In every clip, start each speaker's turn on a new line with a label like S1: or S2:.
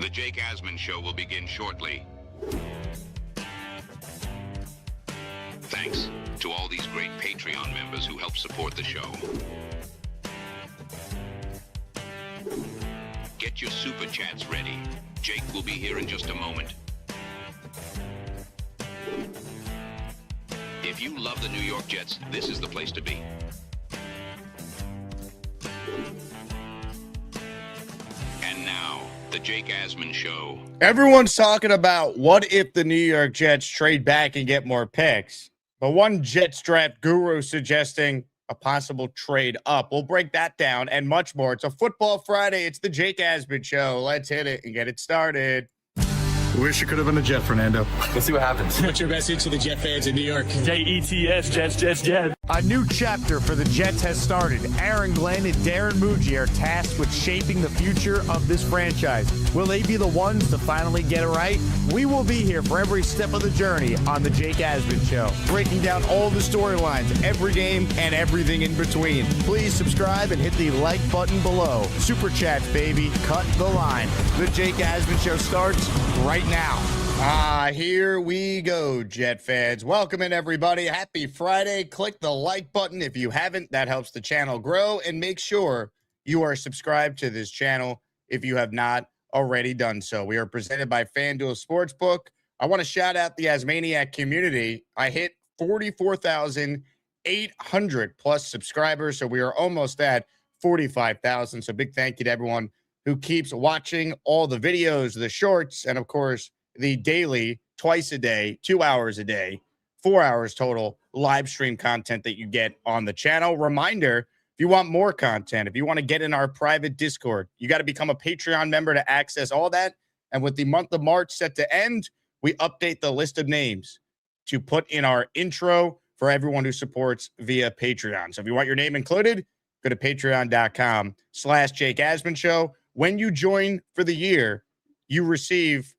S1: The Jake Asman Show will begin shortly. Thanks to all these great Patreon members who help support the show. Get your super chats ready. Jake will be here in just a moment. If you love the New York Jets, this is the place to be. And now, the Jake Asman Show.
S2: Everyone's talking about what if the New York Jets trade back and get more picks. But one Jets draft guru suggesting a possible trade up. We'll break that down and much more. It's a Football Friday. It's the Jake Asman Show. Let's hit it and get it started.
S3: Wish you could have been a Jet, Fernando.
S4: Let's see what happens.
S5: What's your message to the Jet fans in New York?
S4: Jets, Jets.
S6: A new chapter for the Jets has started. Aaron Glenn and Darren Muji are tasked with shaping the future of this franchise. Will they be the ones to finally get it right? We will be here for every step of the journey on the Jake Asman Show, breaking down all the storylines, every game, and everything in between. Please subscribe and hit the like button below. Super chats, baby. Cut the line. The Jake Asman Show starts right now.
S2: Here we go, Jet fans. Welcome in, everybody. Happy Friday. Click the like button if you haven't. That helps the channel grow. And make sure you are subscribed to this channel if you have not already done so. We are presented by FanDuel Sportsbook. I want to shout out the Asmaniac community. I hit 44,800 plus subscribers, so we are almost at 45,000. So big thank you to everyone who keeps watching all the videos, the shorts, and of course, the daily, twice a day, 2 hours a day, 4 hours total live stream content that you get on the channel. Reminder, if you want more content, if you want to get in our private Discord, you got to become a Patreon member to access all that. And with the month of March set to end, we update the list of names to put in our intro for everyone who supports via Patreon. So if you want your name included, go to patreon.com/Jake Asman Show. When you join for the year, you receive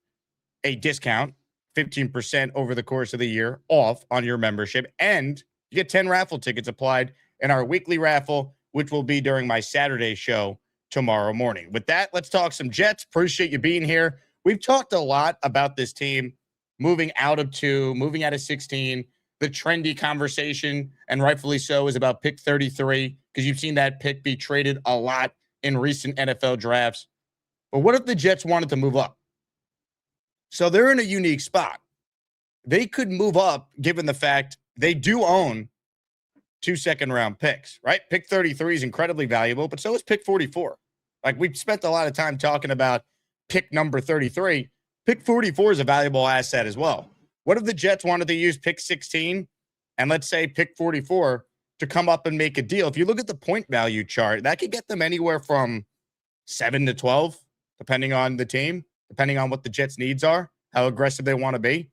S2: a discount, 15% over the course of the year off on your membership, and you get 10 raffle tickets applied in our weekly raffle, which will be during my Saturday show tomorrow morning. With that, let's talk some Jets. Appreciate you being here. We've talked a lot about this team moving out of 2, moving out of 16. The trendy conversation, and rightfully so, is about pick 33, because you've seen that pick be traded a lot in recent NFL drafts. But what if the Jets wanted to move up? So they're in a unique spot. They could move up given the fact they do own 2 second-round picks, right? Pick 33 is incredibly valuable, but so is pick 44. Like, we've spent a lot of time talking about pick number 33. Pick 44 is a valuable asset as well. What if the Jets wanted to use pick 16 and let's say pick 44 to come up and make a deal? If you look at the point value chart, that could get them anywhere from 7 to 12, depending on the team, depending on what the Jets' needs are, how aggressive they want to be.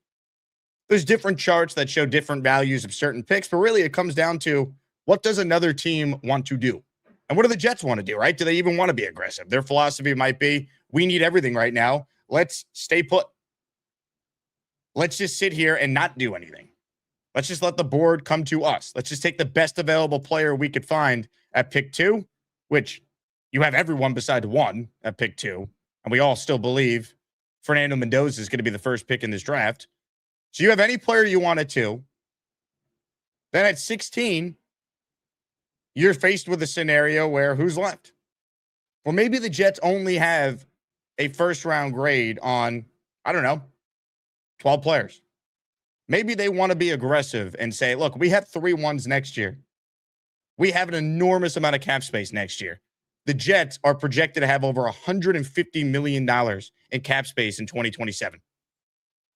S2: There's different charts that show different values of certain picks, but really it comes down to what does another team want to do? And what do the Jets want to do, right? Do they even want to be aggressive? Their philosophy might be, we need everything right now. Let's stay put. Let's just sit here and not do anything. Let's just let the board come to us. Let's just take the best available player we could find at pick 2, which you have everyone besides 1 at pick 2. And we all still believe Fernando Mendoza is going to be the first pick in this draft. So you have any player you wanted to. Then at 16, you're faced with a scenario where who's left? Well, maybe the Jets only have a first-round grade on, I don't know, 12 players. Maybe they want to be aggressive and say, look, we have 3 1s next year. We have an enormous amount of cap space next year. The Jets are projected to have over $150 million in cap space in 2027.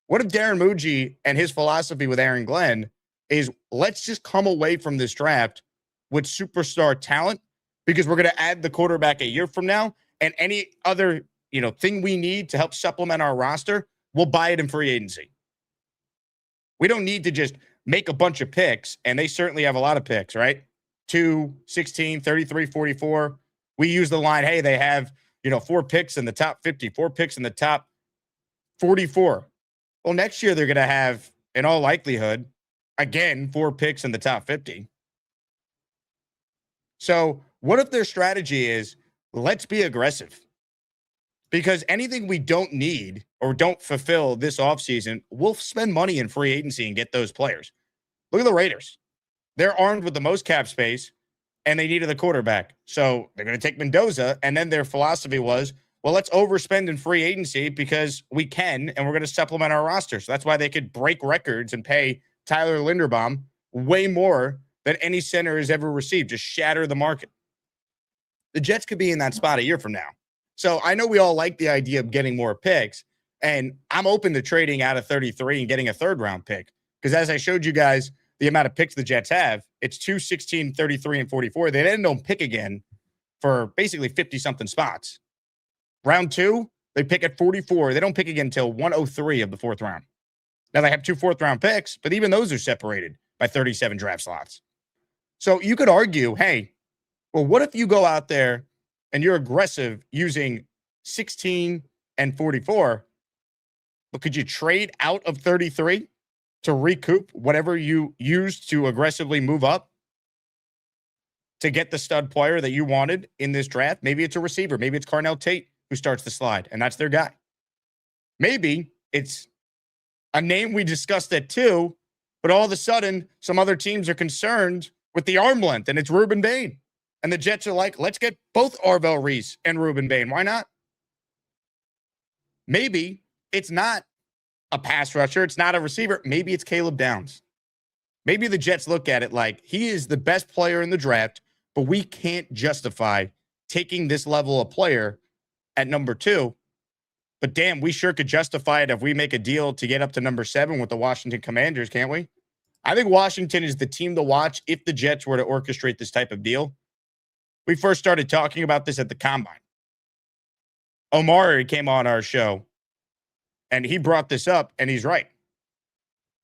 S2: What if Darren Muji and his philosophy with Aaron Glenn is let's just come away from this draft with superstar talent because we're going to add the quarterback a year from now, and any other thing we need to help supplement our roster, we'll buy it in free agency. We don't need to just make a bunch of picks, and they certainly have a lot of picks, right? 2, 16, 33, 44. We use the line, hey, they have, 4 picks in the top 50, 4 picks in the top 44. Well, next year they're going to have, in all likelihood, again, 4 picks in the top 50. So what if their strategy is, let's be aggressive. Because anything we don't need or don't fulfill this offseason, we'll spend money in free agency and get those players. Look at the Raiders. They're armed with the most cap space, and they needed a quarterback. So they're going to take Mendoza, and then their philosophy was, well, let's overspend in free agency because we can, and we're going to supplement our roster. So that's why they could break records and pay Tyler Linderbaum way more than any center has ever received, just shatter the market. The Jets could be in that spot a year from now. So I know we all like the idea of getting more picks, and I'm open to trading out of 33 and getting a third-round pick because as I showed you guys, the amount of picks the Jets have, it's 2, 16, 33, and 44. They then don't pick again for basically 50-something spots. Round 2, they pick at 44. They don't pick again until 103 of the 4th round. Now, they have 2 4th-round picks, but even those are separated by 37 draft slots. So you could argue, hey, well, what if you go out there and you're aggressive using 16 and 44, but could you trade out of 33 to recoup whatever you used to aggressively move up to get the stud player that you wanted in this draft? Maybe it's a receiver. Maybe it's Carnell Tate who starts the slide, and that's their guy. Maybe it's a name we discussed at 2, but all of a sudden, some other teams are concerned with the arm length, and it's Ruben Bain. And the Jets are like, let's get both Arvell Reese and Ruben Bain. Why not? Maybe it's not a pass rusher. It's not a receiver. Maybe it's Caleb Downs. Maybe the Jets look at it like he is the best player in the draft, but we can't justify taking this level of player at number 2. But damn, we sure could justify it if we make a deal to get up to number 7 with the Washington Commanders, can't we? I think Washington is the team to watch if the Jets were to orchestrate this type of deal. We first started talking about this at the Combine. Omari came on our show, and he brought this up, and he's right.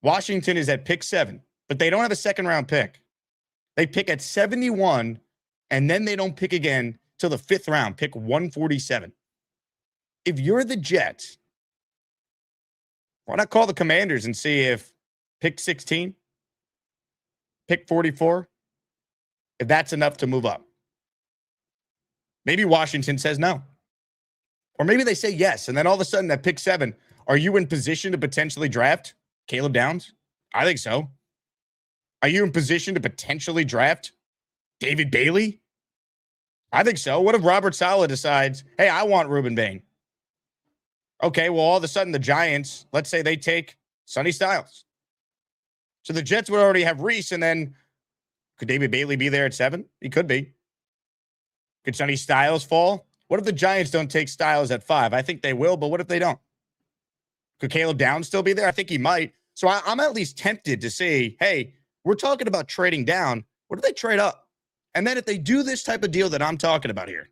S2: Washington is at pick 7, but they don't have a second-round pick. They pick at 71, and then they don't pick again till the 5th round, pick 147. If you're the Jets, why not call the Commanders and see if pick 16, pick 44, if that's enough to move up? Maybe Washington says no. Or maybe they say yes, and then all of a sudden at pick 7, are you in position to potentially draft Caleb Downs? I think so. Are you in position to potentially draft David Bailey? I think so. What if Robert Saleh decides, hey, I want Ruben Bain? Okay, well, all of a sudden the Giants, let's say they take Sonny Styles. So the Jets would already have Reese, and then could David Bailey be there at 7? He could be. Could Sonny Styles fall? What if the Giants don't take Styles at 5? I think they will, but what if they don't? Could Caleb Downs still be there? I think he might. So I'm at least tempted to say, hey, we're talking about trading down. What if they trade up? And then if they do this type of deal that I'm talking about here,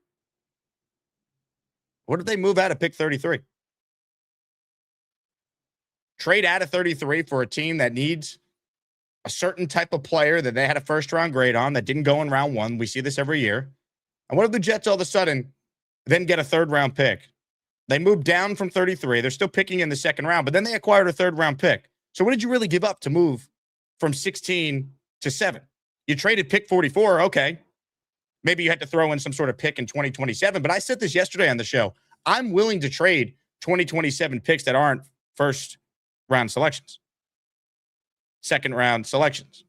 S2: what if they move out of pick 33? Trade out of 33 for a team that needs a certain type of player that they had a first-round grade on that didn't go in round 1. We see this every year. And what if the Jets all of a sudden then get a third-round pick? They moved down from 33. They're still picking in the 2nd round, but then they acquired a third-round pick. So what did you really give up to move from 16 to 7? You traded pick 44, okay. Maybe you had to throw in some sort of pick in 2027, but I said this yesterday on the show. I'm willing to trade 2027 picks that aren't first-round selections, second-round selections.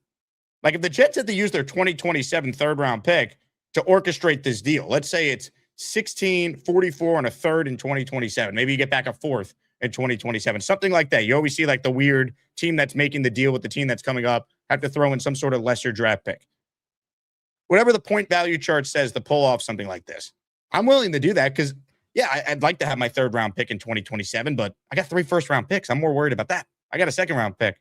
S2: Like if the Jets had to use their 2027 third-round pick to orchestrate this deal, let's say it's 16, 44, and a third in 2027. Maybe you get back a 4th in 2027, something like that. You always see like the weird team that's making the deal with the team that's coming up have to throw in some sort of lesser draft pick. Whatever the point value chart says to pull off something like this, I'm willing to do that because, yeah, I'd like to have my 3rd round pick in 2027, but I got 3 first-round picks. I'm more worried about that. I got a 2nd round pick.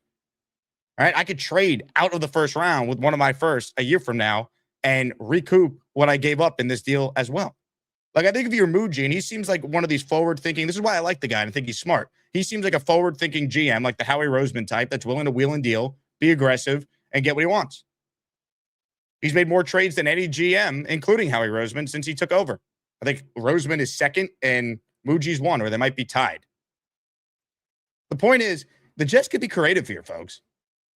S2: All right, I could trade out of the 1st round with one of my first a year from now and recoup what I gave up in this deal as well. Like, I think if you're Muji, and he seems like one of these forward-thinking, this is why I like the guy, and I think he's smart. He seems like a forward-thinking GM, like the Howie Roseman type that's willing to wheel and deal, be aggressive, and get what he wants. He's made more trades than any GM, including Howie Roseman, since he took over. I think Roseman is 2nd, and Muji's 1, or they might be tied. The point is, the Jets could be creative here, folks.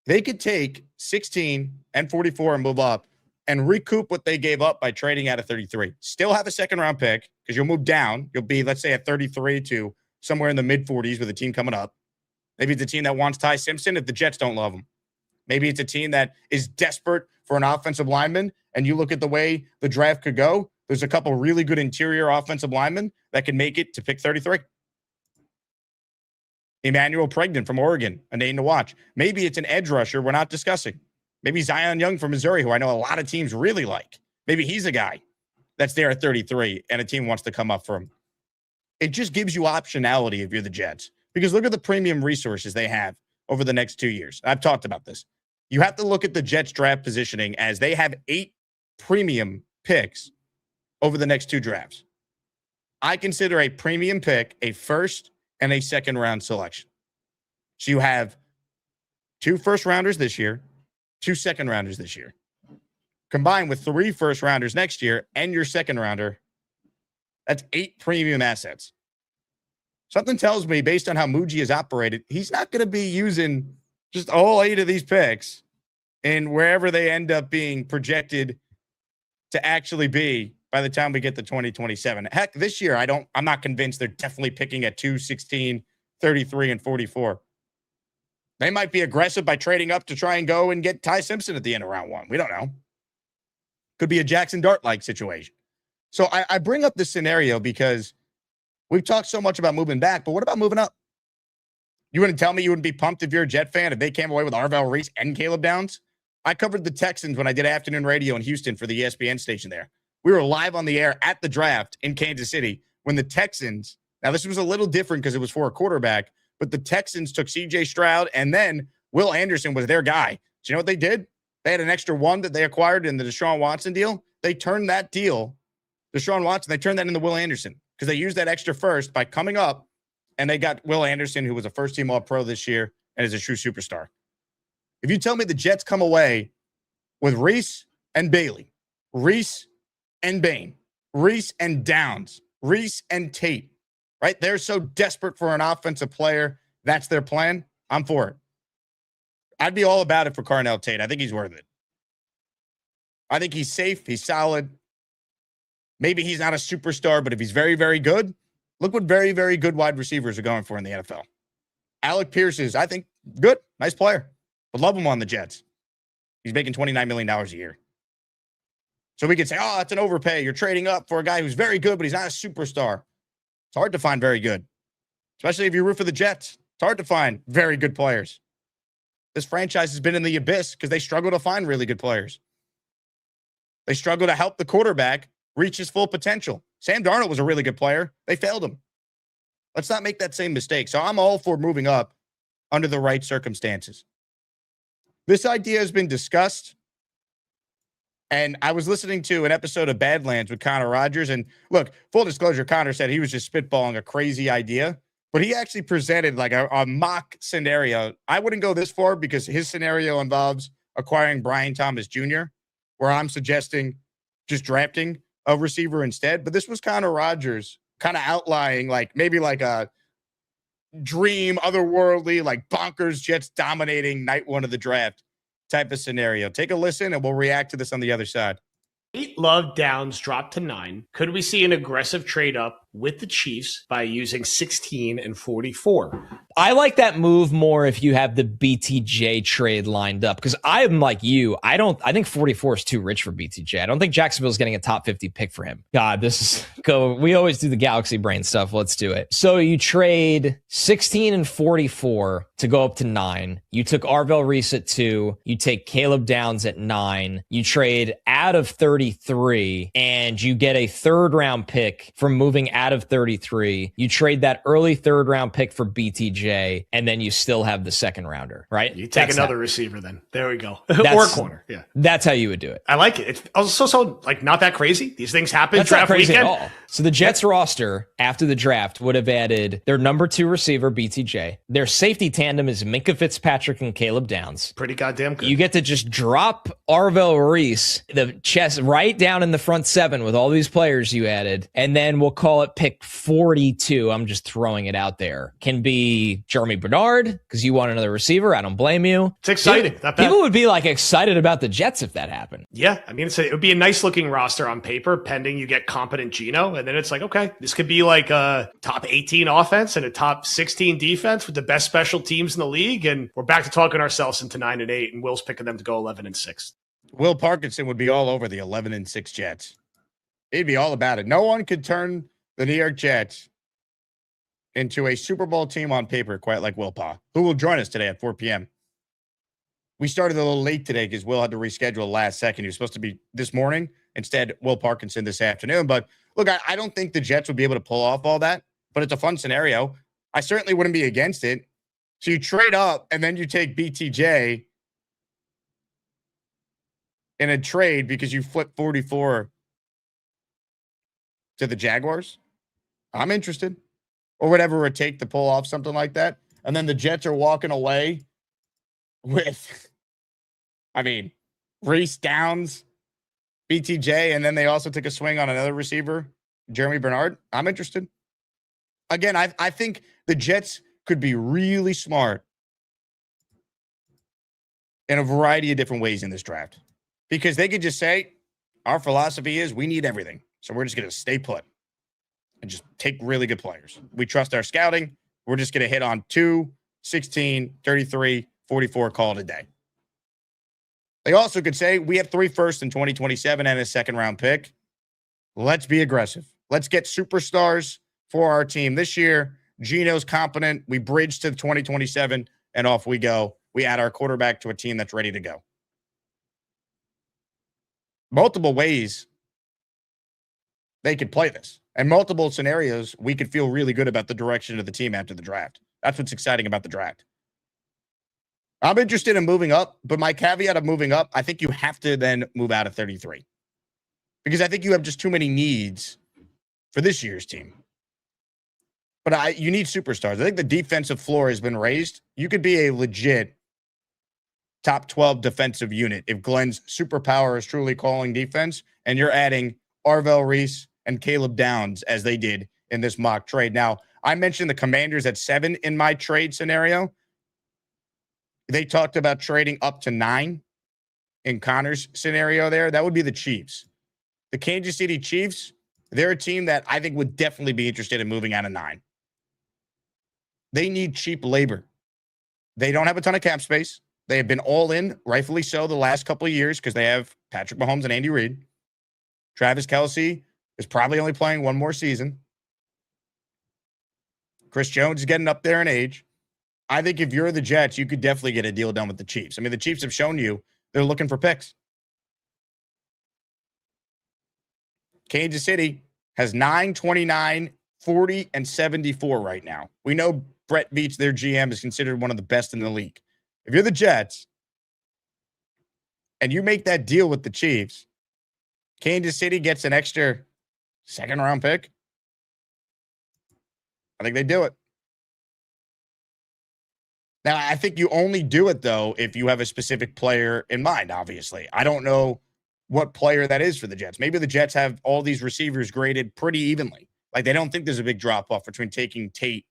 S2: They could take 16 and 44 and move up, and recoup what they gave up by trading out of 33. Still have a 2nd round pick because you'll move down. You'll be, let's say, at 33 to somewhere in the mid-40s with a team coming up. Maybe it's a team that wants Ty Simpson if the Jets don't love him. Maybe it's a team that is desperate for an offensive lineman, and you look at the way the draft could go. There's a couple really good interior offensive linemen that can make it to pick 33. Emmanuel Pregnon from Oregon, a name to watch. Maybe it's an edge rusher we're not discussing. Maybe Zion Young from Missouri, who I know a lot of teams really like. Maybe he's a guy that's there at 33 and a team wants to come up for him. It just gives you optionality if you're the Jets. Because look at the premium resources they have over the next 2 years. I've talked about this. You have to look at the Jets draft positioning as they have 8 premium picks over the next 2 drafts. I consider a premium pick a first and a second round selection. So you have 2 first rounders this year, 2 second rounders this year, combined with 3 first rounders next year and your second rounder. That's 8 premium assets. Something tells me, based on how Muji has operated, he's not going to be using just all 8 of these picks and wherever they end up being projected to actually be by the time we get to 2027. Heck, this year, I'm not convinced they're definitely picking at 2, 16, 33, and 44. They might be aggressive by trading up to try and go and get Ty Simpson at the end of round 1. We don't know. Could be a Jackson Dart-like situation. So I bring up this scenario because we've talked so much about moving back, but what about moving up? You wouldn't tell me you wouldn't be pumped if you're a Jet fan if they came away with Arvell Reese and Caleb Downs? I covered the Texans when I did afternoon radio in Houston for the ESPN station there. We were live on the air at the draft in Kansas City when the Texans, now this was a little different because it was for a quarterback, but the Texans took C.J. Stroud, and then Will Anderson was their guy. So you know what they did? They had an extra 1 that they acquired in the Deshaun Watson deal. They turned that deal, Deshaun Watson, they turned that into Will Anderson because they used that extra first by coming up, and they got Will Anderson, who was a first-team All-Pro this year and is a true superstar. If you tell me the Jets come away with Reese and Bailey, Reese and Bain, Reese and Downs, Reese and Tate, right? They're so desperate for an offensive player. That's their plan. I'm for it. I'd be all about it for Carnell Tate. I think he's worth it. I think he's safe. He's solid. Maybe he's not a superstar, but if he's very, very good, look what very, very good wide receivers are going for in the NFL. Alec Pierce is, I think, good. Nice player. Would love him on the Jets. He's making $29 million a year. So we could say, oh, that's an overpay. You're trading up for a guy who's very good, but he's not a superstar. It's hard to find very good, especially if you root for the Jets. It's hard to find very good players. This franchise has been in the abyss because they struggle to find really good players. They struggle to help the quarterback reach his full potential. Sam Darnold was a really good player. They failed him. Let's not make that same mistake. So I'm all for moving up under the right circumstances. This idea has been discussed, and I was listening to an episode of Badlands with Connor Rogers, and look, full disclosure, Connor said he was just spitballing a crazy idea, but he actually presented like a mock scenario. I wouldn't go this far because his scenario involves acquiring Brian Thomas Jr., where I'm suggesting just drafting a receiver instead. But this was Connor Rogers kind of outlining like maybe like a dream, otherworldly, like bonkers Jets dominating night 1 of the draft type of scenario. Take a listen and we'll react to this on the other side.
S7: 8 Love Downs dropped to 9. Could we see an aggressive trade up with the Chiefs by using 16 and 44?
S8: I like that move more if you have the BTJ trade lined up, because I'm like you. I think 44 is too rich for BTJ. I don't think Jacksonville's getting a top 50 pick for him. God, we always do the galaxy brain stuff. Let's do it. So you trade 16 and 44 to go up to 9. You took Arvell Reese at 2. You take Caleb Downs at 9. You trade out of 33 and you get a 3rd round pick from moving out of 33. You trade that early 3rd round pick for BTJ, and then you still have the 2nd rounder, right?
S7: You take another receiver then. There we go. Or corner. Yeah.
S8: That's how you would do it.
S7: I like it. It's also like not that crazy. These things happen.
S8: That's
S7: draft
S8: not crazy
S7: weekend.
S8: at all. So the Jets roster after the draft would have added their number 2 receiver, BTJ. Their safety tandem is Minkah Fitzpatrick and Caleb Downs.
S7: Pretty goddamn good.
S8: You get to just drop Arvell Reese, the chest right down in the front 7 with all these players you added, and then we'll call it about pick 42? I'm just throwing it out there. Can be Germie Bernard because you want another receiver. I don't blame you.
S7: It's exciting.
S8: People would be like excited about the Jets if that happened.
S7: Yeah, I mean, it would be a nice looking roster on paper, pending you get competent Geno, and then it's like, okay, this could be like a top 18 offense and a top 16 defense with the best special teams in the league, and we're back to talking ourselves into 9-8, and Will's picking them to go 11-6.
S2: Will Parkinson would be all over the 11-6 Jets. He'd be all about it. No one could turn the New York Jets into a Super Bowl team on paper quite like Will Pa, who will join us today at 4 p.m. We started a little late today because Will had to reschedule last second. He was supposed to be this morning. Instead, Will Parkinson this afternoon. But look, I don't think the Jets would be able to pull off all that, but it's a fun scenario. I certainly wouldn't be against it. So you trade up and then you take BTJ in a trade because you flip 44 to the Jaguars. I'm interested. Or whatever it would take to pull off something like that. And then the Jets are walking away with, Reese Downs, BTJ, and then they also took a swing on another receiver, Germie Bernard. I'm interested. Again, I think the Jets could be really smart in a variety of different ways in this draft. Because they could just say, our philosophy is we need everything. So we're just going to stay put and just take really good players. We trust our scouting. We're just going to hit on 2, 16, 33, 44, call it a day. They also could say we have 3 firsts in 2027 and a second-round pick. Let's be aggressive. Let's get superstars for our team this year. Geno's competent. We bridge to 2027, and off we go. We add our quarterback to a team that's ready to go. Multiple ways they could play this. And multiple scenarios, we could feel really good about the direction of the team after the draft. That's what's exciting about the draft. I'm interested in moving up, but my caveat of moving up, I think you have to then move out of 33. Because I think you have just too many needs for this year's team. But you need superstars. I think the defensive floor has been raised. You could be a legit top 12 defensive unit if Glenn's superpower is truly calling defense, and you're adding Arvell Reese and Caleb Downs as they did in this mock trade. Now, I mentioned the Commanders at 7 in my trade scenario. They talked about trading up to 9 in Connor's scenario there. That would be the Chiefs. The Kansas City Chiefs, they're a team that I think would definitely be interested in moving out of 9. They need cheap labor. They don't have a ton of cap space. They have been all in, rightfully so, the last couple of years because they have Patrick Mahomes and Andy Reid. Travis Kelce is probably only playing one more season. Chris Jones is getting up there in age. I think if you're the Jets, you could definitely get a deal done with the Chiefs. I mean, the Chiefs have shown you they're looking for picks. Kansas City has 9, 29, 40, and 74 right now. We know Brett Veach, their GM, is considered one of the best in the league. If you're the Jets and you make that deal with the Chiefs, Kansas City gets an extra second-round pick. I think they do it. Now, I think you only do it, though, if you have a specific player in mind, obviously. I don't know what player that is for the Jets. Maybe the Jets have all these receivers graded pretty evenly. Like, they don't think there's a big drop-off between taking Tate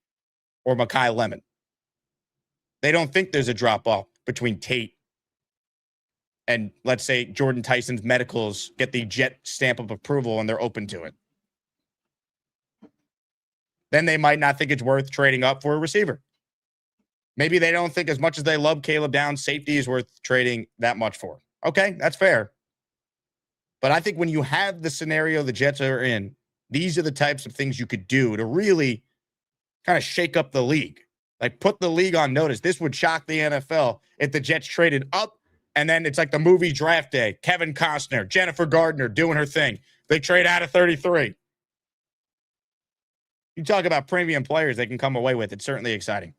S2: or Mekhi Lemon. They don't think there's a drop-off between Tate and, let's say, Jordan Tyson's medicals get the Jet stamp of approval and they're open to it. Then they might not think it's worth trading up for a receiver. Maybe they don't think as much as they love Caleb Downs, safety is worth trading that much for. Okay, that's fair. But I think when you have the scenario the Jets are in, these are the types of things you could do to really kind of shake up the league. Like, put the league on notice. This would shock the NFL if the Jets traded up, and then it's like the movie Draft Day. Kevin Costner, Jennifer Gardner doing her thing. They trade out of 33. You talk about premium players they can come away with. It's certainly exciting.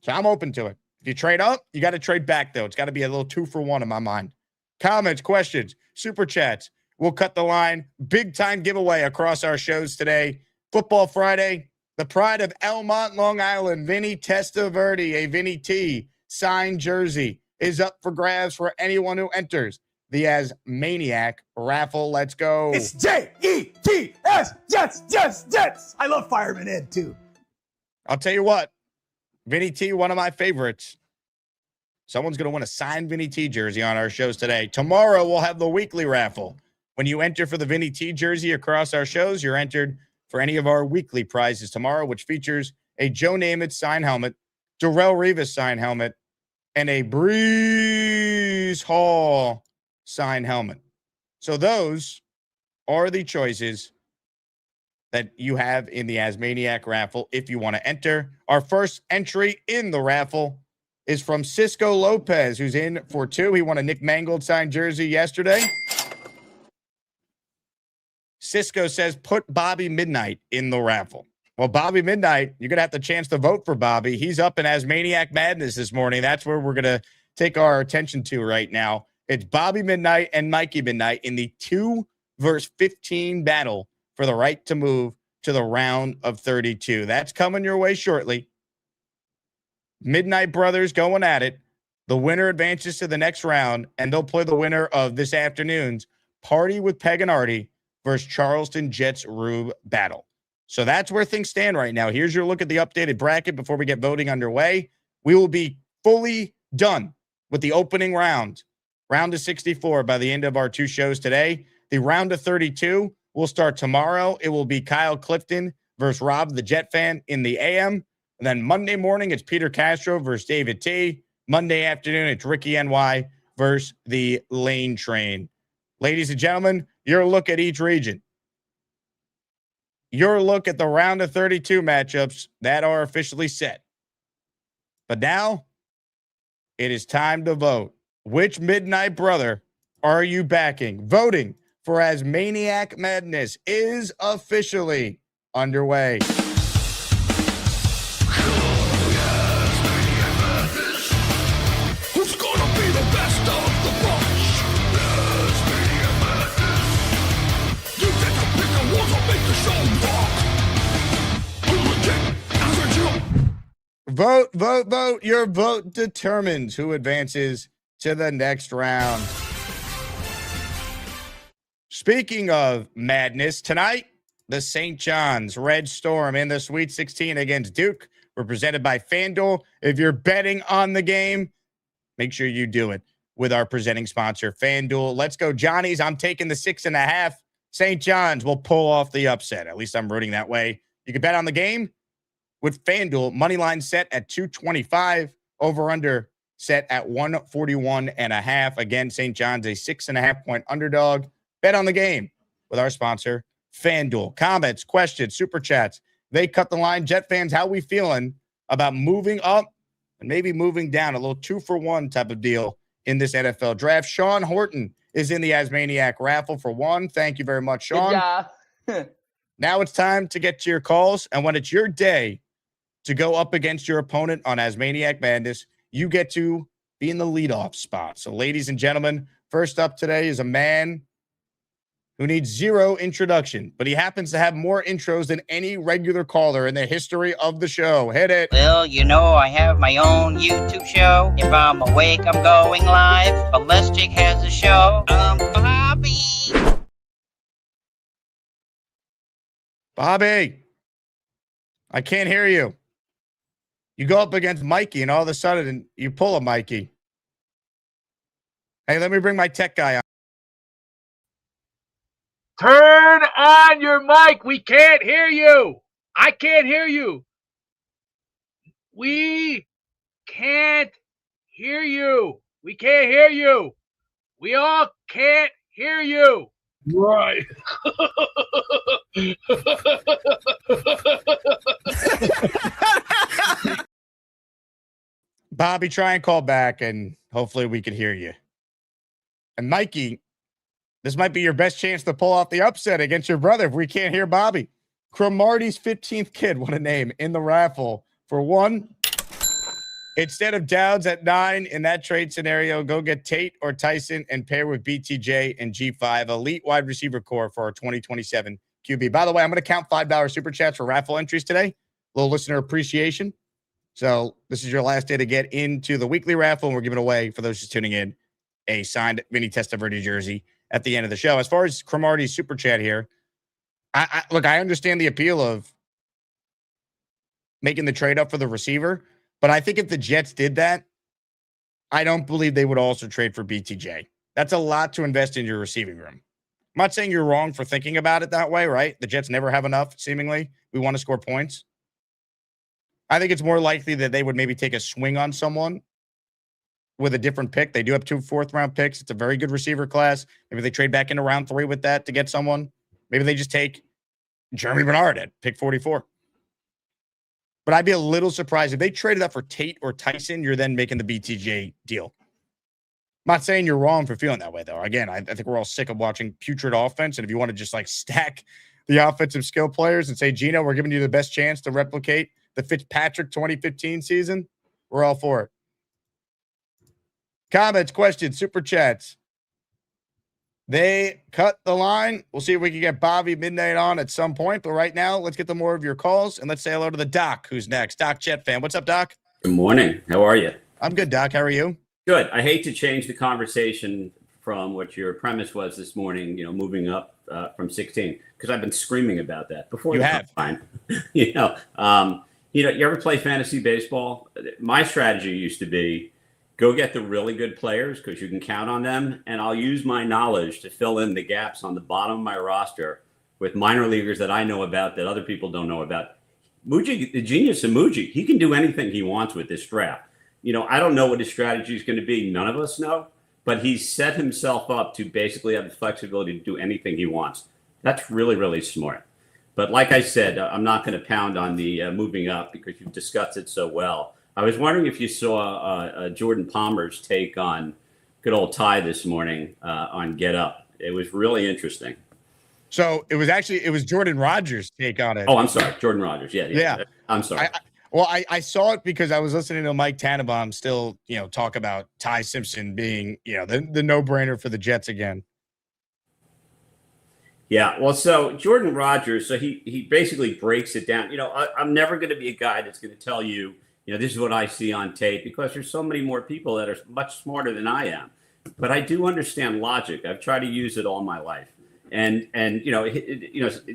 S2: So I'm open to it. If you trade up, you got to trade back, though. It's got to be a little 2-for-1 in my mind. Comments, questions, super chats. We'll cut the line. Big time giveaway across our shows today. Football Friday. The pride of Elmont, Long Island, Vinny Testaverde, a Vinny T signed jersey is up for grabs for anyone who enters the Asmaniac raffle. Let's go.
S6: It's J-E-T. T-S, Jets. I love Fireman Ed, too.
S2: I'll tell you what, Vinny T, one of my favorites. Someone's going to win a signed Vinny T jersey on our shows today. Tomorrow, we'll have the weekly raffle. When you enter for the Vinny T jersey across our shows, you're entered for any of our weekly prizes tomorrow, which features a Joe Namath signed helmet, Darrelle Revis signed helmet, and a Breeze Hall signed helmet. So those are the choices that you have in the Asmaniac raffle if you want to enter. Our first entry in the raffle is from Cisco Lopez, who's in for 2. He won a Nick Mangold signed jersey yesterday. Cisco says, put Bobby Midnight in the raffle. Well, Bobby Midnight, you're going to have the chance to vote for Bobby. He's up in Asmaniac Madness this morning. That's where we're going to take our attention to right now. It's Bobby Midnight and Mikey Midnight in the 2 versus 15 battle for the right to move to the round of 32. That's coming your way shortly. Midnight Brothers going at it. The winner advances to the next round, and they'll play the winner of this afternoon's Party with Peg and Artie versus Charleston Jets Rube battle. So that's where things stand right now. Here's your look at the updated bracket before we get voting underway. We will be fully done with the opening round of 64 by the end of our 2 shows today. The round of 32 will start tomorrow. It will be Kyle Clifton versus Rob the Jet Fan in the AM. And then Monday morning, it's Peter Castro versus David T. Monday afternoon, it's Ricky NY versus the Lane Train. Ladies and gentlemen, your look at each region. Your look at the round of 32 matchups that are officially set. But now, it is time to vote. Which Midnight Brother are you backing? Voting for Asmaniac Madness is officially underway.
S1: Who's gonna be the best of the bunch? Asmaniac Madness. You get to pick the ones that make the show rock.
S2: Vote. Your vote determines who advances to the next round. Speaking of madness, tonight, the St. John's Red Storm in the Sweet 16 against Duke were presented by FanDuel. If you're betting on the game, make sure you do it with our presenting sponsor, FanDuel. Let's go, Johnny's. I'm taking the 6.5. St. John's will pull off the upset. At least I'm rooting that way. You can bet on the game with FanDuel. Moneyline set at 225. Over-under set at 141.5. Again, St. John's a 6.5-point underdog. Bet on the game with our sponsor, FanDuel. Comments, questions, super chats. They cut the line. Jet fans, how we feeling about moving up and maybe moving down? A little 2-for-1 type of deal in this NFL draft. Sean Horton is in the Asmaniac raffle for 1. Thank you very much, Sean. Now it's time to get to your calls. And when it's your day to go up against your opponent on Asmaniac Madness, you get to be in the leadoff spot. So, ladies and gentlemen, first up today is a man who needs 0 introduction, but he happens to have more intros than any regular caller in the history of the show. Hit it.
S9: Well, you know, I have my own YouTube show. If I'm awake, I'm going live. Ballistic has a show. Bobby.
S2: Bobby, I can't hear you. You go up against Mikey, and all of a sudden, you pull a Mikey. Hey, let me bring my tech guy on.
S10: Turn on your mic. We can't hear you. I can't hear you. We can't hear you. We can't hear you. We all can't hear you.
S4: Right.
S2: Bobby, try and call back, and hopefully we can hear you. And Mikey, this might be your best chance to pull off the upset against your brother if we can't hear Bobby. Cromartie's 15th kid, what a name, in the raffle for 1. Instead of Dowds at 9 in that trade scenario, go get Tate or Tyson and pair with BTJ and G5, elite wide receiver core for our 2027 QB. By the way, I'm going to count $5 super chats for raffle entries today. A little listener appreciation. So this is your last day to get into the weekly raffle, and we're giving away, for those just tuning in, a signed Vinny Testaverde jersey at the end of the show. As far as Cromartie's super chat here, Look, I understand the appeal of making the trade up for the receiver, but I think if the Jets did that, I don't believe they would also trade for BTJ. That's a lot to invest in your receiving room. I'm not saying you're wrong for thinking about it that way, right? The Jets never have enough, seemingly. We want to score points. I think it's more likely that they would maybe take a swing on someone with a different pick. They do have 2 fourth-round picks. It's a very good receiver class. Maybe they trade back into round 3 with that to get someone. Maybe they just take Germie Bernard at pick 44. But I'd be a little surprised if they traded up for Tate or Tyson, you're then making the BTJ deal. I'm not saying you're wrong for feeling that way, though. Again, I think we're all sick of watching putrid offense. And if you want to just like stack the offensive skill players and say, Gino, we're giving you the best chance to replicate the Fitzpatrick 2015 season, we're all for it. Comments, questions, super chats. They cut the line. We'll see if we can get Bobby Midnight on at some point. But right now, let's get to more of your calls. And let's say hello to the Doc, who's next. Doc Jet fan. What's up, Doc?
S11: Good morning. How are you?
S2: I'm good, Doc. How are you?
S11: Good. I hate to change the conversation from what your premise was this morning, moving up from 16, because I've been screaming about that before.
S2: You have.
S11: Fine. You ever play fantasy baseball? My strategy used to be go get the really good players because you can count on them, and I'll use my knowledge to fill in the gaps on the bottom of my roster with minor leaguers that I know about that other people don't know about. Muji, the genius of Muji, he can do anything he wants with this draft. I don't know what his strategy is going to be. None of us know, but he's set himself up to basically have the flexibility to do anything he wants. That's really, really smart. But like I said, I'm not going to pound on the moving up because you've discussed it so well. I was wondering if you saw Jordan Palmer's take on good old Ty this morning on Get Up. It was really interesting.
S2: So it was Jordan Rogers' take on it.
S11: Oh, I'm sorry. Jordan Rogers. Yeah. I'm sorry.
S2: I saw it because I was listening to Mike Tannenbaum still, talk about Ty Simpson being, the no-brainer for the Jets again.
S11: Yeah, well, so Jordan Rogers, so he basically breaks it down. I'm never going to be a guy that's going to tell you, this is what I see on tape, because there's so many more people that are much smarter than I am. But I do understand logic. I've tried to use it all my life. And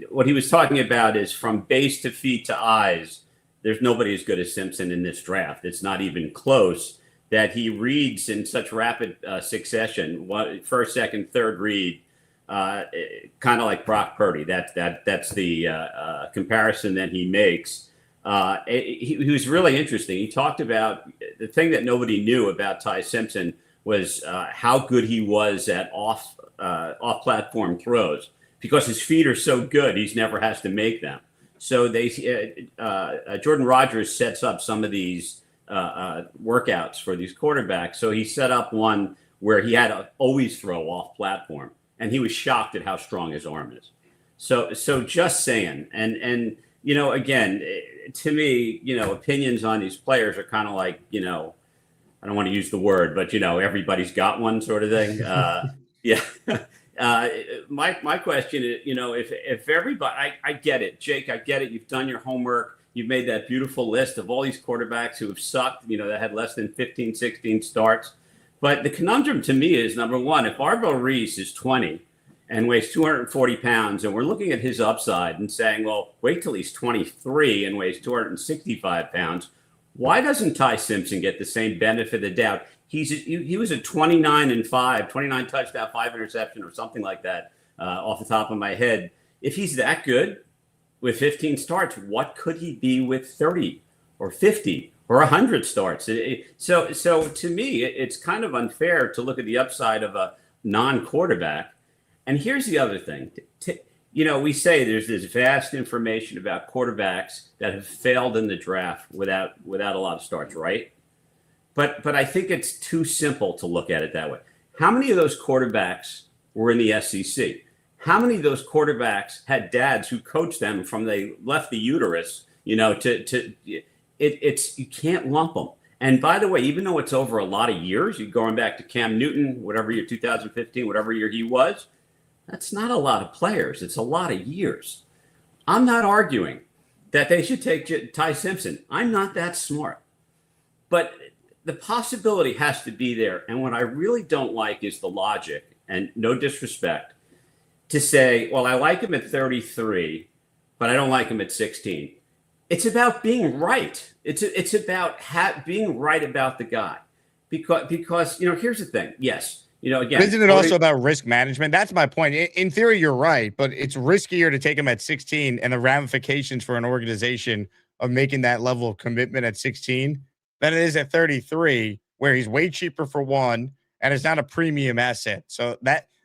S11: what he was talking about is from base to feet to eyes, there's nobody as good as Simpson in this draft. It's not even close that he reads in such rapid succession, first, second, third read, kind of like Brock Purdy. That's the comparison that he makes. He was really interesting. He talked about the thing that nobody knew about Ty Simpson was how good he was at off-platform throws, because his feet are so good, he never has to make them. So Jordan Rogers sets up some of these workouts for these quarterbacks. So he set up one where he had to always throw off platform, and he was shocked at how strong his arm is. So just saying, and again, to me, opinions on these players are kind of like, I don't want to use the word, but everybody's got one sort of thing. Yeah. My question is, if everybody, I get it, Jake, I get it. You've done your homework. You've made that beautiful list of all these quarterbacks who have sucked, that had less than 15, 16 starts. But the conundrum to me is, number one, if Arvell Reese is 20 and weighs 240 pounds, and we're looking at his upside and saying, well, wait till he's 23 and weighs 265 pounds, why doesn't Ty Simpson get the same benefit of the doubt? He was a 29-5, 29 touchdown, 5 interception, or something like that off the top of my head. If he's that good with 15 starts, what could he be with 30 or 50 or 100 starts? So to me, it's kind of unfair to look at the upside of a non-quarterback. And here's the other thing. We say there's this vast information about quarterbacks that have failed in the draft without a lot of starts, right? But I think it's too simple to look at it that way. How many of those quarterbacks were in the SEC? How many of those quarterbacks had dads who coached them from they left the uterus? You can't lump them. And by the way, even though it's over a lot of years, you're going back to Cam Newton, whatever year, 2015, whatever year he was, that's not a lot of players. It's a lot of years. I'm not arguing that they should take Ty Simpson. I'm not that smart. But the possibility has to be there. And what I really don't like is the logic, and no disrespect. to say, well, I like him at 33, but I don't like him at 16. It's about being right. It's about being right about the guy, because here's the thing. Yes, again,
S2: isn't it also about risk management? That's my point. In theory, you're right, but it's riskier to take him at 16 and the ramifications for an organization of making that level of commitment at 16 than it is at 33, where he's way cheaper for one, and it's not a premium asset. So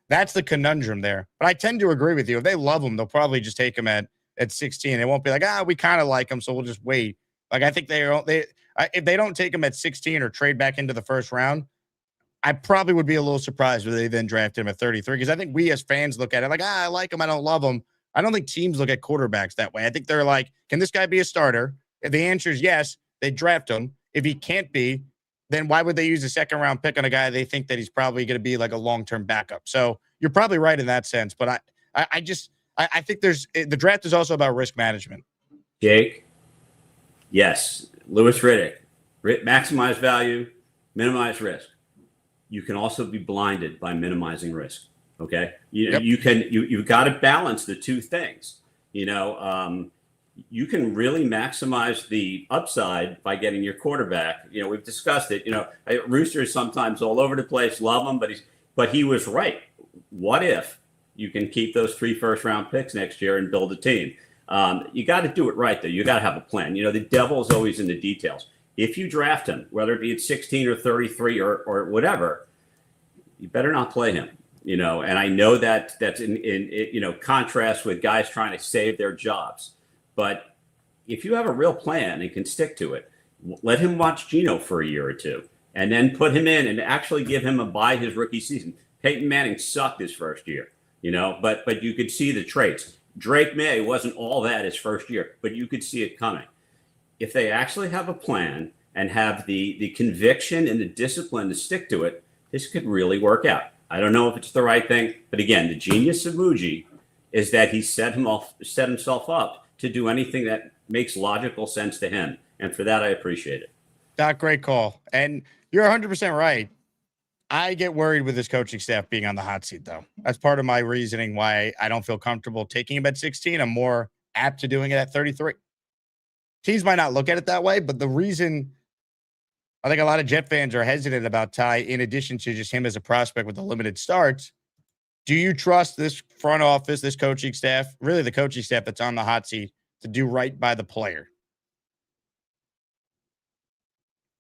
S2: that's the conundrum there. But I tend to agree with you. If they love him, they'll probably just take him at 16. They won't be like, we kind of like him, so we'll just wait. Like, I think if they don't take him at 16 or trade back into the first round, I probably would be a little surprised if they then drafted him at 33, because I think we as fans look at it like, I like him, I don't love him. I don't think teams look at quarterbacks that way. I think they're like, can this guy be a starter? If the answer is yes, they draft him. If he can't be, then why would they use a second round pick on a guy they think that he's probably going to be like a long-term backup? So you're probably right in that sense, but I think the draft is also about risk management.
S11: Jake, yes, Louis Riddick, maximize value, minimize risk. You can also be blinded by minimizing risk. Okay, you've got to balance the two things. You can really maximize the upside by getting your quarterback. We've discussed it. Rooster is sometimes all over the place. Love him, but he was right. What if you can keep those 3 first-round picks next year and build a team? You got to do it right, though. You got to have a plan. The devil's always in the details. If you draft him, whether it be at 16 or 33 or whatever, you better not play him. And I know that's in contrast with guys trying to save their jobs. But if you have a real plan and can stick to it, let him watch Geno for a year or two, and then put him in and actually give him a bye his rookie season. Peyton Manning sucked his first year, but you could see the traits. Drake May wasn't all that his first year, but you could see it coming. If they actually have a plan and have the conviction and the discipline to stick to it, this could really work out. I don't know if it's the right thing, but again, the genius of Muji is that he set himself up to do anything that makes logical sense to him. And for that, I appreciate it.
S2: Doc, great call. And you're 100% right. I get worried with this coaching staff being on the hot seat, though. That's part of my reasoning why I don't feel comfortable taking him at 16. I'm more apt to doing it at 33. Teams might not look at it that way, but the reason I think a lot of Jet fans are hesitant about Ty, in addition to just him as a prospect with the limited starts, do you trust this front office, this coaching staff, really the coaching staff that's on the hot seat, to do right by the player?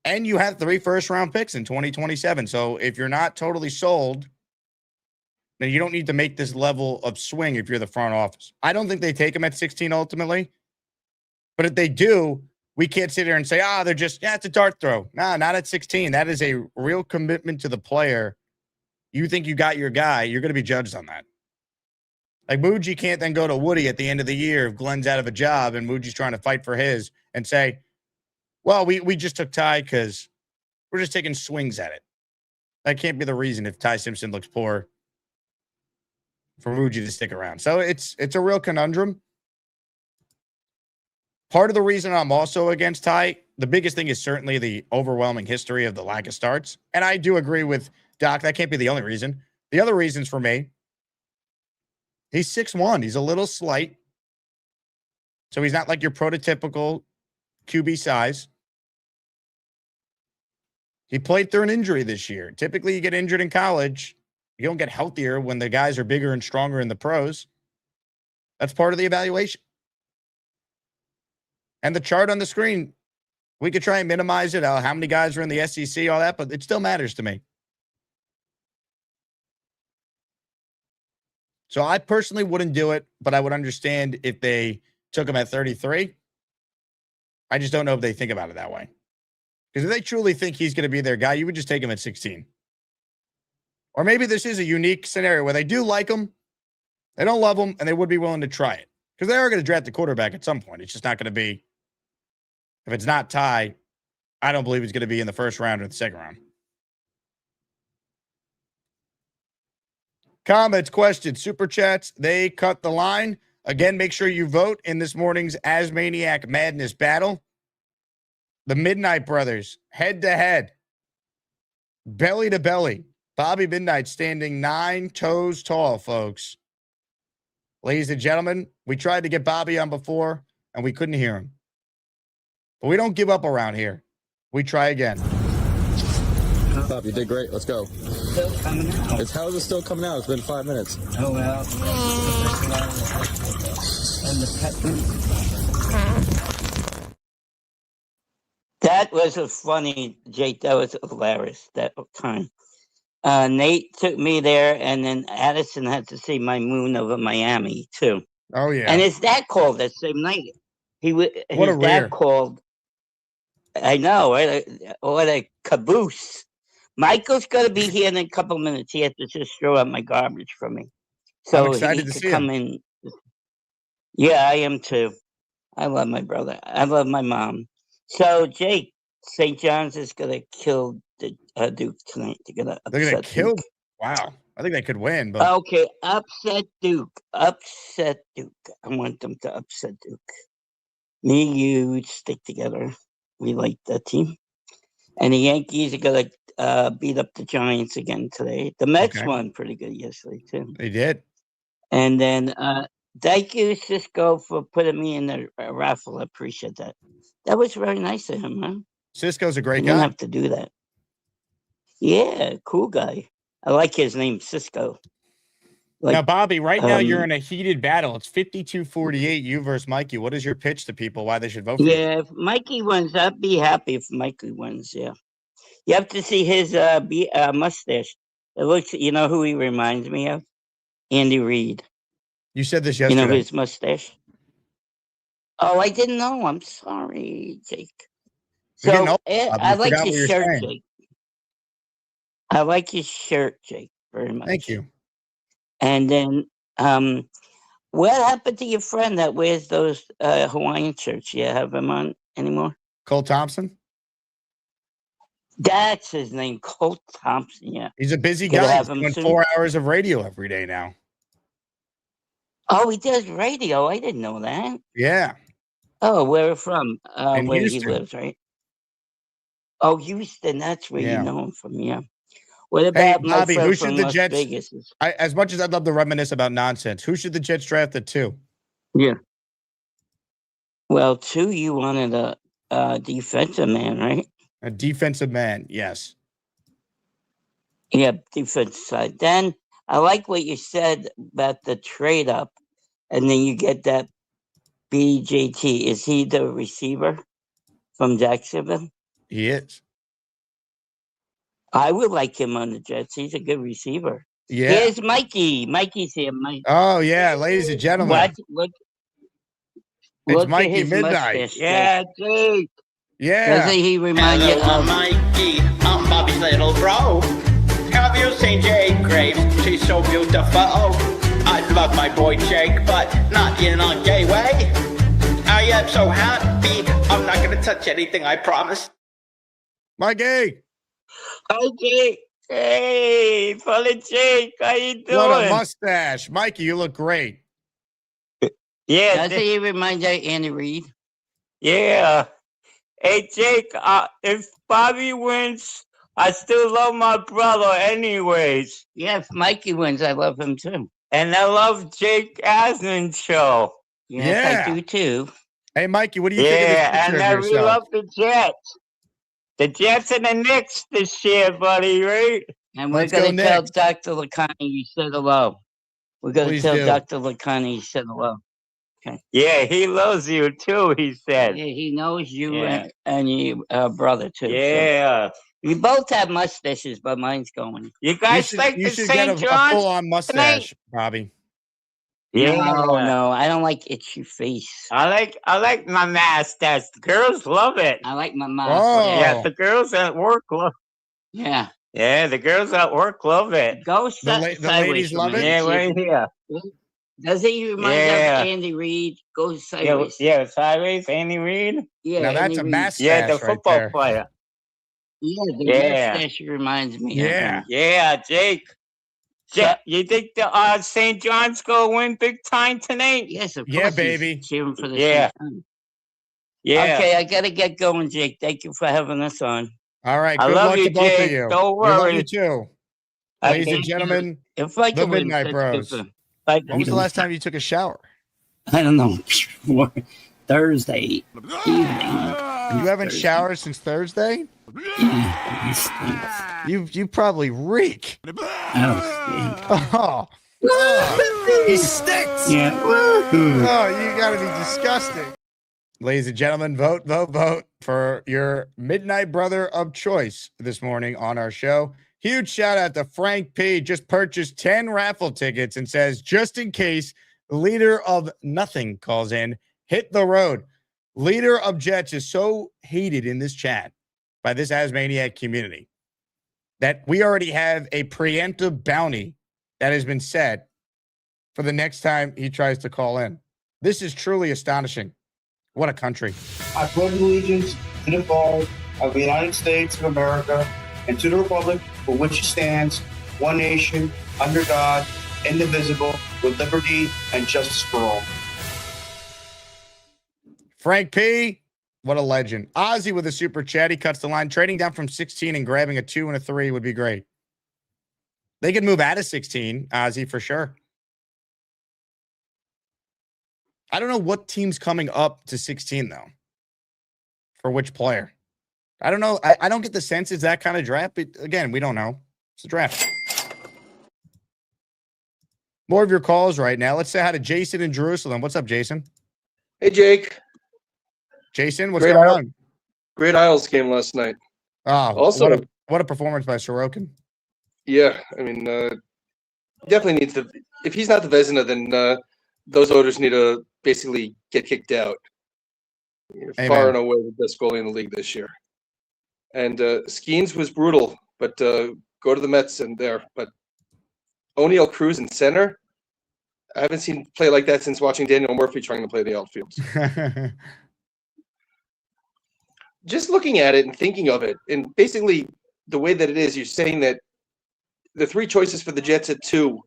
S2: And you have 3 first-round picks in 2027. So if you're not totally sold, then you don't need to make this level of swing if you're the front office. I don't think they take him at 16 ultimately. But if they do, we can't sit here and say, they're just, it's a dart throw. Nah, not at 16. That is a real commitment to the player. You think you got your guy, you're going to be judged on that. Like, Muji can't then go to Woody at the end of the year if Glenn's out of a job and Muji's trying to fight for his and say, well, we just took Ty because we're just taking swings at it. That can't be the reason if Ty Simpson looks poor for Muji to stick around. So it's a real conundrum. Part of the reason I'm also against Ty, the biggest thing is certainly the overwhelming history of the lack of starts. And I do agree with Doc, that can't be the only reason. The other reasons for me, he's 6'1". He's a little slight. So he's not like your prototypical QB size. He played through an injury this year. Typically, you get injured in college. You don't get healthier when the guys are bigger and stronger in the pros. That's part of the evaluation. And the chart on the screen, we could try and minimize it, how many guys are in the SEC, all that, but it still matters to me. So I personally wouldn't do it, but I would understand if they took him at 33. I just don't know if they think about it that way. Because if they truly think he's going to be their guy, you would just take him at 16. Or maybe this is a unique scenario where they do like him, they don't love him, and they would be willing to try it. Because they are going to draft a quarterback at some point. It's just not going to be, if it's not Ty, I don't believe he's going to be in the first round or the second round. Comments, questions, super chats, they cut the line. Again, make sure you vote in this morning's Asmaniac Madness battle. The Midnight Brothers, head-to-head, belly-to-belly. Bobby Midnight standing 9 toes tall, folks. Ladies and gentlemen, we tried to get Bobby on before, and we couldn't hear him. But we don't give up around here. We try again.
S12: Bob, you did great. Let's go.
S9: Still coming out.
S12: How is it still coming out? It's been 5 minutes.
S9: Oh, well. And the that was a funny, Jake. That was hilarious that time. Nate took me there, and then Addison had to see my moon over Miami, too.
S2: Oh, yeah.
S9: And his dad called that same night. His
S2: rear.
S9: dad called. I know. What a caboose. Michael's going to be here in a couple minutes. He has to just throw out my garbage for me. So
S2: I'm excited
S9: he
S2: to
S9: could
S2: see
S9: come
S2: him.
S9: in. Yeah, I am too. I love my brother. I love my mom. So, Jake, St. John's is going to kill the Duke tonight. They're going to
S2: kill. Wow. I think they could win. But
S9: Okay, upset Duke. Upset Duke. I want them to upset Duke. Me and you stick together. We like that team. And the Yankees are going to beat up the Giants again today. The Mets won pretty good yesterday, too.
S2: They did.
S9: And then thank you, Cisco, for putting me in the raffle. I appreciate that. That was very nice of him, huh?
S2: Cisco's a great
S9: You
S2: guy.
S9: don't have to do that. Yeah, cool guy. I like his name, Cisco.
S2: Now, Bobby, right now you're in a heated battle. It's 52-48, you versus Mikey. What is your pitch to people why they should vote for you?
S9: Yeah, if Mikey wins, I'd be happy if Mikey wins, yeah. You have to see his mustache. It looks, you know who he reminds me of? Andy Reid.
S2: You said this yesterday.
S9: You know his mustache? Oh, I didn't know. I'm sorry, Jake. So, I like his shirt, Jake. I like his shirt, Jake, very much.
S2: Thank you.
S9: And then, what happened to your friend that wears those Hawaiian shirts? You have him on anymore?
S2: Cole Thompson?
S9: That's his name, Cole Thompson, yeah.
S2: He's a busy
S9: Could
S2: guy.
S9: have
S2: He's
S9: him
S2: doing
S9: soon.
S2: 4 hours of radio every day now.
S9: Oh, he does radio. I didn't know that.
S2: Yeah.
S9: Oh, where from?
S2: In
S9: Where
S2: Houston.
S9: he lives, right? Oh, Houston. That's where
S2: Yeah.
S9: you know him from, yeah. What
S2: Hey,
S9: about my
S2: Bobby,
S9: friend
S2: who should
S9: from
S2: the
S9: Las
S2: Jets?
S9: Vegas?
S2: As much as I'd love to reminisce about nonsense, who should the Jets draft at 2?
S9: Yeah. Well, 2, you wanted a defensive man, right?
S2: A defensive man, yes.
S9: Yeah, defensive side. Then I like what you said about the trade up, and then you get that BJT. Is he the receiver from Jacksonville?
S2: He is.
S9: I would like him on the Jets. He's a good receiver.
S2: Yeah.
S9: Here's Mikey. Mikey's here. Mike.
S2: Oh, yeah, ladies and gentlemen.
S9: Look
S2: It's
S9: at
S2: Mikey
S9: his
S2: Midnight.
S9: mustache. Yeah, Jake.
S2: Yeah.
S9: Doesn't he remind you of
S13: Mikey, I'm Bobby's little bro. Have you seen Jake Graves? She's so beautiful. I love my boy Jake, but not in a gay way. I am so happy. I'm not gonna touch anything, I promise.
S2: Mikey.
S9: Hi, Jake. Hey, funny Jake. How you doing?
S2: What a mustache. Mikey, you look great.
S9: Yeah. Doesn't he remind you of Andy Reid?
S14: Yeah. Hey, Jake, if Bobby wins, I still love my brother anyways.
S9: Yeah, if Mikey wins, I love him too.
S14: And I love Jake Asman's show.
S9: Yes, I do too.
S2: Hey, Mikey, what do you think of this
S14: Yeah,
S2: picture
S14: and
S2: of
S14: I really
S2: yourself?
S14: love the Jets. The Jets and the Knicks this year, buddy, right?
S9: And we're
S2: Let's go
S9: going to tell
S2: Knicks.
S9: Dr. Lacani you said hello. We're going to
S2: Please
S9: tell
S2: do.
S9: Dr. Lacani you said hello. Okay.
S14: Yeah, he loves you too, he said.
S9: Yeah, he knows you
S14: Yeah.
S9: and your brother too. so.
S14: Yeah.
S9: We both have mustaches, but mine's going.
S14: You guys like
S2: You
S14: the
S2: should get
S14: St.
S2: a
S14: John's?
S2: full-on mustache, Bobby.
S14: Yeah.
S9: No, I don't like itchy face.
S14: I like my mustache. The girls love it.
S9: I like my mouth.
S2: Oh.
S14: Yeah, the girls at work love.
S9: Yeah.
S14: Yeah, the girls at work love it.
S9: Go
S2: The ladies
S9: sideways.
S2: love
S9: for me.
S2: it?
S14: Yeah, right here.
S9: Does he remind you
S14: Yeah.
S9: of Andy Reid? Go
S14: Yeah,
S9: sideways.
S14: yeah, sideways. Andy Reid.
S9: Yeah,
S2: Now that's
S9: Andy
S2: a
S9: Reid.
S2: mustache
S14: Yeah, the
S2: right
S14: football
S2: there.
S14: player.
S9: Yeah, the
S14: Yeah.
S9: mustache reminds me of
S2: Yeah.
S9: him.
S14: Yeah, Jake. You think the St. John's gonna win big time tonight?
S9: Yes, of
S2: Yeah,
S9: course. he's
S2: baby.
S9: Cheering for the
S14: Yeah.
S9: St. John's.
S14: Yeah.
S9: Okay, I gotta get going, Jake. Thank you for having us on.
S2: All right.
S14: I
S2: Good
S14: love
S2: luck
S14: you,
S2: to both of
S14: Jake.
S2: you.
S14: Don't
S2: We love
S14: worry.
S2: you too.
S14: I
S2: Ladies and
S14: thank you.
S2: gentlemen,
S9: If I
S2: the
S9: can win,
S2: Midnight
S9: that's
S2: Bros.
S9: good for- But
S2: When was the last time you took a shower?
S9: I don't know. Thursday evening.
S2: You haven't showered since Thursday? You probably reek. Oh. He stinks.
S9: Yeah.
S2: Oh, you gotta be disgusting. Ladies and gentlemen, vote for your midnight brother of choice this morning on our show. Huge shout out to Frank P. Just purchased 10 raffle tickets and says, just in case the leader of nothing calls in, hit the road. Leader of Jets is so hated in this chat by this Asmaniac community that we already have a preemptive bounty that has been set for the next time he tries to call in. This is truly astonishing. What a country.
S15: I pledge allegiance to the flag of the United States of America and to the republic for which it stands, one nation, under God, indivisible, with liberty and justice for all.
S2: Frank P., what a legend. Ozzy with a super chat. He cuts the line. Trading down from 16 and grabbing a 2 and a 3 would be great. They could move out of 16, Ozzy, for sure. I don't know what team's coming up to 16, though. For which player? I don't know. I don't get the sense it's that kind of draft. But again, we don't know. It's a draft. More of your calls right now. Let's say hi to Jason in Jerusalem. What's up, Jason?
S16: Hey, Jake.
S2: Jason, what's going on?
S16: Great Isles game last night.
S2: Oh,
S16: also,
S2: what a performance by Sorokin.
S16: Yeah, I mean, definitely needs to. If he's not the Vezina, then those owners need to basically get kicked out. Far and away the best goalie in the league this year. And Skeens was brutal, but go to the Mets and there. But O'Neill Cruz in center, I haven't seen play like that since watching Daniel Murphy trying to play the outfield. Just looking at it and thinking of it, and basically the way that it is, you're saying that the three choices for the Jets at 2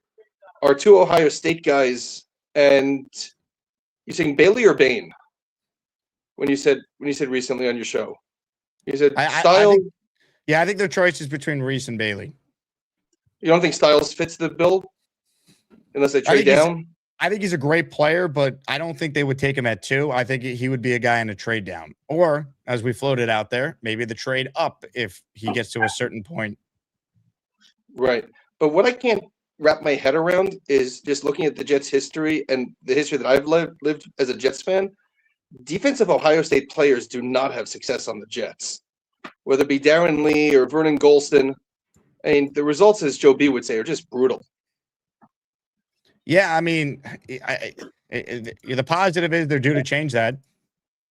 S16: are 2 Ohio State guys, and you're saying Bailey or Bain when you said recently on your show. You said Styles.
S2: I think their choice is between Reese and Bailey.
S16: You don't think Styles fits the bill unless they trade down?
S2: I think he's a great player, but I don't think they would take him at 2. I think he would be a guy in a trade down. Or, as we floated out there, maybe the trade up if he gets to a certain point.
S16: Right. But what I can't wrap my head around is just looking at the Jets' history and the history that I've lived as a Jets fan. Defensive Ohio State players do not have success on the Jets. Whether it be Darren Lee or Vernon Golston, I mean, the results, as Joe B would say, are just brutal.
S2: Yeah, I mean, the positive is they're due to change that.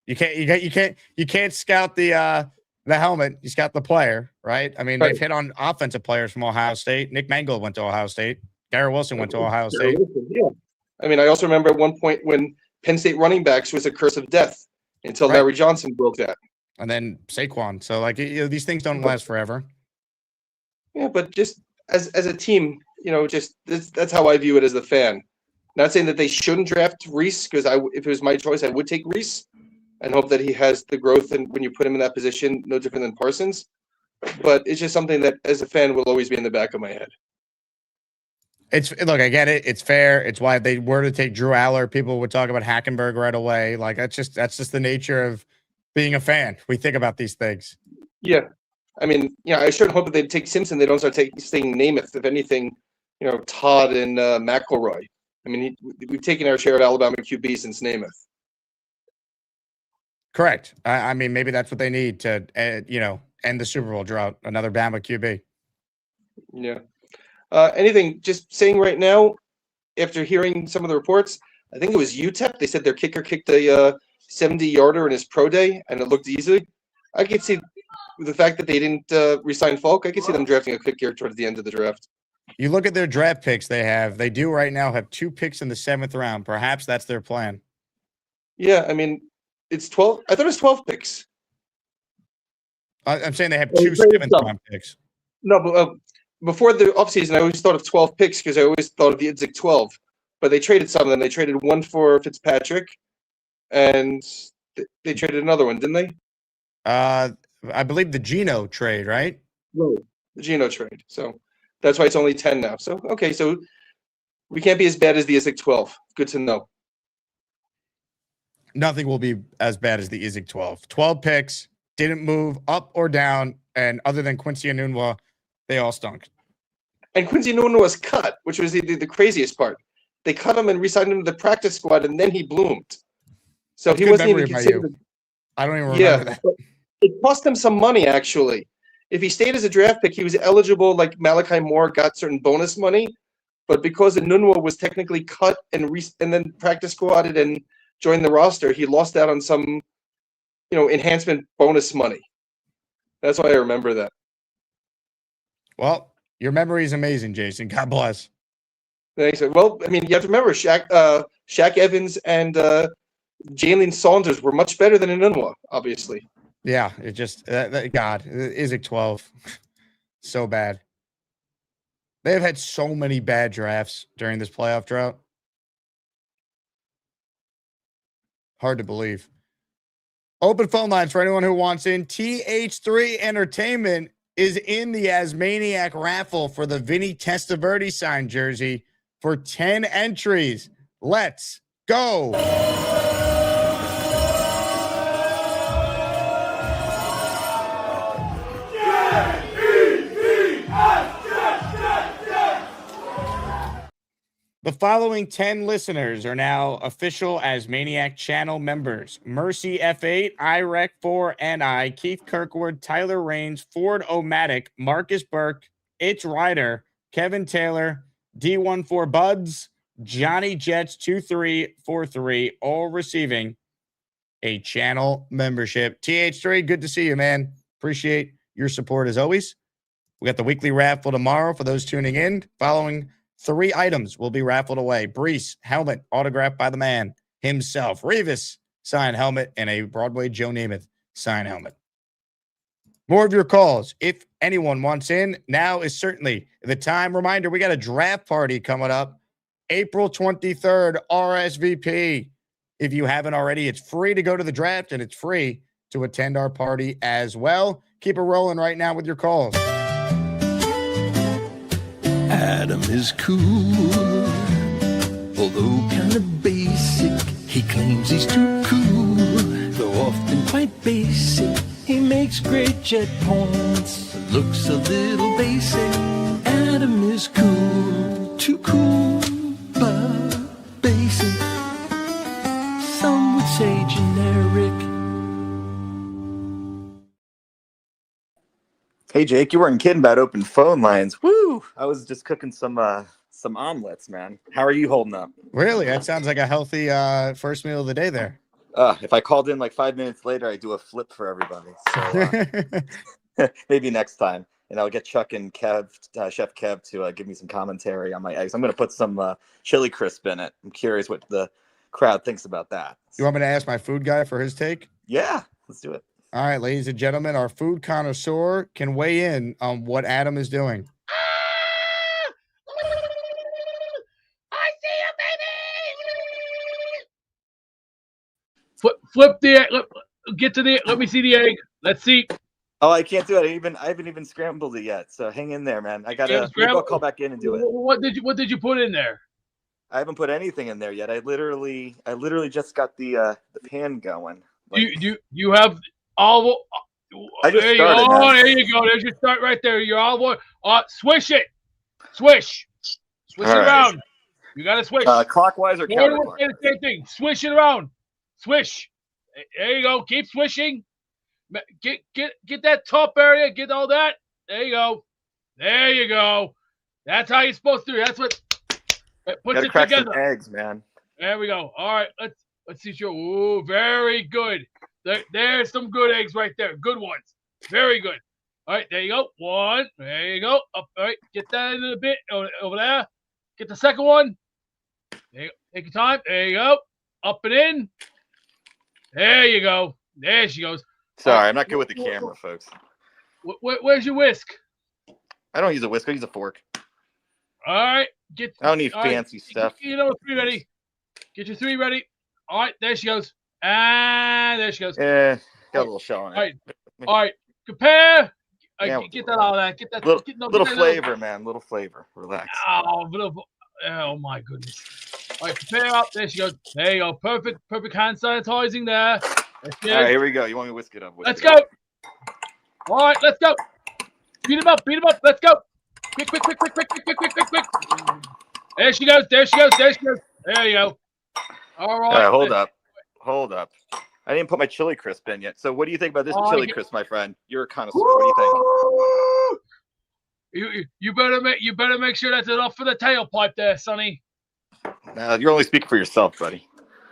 S2: You can't scout the helmet. You scout the player, right? I mean, they've hit on offensive players from Ohio State. Nick Mangold went to Ohio State. Garrett Wilson went to Ohio State.
S16: Yeah. I mean, I also remember at one point when Penn State running backs was a curse of death until Larry Johnson broke that.
S2: And then Saquon. So, like, these things don't last forever.
S16: Yeah, but just as a team, just that's how I view it as a fan. Not saying that they shouldn't draft Reese, because if it was my choice, I would take Reese and hope that he has the growth and when you put him in that position, no different than Parsons. But it's just something that, as a fan, will always be in the back of my head.
S2: Look, I get it. It's fair. It's why if they were to take Drew Aller, people would talk about Hackenberg right away. Like that's just the nature of being a fan. We think about these things.
S16: Yeah. I mean, I sure hope that they take Simpson. They don't start saying Namath. If anything, Todd and McElroy. I mean, we've taken our share of Alabama QB since Namath.
S2: Correct. I mean, maybe that's what they need to, end the Super Bowl drought. Another Bama QB.
S16: Yeah. Anything? Just saying right now, after hearing some of the reports, I think it was UTEP. They said their kicker kicked a 70-yarder in his pro day, and it looked easy. I could see the fact that they didn't re-sign Falk. I could see them drafting a kicker towards the end of the draft.
S2: You look at their draft picks they have. They do right now have 2 picks in the 7th round. Perhaps that's their plan.
S16: Yeah, I mean, it's 12. I thought it was 12 picks.
S2: I'm saying they have 2 7th-round picks.
S16: No, but before the offseason, I always thought of 12 picks because I always thought of the Idzik 12. But they traded some of them. They traded one for Fitzpatrick, and they traded another one, didn't they?
S2: I believe the Geno trade, right?
S16: Right. The Geno trade. So that's why it's only 10 now. So, okay, so We can't be as bad as the Isaac 12. Good to know.
S2: Nothing will be as bad as the Isaac 12. 12 picks, didn't move up or down, and other than Quincy Enunwa, they all stunk.
S16: And Quincy Enunwa was cut, which was the craziest part. They cut him and re-signed him to the practice squad, and then he bloomed. So
S2: That's
S16: he
S2: good
S16: wasn't even
S2: memory by
S16: considered.
S2: you. I don't even remember that.
S16: But it cost him some money, actually. If he stayed as a draft pick, he was eligible, like Malachi Moore got certain bonus money. But because Enunwa was technically cut and then practice squadded and joined the roster, he lost out on some, enhancement bonus money. That's why I remember that.
S2: Well, your memory is amazing, Jason. God bless.
S16: Thanks. Well, I mean, you have to remember Shaq Evans and Jalen Saunders were much better than Enunwa, obviously.
S2: Yeah, it just God, Isaac 12, so bad. They have had so many bad drafts during this playoff drought. Hard to believe. Open phone lines for anyone who wants in. TH3 Entertainment is in the Asmaniac raffle for the Vinny Testaverde signed jersey for 10 entries. Let's go. The following 10 listeners are now official Asmaniac channel members. Mercy F8, IREC4NI, Keith Kirkwood, Tyler Raines, Ford Omatic, Marcus Burke, It's Ryder, Kevin Taylor, D14 Buds, Johnny Jets 2343, all receiving a channel membership. TH3, good to see you, man. Appreciate your support as always. We got the weekly raffle tomorrow for those tuning in. Following 3 items will be raffled away. Brees, helmet, autographed by the man himself. Revis, signed helmet, and a Broadway Joe Namath signed helmet. More of your calls. If anyone wants in, now is certainly the time. Reminder, we got a draft party coming up April 23rd, RSVP. If you haven't already, it's free to go to the draft, and it's free to attend our party as well. Keep it rolling right now with your calls.
S1: Adam is cool, although kind of basic. He claims he's too cool, though often quite basic. He makes great jet points, looks a little basic. Adam is cool, too cool, but basic. Some would say generic.
S17: Hey Jake, you weren't kidding about open phone lines. Woo! I was just cooking some omelets, man. How are you holding up?
S2: Really? That sounds like a healthy first meal of the day there.
S17: If I called in like 5 minutes later, I'd do a flip for everybody. So maybe next time. And I'll get Chuck and Kev, Chef Kev, to give me some commentary on my eggs. I'm going to put some chili crisp in it. I'm curious what the crowd thinks about that.
S2: You want me to ask my food guy for his take?
S17: Yeah, let's do it.
S2: All right, ladies and gentlemen, our food connoisseur can weigh in on what Adam is doing.
S10: I see you, baby. Flip the egg. Get to the. Let me see the egg. Let's see.
S17: Oh, I can't do it. I haven't even scrambled it yet. So hang in there, man. I'll call back in and do it.
S10: What did you put in there?
S17: I haven't put anything in there yet. I literally just got the pan going.
S10: You have all.
S17: I just
S10: there
S17: started.
S10: Oh, there you go. There's your start right there. You're all. Swish it. Swish it around. You got to swish.
S17: Clockwise or counterclockwise?
S10: The same thing. Swish it around. Swish. There you go. Keep swishing. Get that top area. Get all that. There you go. There you go. That's how you're supposed to do it. That's what puts it
S17: crack
S10: together.
S17: Some eggs, man.
S10: There we go. All right. Let's see. Ooh, very good. There's some good eggs right there. Good ones. Very good. All right. There you go. One. There you go. Up. All right. Get that in a bit over there. Get the second one. There you go. Take your time. There you go. Up and in. There you go. There she goes.
S17: Sorry, I'm not good with the camera, folks.
S10: Where's your whisk?
S17: I don't use a whisk. I use a fork.
S10: All right.
S17: I don't need fancy stuff.
S10: Get your 3 ready. Get your 3 ready. All right. There she goes. And there she goes.
S17: Yeah. Got a little shell on it.
S10: All right. Compare.
S17: Yeah,
S10: get that out of that. Get that.
S17: Little flavor, man. Little flavor. Relax.
S10: Oh, Oh my goodness. All right, prepare up. There she goes. There you go. Perfect hand sanitizing there.
S17: All right, here we go. You want me to whisk it up?
S10: Let's go. All right, let's go. Beat him up. Let's go. Quick. There she goes. There you go. All right.
S17: Hold up. I didn't put my chili crisp in yet. So what do you think about this chili crisp, my friend? You're a connoisseur. What do you think?
S10: You better make sure that's enough for the tailpipe there, Sonny.
S17: You're only speaking for yourself, buddy.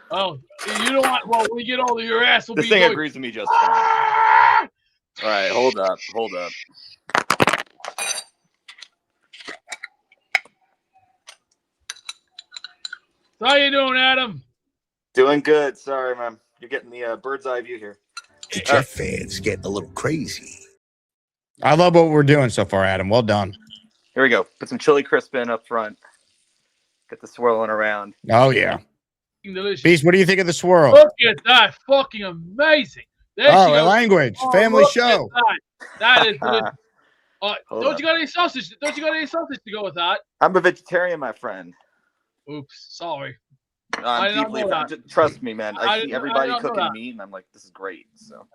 S10: Oh, you don't want. Well, when you get older, your ass will
S17: this
S10: be.
S17: This thing
S10: going,
S17: agrees with me just fine. All right, hold up.
S10: So how you doing, Adam?
S17: Doing good. Sorry, man. You're getting the bird's eye view here.
S1: The Jet fans getting a little crazy.
S2: I love what we're doing so far, Adam. Well done.
S17: Here we go. Put some chili crisp in up front. Get the swirling around.
S2: Oh, yeah.
S10: Delicious.
S2: Beast, what do you think of the swirl?
S10: Look at that. Fucking amazing. There
S2: oh, a language. Family show.
S10: That is delicious. Don't you got any sausage? Don't you got any sausage to go with that?
S17: I'm a vegetarian, my friend.
S10: Oops. Sorry.
S17: I'm deeply trust me, man. I see everybody cooking meat, and I'm like, this is great. So,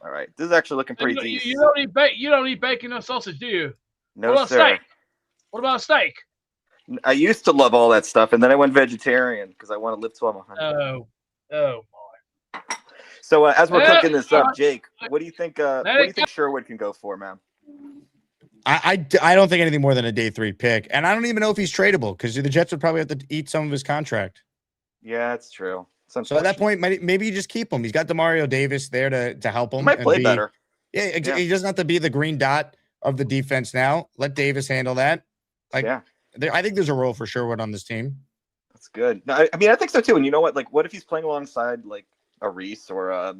S17: all right, this is actually looking pretty decent.
S10: You don't eat bacon or sausage, do you?
S17: No,
S10: what about
S17: sir.
S10: Steak? What about steak?
S17: I used to love all that stuff, and then I went vegetarian because I want to live till I'm 100.
S10: Oh my.
S17: So as we're cooking this up, Jake, what do you think? What do you think Sherwood can go for, man?
S2: I don't think anything more than a day 3 pick, and I don't even know if he's tradable because the Jets would probably have to eat some of his contract.
S17: Yeah, that's true.
S2: So at that point, maybe you just keep him. He's got DeMario Davis there to help him.
S17: He might play better.
S2: Yeah, he doesn't have to be the green dot of the defense now. Let Davis handle that. I think there's a role for Sherwood on this team.
S17: That's good. No, I mean, I think so too. And you know what? Like, what if he's playing alongside like a Reese or a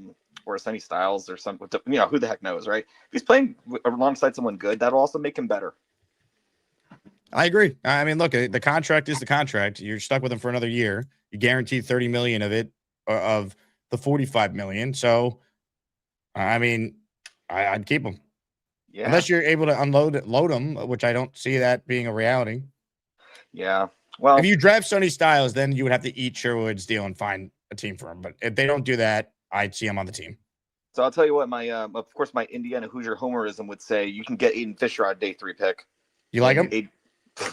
S17: Sonny Styles or something? You know, who the heck knows, right? If he's playing alongside someone good, that'll also make him better.
S2: I agree. I mean, look, the contract is the contract. You're stuck with him for another year. You guaranteed $30 million of it, of the $45 million. So, I mean, I'd keep him.
S17: Yeah.
S2: Unless you're able to load him, which I don't see that being a reality.
S17: Yeah. Well,
S2: if you draft Sonny Styles, then you would have to eat Sherwood's deal and find a team for him. But if they don't do that, I'd see him on the team.
S17: So I'll tell you what, my of course my Indiana Hoosier homerism would say you can get Aiden Fisher on a day 3 pick.
S2: You like him?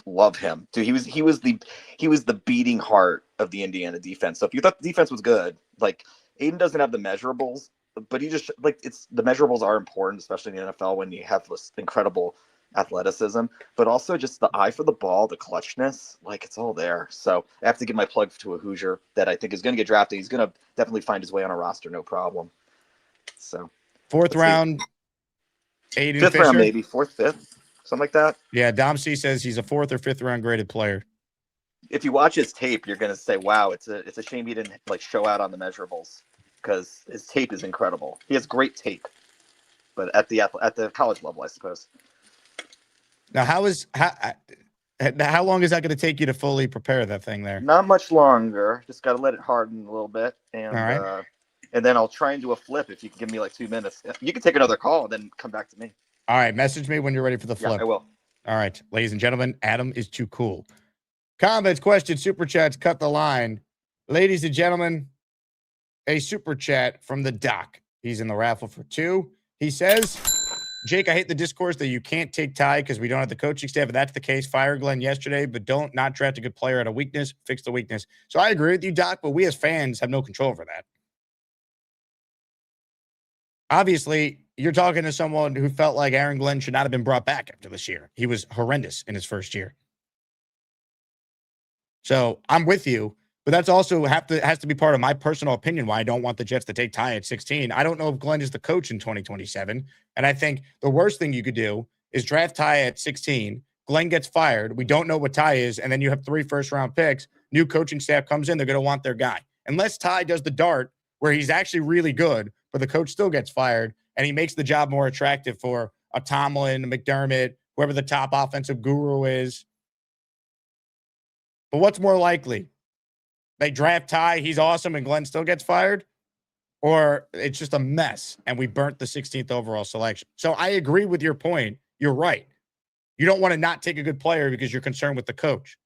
S17: Love him, dude. He was the beating heart of the Indiana defense. So if you thought the defense was good, like Aiden doesn't have the measurables, but he just the measurables are important, especially in the NFL when you have this incredible athleticism, but also just the eye for the ball, the clutchness, like it's all there. So I have to give my plug to a Hoosier that I think is going to get drafted. He's going to definitely find his way on a roster, no problem. So
S2: 4th round, Aiden
S17: 5th
S2: Fisher.
S17: round, maybe 4th, 5th, something like that.
S2: Yeah, Dom C says he's a 4th or 5th round graded player.
S17: If you watch his tape, you're going to say, "Wow, it's a shame he didn't like show out on the measurables," because his tape is incredible. He has great tape, but at the college level, I suppose.
S2: Now, how long is that going to take you to fully prepare that thing there?
S17: Not much longer. Just got to let it harden a little bit, and
S2: all right.
S17: And then I'll try and do a flip if you can give me like 2 minutes. You can take another call and then come back to me.
S2: All right, message me when you're ready for the flip.
S17: Yeah, I will.
S2: All right, ladies and gentlemen, Adam is too cool. Comments, questions, super chats, cut the line. Ladies and gentlemen, a super chat from the doc. He's in the raffle for 2. He says, Jake, I hate the discourse that you can't take Ty because we don't have the coaching staff. If that's the case, fire Glenn yesterday, but don't not draft a good player at a weakness, fix the weakness. So I agree with you, Doc, but we as fans have no control over that. Obviously, you're talking to someone who felt like Aaron Glenn should not have been brought back after this year. He was horrendous in his first year. So I'm with you, but that's also has to be part of my personal opinion why I don't want the Jets to take Ty at 16. I don't know if Glenn is the coach in 2027. And I think the worst thing you could do is draft Ty at 16. Glenn gets fired. We don't know what Ty is. And then you have 3 first-round picks. New coaching staff comes in. They're going to want their guy. Unless Ty does the dart where he's actually really good, but the coach still gets fired, and he makes the job more attractive for a Tomlin, a McDermott, whoever the top offensive guru is. But what's more likely? They draft Ty, he's awesome, and Glenn still gets fired? Or it's just a mess, and we burnt the 16th overall selection. So I agree with your point. You're right. You don't want to not take a good player because you're concerned with the coach.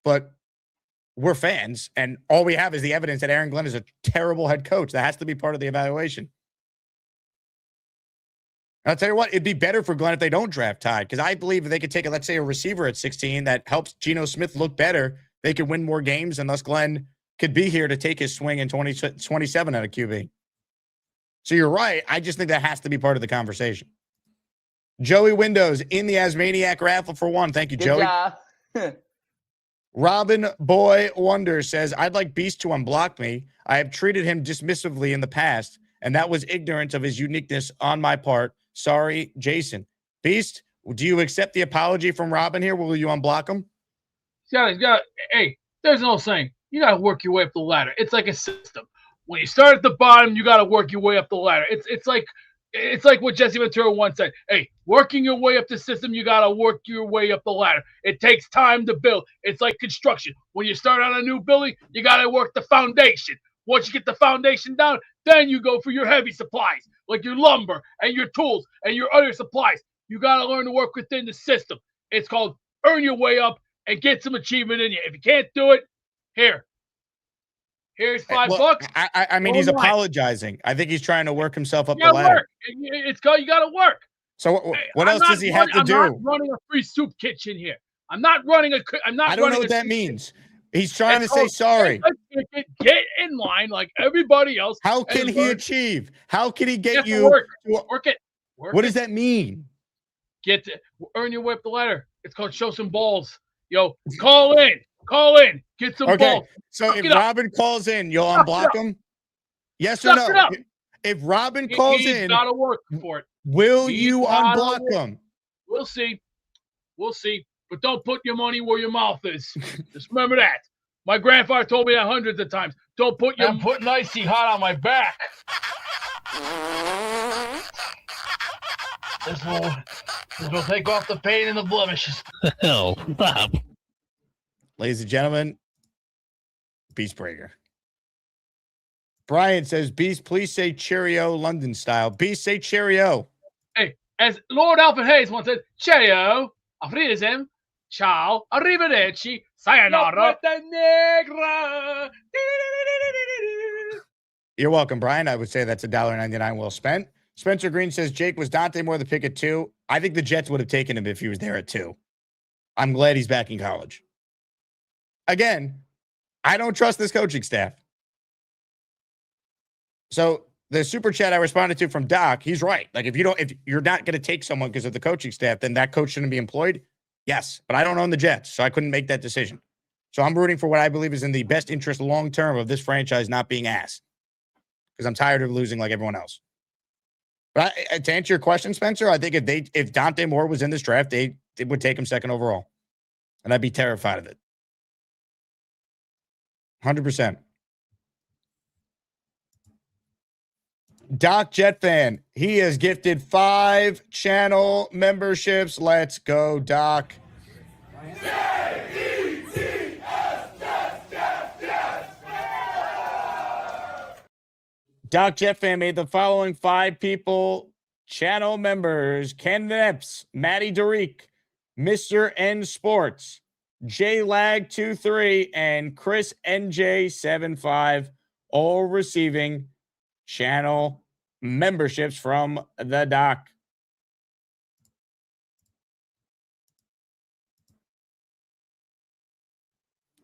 S2: but we're fans, and all we have is the evidence that Aaron Glenn is a terrible head coach. That has to be part of the evaluation. I'll tell you what, it'd be better for Glenn if they don't draft Ty, because I believe if they could take, let's say, a receiver at 16 that helps Geno Smith look better, they could win more games, and thus Glenn could be here to take his swing in 2027 at a QB. So you're right. I just think that has to be part of the conversation. Joey Windows in the Asmaniac raffle for one. Thank you,
S18: Good
S2: Joey.
S18: job.
S2: Robin Boy Wonder says, I'd like Beast to unblock me. I have treated him dismissively in the past, and that was ignorance of his uniqueness on my part. Sorry, Jason. Beast, do you accept the apology from Robin here? Will you unblock him?
S10: Hey, there's no saying. You got to work your way up the ladder. It's like a system. When you start at the bottom, you got to work your way up the ladder. It's like what Jesse Ventura once said. Hey, working your way up the system, you got to work your way up the ladder. It takes time to build. It's like construction. When you start on a new building, you got to work the foundation. Once you get the foundation down, then you go for your heavy supplies, like your lumber and your tools and your other supplies. You got to learn to work within the system. It's called earn your way up and get some achievement in you. If you can't do it, here's $5.
S2: I mean, he's apologizing. I think he's trying to work himself up the
S10: You
S2: ladder.
S10: got to work.
S2: So what else does he have to do?
S10: I'm not running a free soup kitchen here. I'm not running a.
S2: I don't know what that means. He's trying to say sorry.
S10: Get in line like everybody else.
S2: How can he achieve? How can he get you?
S10: Work it.
S2: What does that mean?
S10: Earn your way up the ladder. It's called show some balls. Yo, call in. Get some balls.
S2: So if Robin calls in, you'll unblock him? Yes or no? If Robin calls in,
S10: he's got to work for it.
S2: Will you unblock him?
S10: We'll see. But don't put your money where your mouth is. Just remember that. My grandfather told me that hundreds of times. Don't put your... I'm putting icy hot on my back. This will take off the pain and the blemishes.
S4: Hell, Bob.
S2: Ladies and gentlemen, Beast Breaker. Brian says, Beast, please say cheerio London style. Beast, say cheerio.
S10: Hey, as Lord Alfred Hayes once said, cheerio, auf Wiedersehen, ciao, arrivederci, sayonara.
S2: You're welcome, Brian. I would say that's $1.99 well spent. Spencer Green says, Jake, was Dante Moore the pick at 2? I think the Jets would have taken him if he was there at 2. I'm glad he's back in college. Again, I don't trust this coaching staff. So the super chat I responded to from Doc, he's right. Like if you're not going to take someone because of the coaching staff, then that coach shouldn't be employed. Yes, but I don't own the Jets, so I couldn't make that decision. So I'm rooting for what I believe is in the best interest long-term of this franchise not being asked, because I'm tired of losing like everyone else. But to answer your question, Spencer, I think if Dante Moore was in this draft, they would take him second overall, and I'd be terrified of it. 100%. Doc Jet fan, he has gifted 5 channel memberships. Let's go, Doc. Doc Jet fan made the following 5 people channel members: Ken Epps, Matty Derek, Mr. N Sports, JLag23, and Chris NJ75, all receiving channel memberships from the Doc.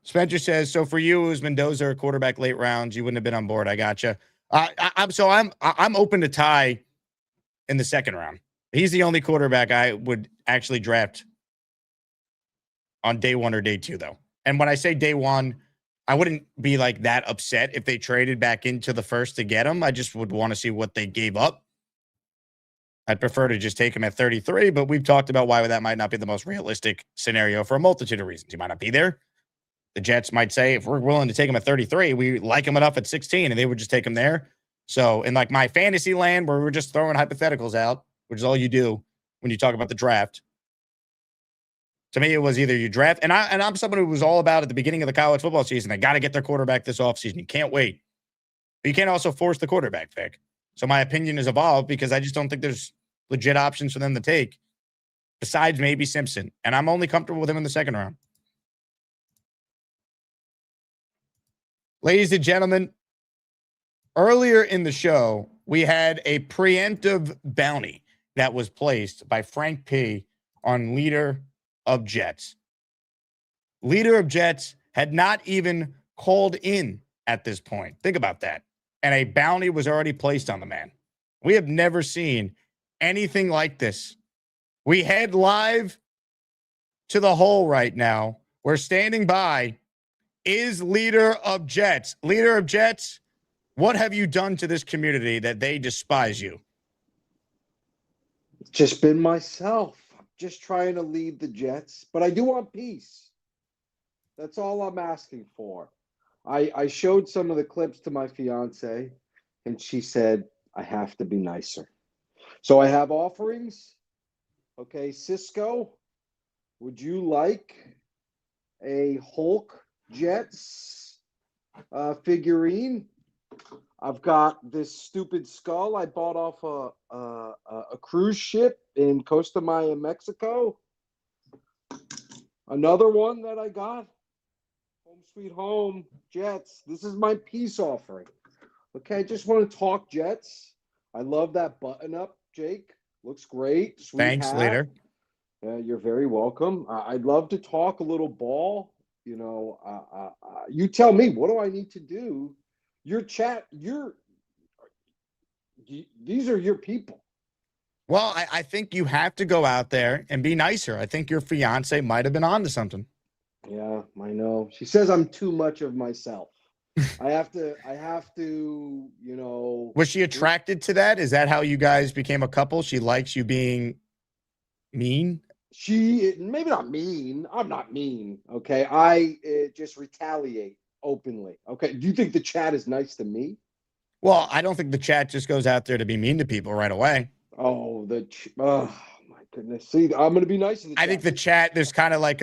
S2: Spencer says, so for you, it was Mendoza, a quarterback late rounds. You wouldn't have been on board. I gotcha. I'm open to Ty in the second round. He's the only quarterback I would actually draft on day 1 or day 2, though. And when I say day 1, I wouldn't be like that upset if they traded back into the first to get him. I just would want to see what they gave up. I'd prefer to just take him at 33, but we've talked about why that might not be the most realistic scenario for a multitude of reasons. He might not be there. The Jets might say, if we're willing to take him at 33, we like him enough at 16, and they would just take him there. So in like my fantasy land where we're just throwing hypotheticals out, which is all you do when you talk about the draft, to me, it was either you draft, and I'm someone who was all about at the beginning of the college football season, they got to get their quarterback this offseason. You can't wait. But you can't also force the quarterback pick. So my opinion has evolved because I just don't think there's legit options for them to take besides maybe Simpson. And I'm only comfortable with him in the second round. Ladies and gentlemen, earlier in the show, we had a preemptive bounty that was placed by Frank P on leader of Jets. Leader of Jets had not even called in at this point. Think about that. And a bounty was already placed on the man. We have never seen anything like this. We head live to the hole right now. We're standing by. Is leader of Jets. Leader of Jets, what have you done to this community that they despise you?
S18: Just been myself. Just trying to lead the Jets. But I do want peace. That's all I'm asking for. I showed some of the clips to my fiance, and she said, I have to be nicer. So I have offerings. Okay, Cisco, would you like a Hulk Jets figurine? I've got this stupid skull I bought off a cruise ship in Costa Maya, Mexico. Another one that I got, Home Sweet Home Jets. This is my peace offering. Okay, I just want to talk Jets. I love that button up, Jake. Looks great. Sweet
S2: Thanks,
S18: hat.
S2: leader.
S18: You're very welcome. I'd love to talk a little ball. You know, you tell me, what do I need to do? Your chat, these are your people.
S2: Well, I think you have to go out there and be nicer. I think your fiance might have been onto something.
S18: Yeah, I know. She says I'm too much of myself. I have to, you know.
S2: Was she attracted to that? Is that how you guys became a couple? She likes you being mean?
S18: She, maybe not mean. I'm not mean. Okay. I just retaliate openly. Okay. Do you think the chat is nice to me?
S2: Well, I don't think the chat just goes out there to be mean to people right away.
S18: Oh, oh my goodness. See, I'm going to be nice to the chat.
S2: I think the chat, there's kind of like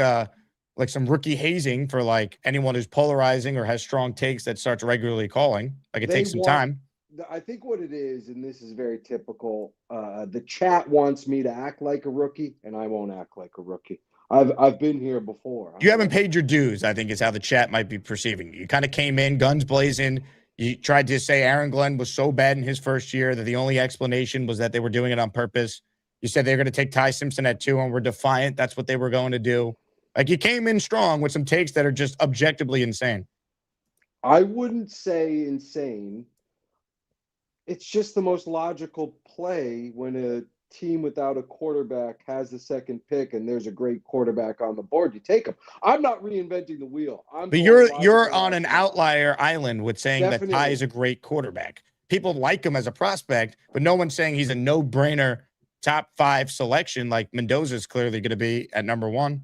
S2: some rookie hazing for like anyone who's polarizing or has strong takes that starts regularly calling. Like it takes some time.
S18: I think what it is, and this is very typical, the chat wants me to act like a rookie, and I won't act like a rookie. I've been here before.
S2: You haven't paid your dues, I think, is how the chat might be perceiving you. You kind of came in guns blazing. You tried to say Aaron Glenn was so bad in his first year that the only explanation was that they were doing it on purpose. You said they were going to take Ty Simpson at 2 and were defiant. That's what they were going to do. Like you came in strong with some takes that are just objectively insane.
S18: I wouldn't say insane. It's just the most logical play when a team without a quarterback has the second pick and there's a great quarterback on the board. You take him. I'm not reinventing the wheel.
S2: But you're on an outlier island with saying that Ty is a great quarterback. People like him as a prospect, but no one's saying he's a no-brainer top 5 selection like Mendoza's clearly going to be at number 1.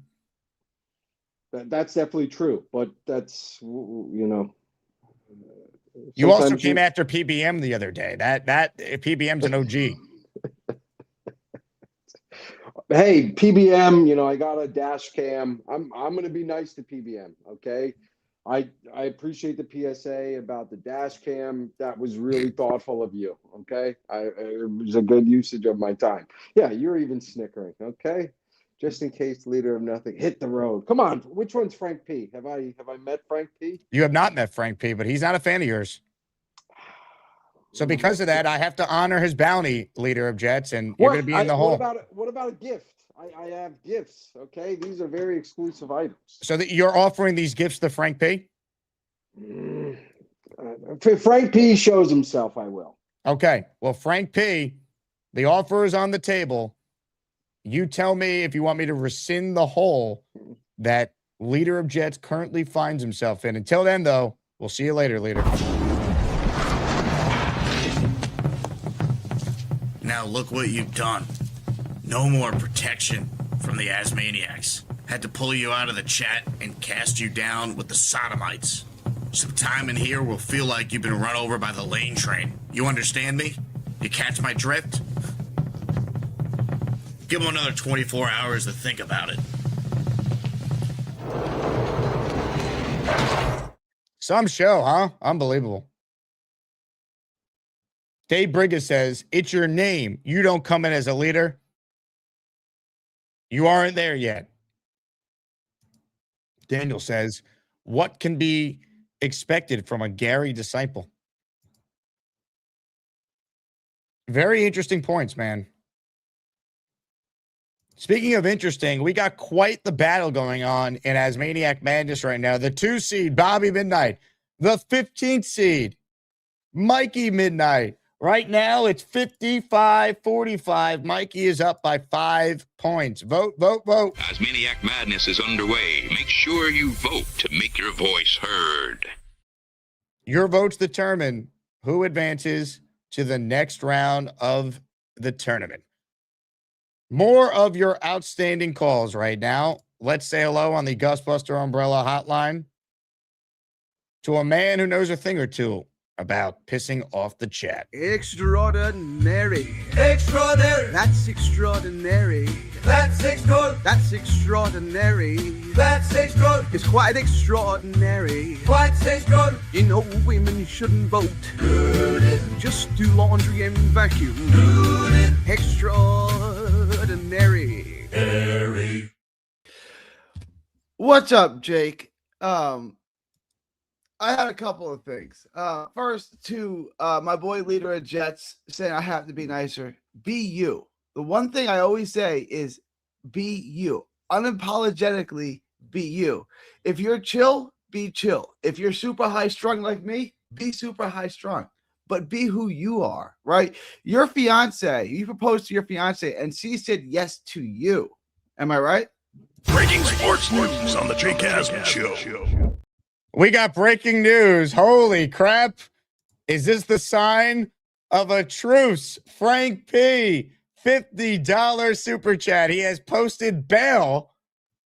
S18: That's definitely true, but that's, you know.
S2: You also came after PBM the other day. That PBM's an OG.
S18: Hey, PBM, you know, I got a dash cam. I'm going to be nice to PBM, okay? I appreciate the PSA about the dash cam. That was really thoughtful of you, okay? It was a good usage of my time. Yeah, you're even snickering, okay? Just in case, leader of nothing, hit the road. Come on, which one's Frank P? Have I met Frank P?
S2: You have not met Frank P, but he's not a fan of yours. So because of that, I have to honor his bounty, leader of Jets, and you're going to be in the hole.
S18: What about a gift? I have gifts, okay? These are very exclusive items.
S2: So that you're offering these gifts to Frank P?
S18: If Frank P shows himself, I will.
S2: Okay. Well, Frank P, the offer is on the table. You tell me if you want me to rescind the hole that leader of Jets currently finds himself in. Until then, though, we'll see you later, leader.
S19: Now look what you've done. No more protection from the Asmaniacs. Had to pull you out of the chat and cast you down with the sodomites. Some time in here will feel like you've been run over by the lane train. You understand me? You catch my drift? Give him another 24 hours to think about it.
S2: Some show, huh? Unbelievable. Dave Brigga says, it's your name. You don't come in as a leader. You aren't there yet. Daniel says, what can be expected from a Gary disciple. Very interesting points, man. Speaking of interesting, we got quite the battle going on in Asmaniac Madness right now. The 2 seed, Bobby Midnight. The 15th seed, Mikey Midnight. Right now, it's 55-45. Mikey is up by 5 points. Vote, vote, vote.
S20: Asmaniac Madness is underway. Make sure you vote to make your voice heard.
S2: Your votes determine who advances to the next round of the tournament. More of your outstanding calls right now. Let's say hello on the Gusbuster Umbrella hotline to a man who knows a thing or two about pissing off the chat.
S21: Extraordinary. Extraordinary. That's extraordinary. That's extraordinary. That's extraordinary. That's extraordinary. It's quite extraordinary. Quite extraordinary. You know, women shouldn't vote. Just do laundry and vacuum. Extraordinary.
S22: What's up, Jake? I had a couple of things. First, to my boy leader of Jets saying I have to be nicer. Be you. The one thing I always say is be you. Unapologetically be you. If you're chill, be chill. If you're super high strung like me, be super high strung. But be who you are, right? Your fiance, you proposed to your fiance and she said yes to you. Am I right?
S19: Breaking sports news on the Jake Asman Show.
S2: We got breaking news. Holy crap. Is this the sign of a truce? Frank P, $50 super chat. He has posted bail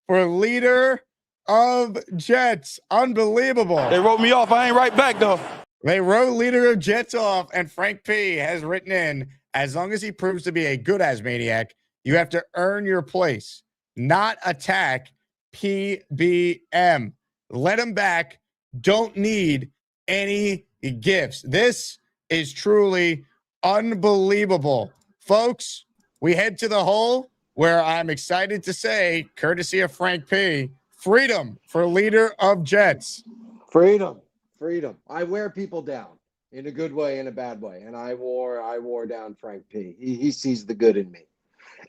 S2: for leader of Jets. Unbelievable.
S4: They wrote me off. I ain't right back, though.
S2: They wrote leader of Jets off, and Frank P has written in, as long as he proves to be a good Asmaniac, you have to earn your place, not attack PBM. Let him back. Don't need any gifts. This is truly unbelievable. Folks, we head to the hole where I'm excited to say, courtesy of Frank P, freedom for leader of Jets.
S18: Freedom. Freedom. I wear people down in a good way and a bad way. And I wore down Frank P. He sees the good in me.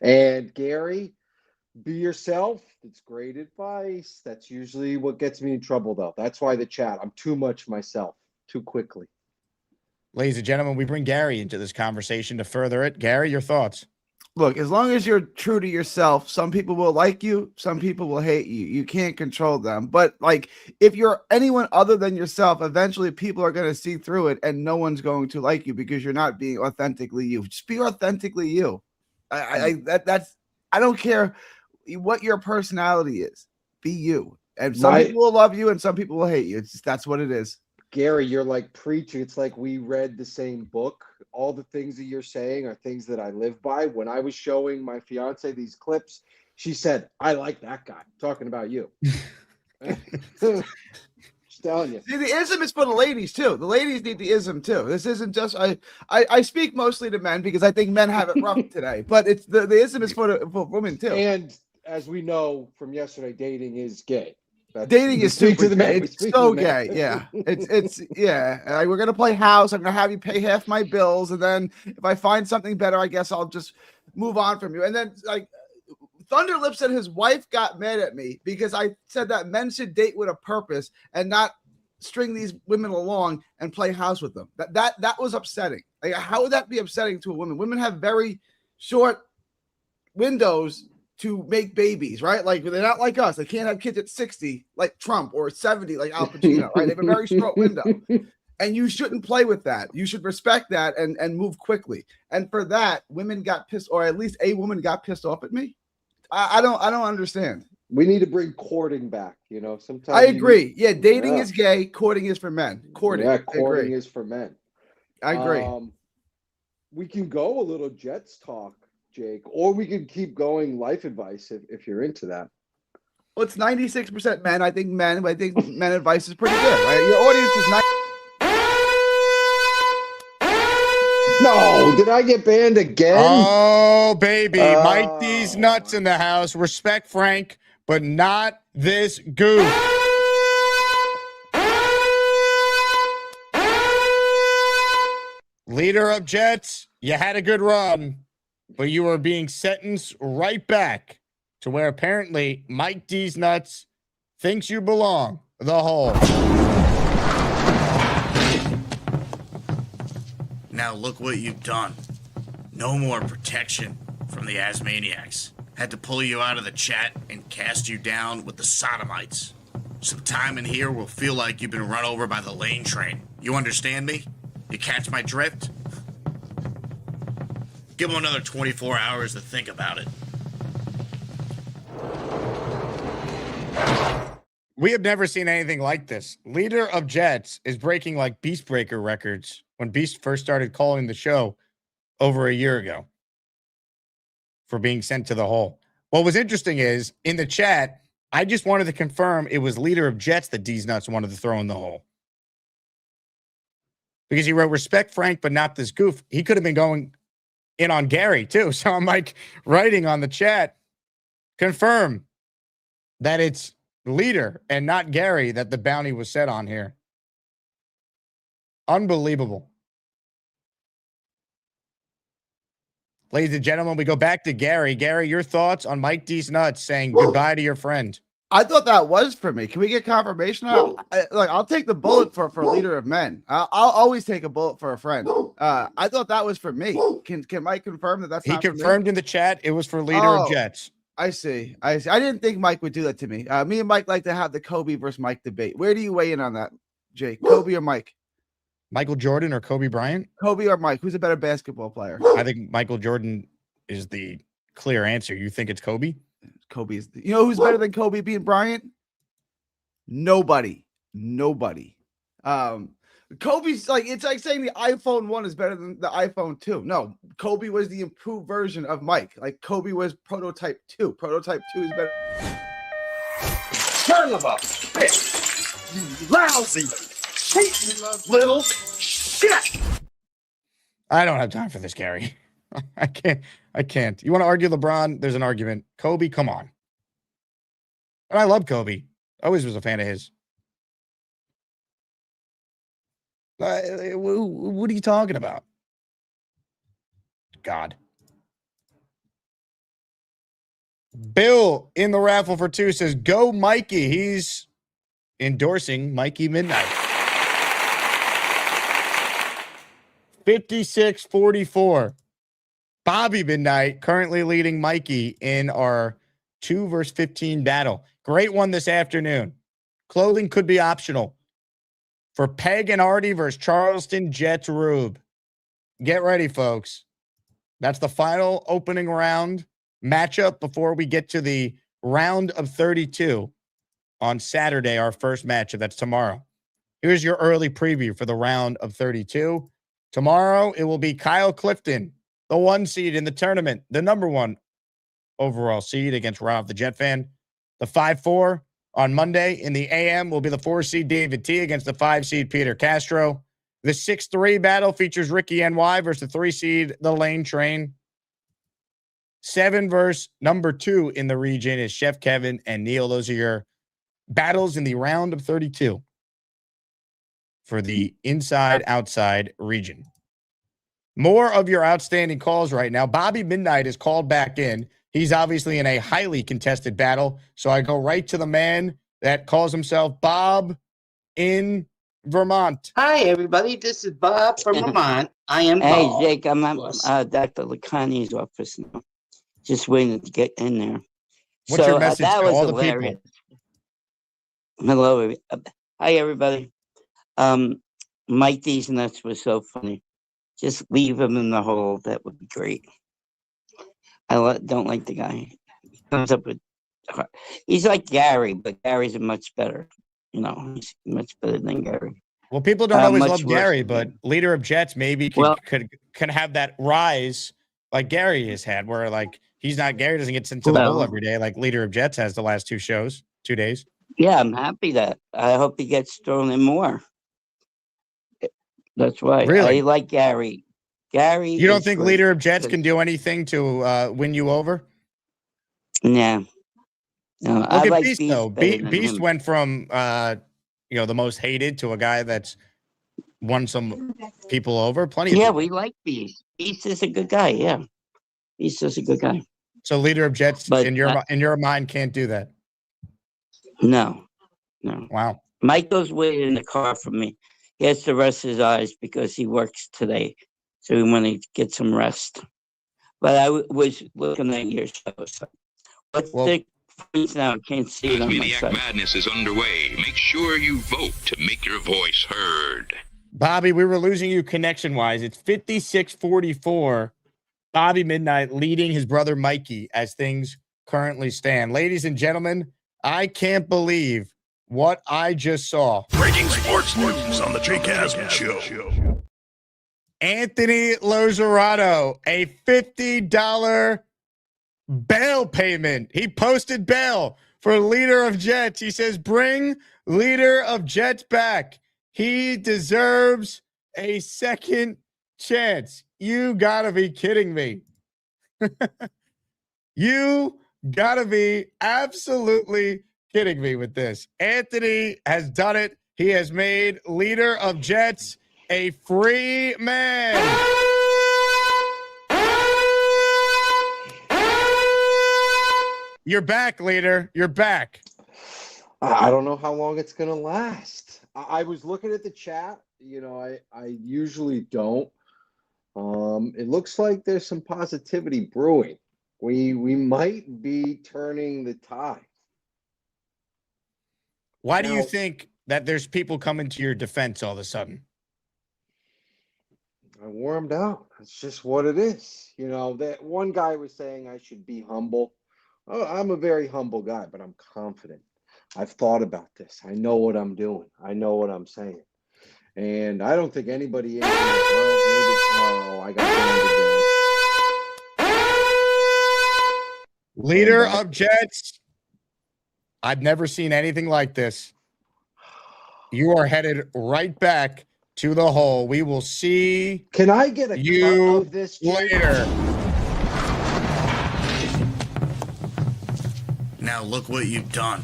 S18: And Gary, be yourself. It's great advice. That's usually what gets me in trouble, though. That's why the chat. I'm too much myself, too quickly.
S2: Ladies and gentlemen, we bring Gary into this conversation to further it. Gary, your thoughts?
S22: Look, as long as you're true to yourself, some people will like you, some people will hate you. You can't control them. But like, if you're anyone other than yourself, eventually people are going to see through it and no one's going to like you because you're not being authentically you. Just be authentically you. I don't care what your personality is. Be you. And some people will love you and some people will hate you. It's just, that's what it is.
S18: Gary, you're like preaching. It's like we read the same book. All the things that you're saying are things that I live by. When I was showing my fiance these clips, she said, I like that guy. Talking about you. Just telling you.
S22: See, the ism is for the ladies too. The ladies need the ism too. This isn't just I speak mostly to men because I think men have it rough today. But it's the ism is for women too.
S18: And as we know from yesterday, dating is gay.
S22: Dating is super gay. It's so gay. Yeah. It's yeah. Like, we're gonna play house. I'm gonna have you pay half my bills, and then if I find something better, I guess I'll just move on from you. And then like Thunderlip said his wife got mad at me because I said that men should date with a purpose and not string these women along and play house with them. That was upsetting. Like, how would that be upsetting to a woman? Women have very short windows to make babies, right? Like, they're not like us. They can't have kids at 60 like Trump or 70 like Al Pacino, right? They have a very short window. And you shouldn't play with that. You should respect that and move quickly. And for that, women got pissed, or at least a woman got pissed off at me. I don't understand.
S18: We need to bring courting back, you know. Sometimes
S22: I agree. Yeah, dating is gay, courting is for men. Courting
S18: is for men.
S22: I agree.
S18: We can go a little Jets talk, Jake, or we can keep going life advice if you're into that.
S22: Well, it's 96% men. I think men advice is pretty good, right? Your audience is not.
S18: No, did I get banned again?
S2: Oh, baby. Mike D's nuts in the house. Respect Frank, but not this goof. Leader of Jets, you had a good run, but you are being sentenced right back to where apparently Mike D's nuts thinks you belong, the hole.
S19: Now look what you've done. No more protection from the Asmaniacs. Had to pull you out of the chat and cast you down with the sodomites. Some time in here will feel like you've been run over by the lane train. You understand me? You catch my drift? Give him another 24 hours to think about it.
S2: We have never seen anything like this. Leader of Jets is breaking like Beast Breaker records when Beast first started calling the show over a year ago for being sent to the hole. What was interesting is in the chat, I just wanted to confirm it was Leader of Jets that D's nuts wanted to throw in the hole. Because he wrote, respect Frank, but not this goof. He could have been going in on Gary too. So I'm like writing on the chat, confirm that it's Leader and not Gary that the bounty was set on here. Unbelievable. Ladies and gentlemen, we go back to Gary. Gary, your thoughts on Mike D's nuts saying goodbye to your friend?
S22: I thought that was for me. Can we get confirmation? I'll take the bullet for Leader of Men. I'll always take a bullet for a friend. I thought that was for me. Can Mike confirm that that's
S2: He
S22: not for me?
S2: confirmed in the chat it was for Leader of Jets.
S22: I see. I didn't think Mike would do that to me. Me and Mike like to have the Kobe versus Mike debate. Where do you weigh in on that, Jake? Kobe or Mike?
S2: Michael Jordan or Kobe Bryant?
S22: Kobe or Mike? Who's a better basketball player?
S2: I think Michael Jordan is the clear answer. You think it's Kobe?
S22: Kobe is. You know who's better than Kobe being Bryant? Nobody. Kobe's like, it's like saying the iPhone 1 is better than the iPhone 2. No, Kobe was the improved version of Mike. Like Kobe was prototype 2. Prototype 2 is better.
S21: Son of a bitch! You lousy, cheating little shit!
S2: I don't have time for this, Gary. I can't. You want to argue LeBron? There's an argument. Kobe, come on. And I love Kobe. Always was a fan of his. What are you talking about? God. Bill in the raffle for 2 says, go Mikey. He's endorsing Mikey Midnight. 56-44. Bobby Midnight currently leading Mikey in our 2 versus 15 battle. Great one this afternoon. Clothing could be optional for Peg and Artie versus Charleston Jets Rube. Get ready, folks. That's the final opening round matchup before we get to the round of 32 on Saturday, our first matchup. That's tomorrow. Here's your early preview for the round of 32. Tomorrow, it will be Kyle Clifton, the 1 seed in the tournament, the number 1 overall seed against Rob the Jet fan. The 5-4 on Monday in the AM will be the 4 seed David T against the 5 seed Peter Castro. The 6-3 battle features Ricky NY versus the 3 seed The Lane Train. 7 versus number 2 in the region is Chef Kevin and Neil. Those are your battles in the round of 32 for the inside-outside region. More of your outstanding calls right now. Bobby Midnight is called back in. He's obviously in a highly contested battle. So I go right to the man that calls himself Bob in Vermont.
S3: Hi, everybody. This is Bob from Vermont. I am
S9: Hey,
S3: Bob.
S9: Jake, I'm at Dr. Lacani's office now. Just waiting to get in there.
S2: What's your message
S9: that
S2: to
S9: was
S2: all the
S9: hilarious.
S2: people?
S9: Hello. Hi, everybody. Mike D's nuts was so funny. Just leave him in the hole. That would be great. Don't like the guy. He comes up with. He's like Gary, but Gary's much better. You know, he's much better than Gary.
S2: Well, people don't always
S9: much
S2: love
S9: worse
S2: Gary,
S9: than
S2: but Leader of Jets maybe can have that rise like Gary has had, where like he's not Gary doesn't get sent to the hole every day like Leader of Jets has the last 2 shows, 2 days.
S9: Yeah, I'm happy that. I hope he gets thrown in more. That's right.
S2: Really?
S9: I like Gary. Gary.
S2: You don't
S9: is
S2: think
S9: great.
S2: Leader of Jets can do anything to win you over?
S9: Nah. No,
S2: Look
S9: I
S2: at
S9: like
S2: Beast
S9: Beast
S2: though.
S9: better than
S2: Beast
S9: him.
S2: went from the most hated to a guy that's won some people over. Plenty of
S9: Yeah,
S2: people.
S9: we like Beast. Beast is a good guy. Yeah, Beast is a good guy.
S2: So leader of Jets
S9: But
S2: in your mind can't do that.
S9: No.
S2: Wow.
S9: Michael's waiting in the car for me. He has to rest his eyes because he works today, so we want to get some rest. But I was looking at your show. So what's the points now? I can't see it on my
S20: Asmaniac
S9: side.
S20: Madness is underway. Make sure you vote to make your voice heard.
S2: Bobby, we were losing you connection-wise. It's 56-44. Bobby Midnight leading his brother Mikey as things currently stand. Ladies and gentlemen, I can't believe what I just saw.
S19: Breaking sports news on the Jake Asman Show.
S2: Anthony Lozerato, a $50 bail payment. He posted bail for leader of Jets. He says, bring leader of Jets back. He deserves a second chance. You gotta be kidding me. You gotta be absolutely kidding me with this. Anthony has done it. He has made leader of Jets a free man. You're back, leader. You're back.
S18: I don't know how long it's gonna last. I was looking at the chat. You know, I usually don't. It looks like there's some positivity brewing. We might be turning the tide.
S2: Why do you think that there's people coming to your defense all of a sudden?
S18: I warmed out. It's just what it is. You know, that one guy was saying I should be humble. Oh, I'm a very humble guy, but I'm confident. I've thought about this. I know what I'm doing. I know what I'm saying. And I don't think anybody in here, I got
S2: Leader of Jets. I've never seen anything like this. You are headed right back to the hole. We will see.
S18: Can I get a
S2: you
S18: cut of this
S2: later?
S19: Now look what you've done.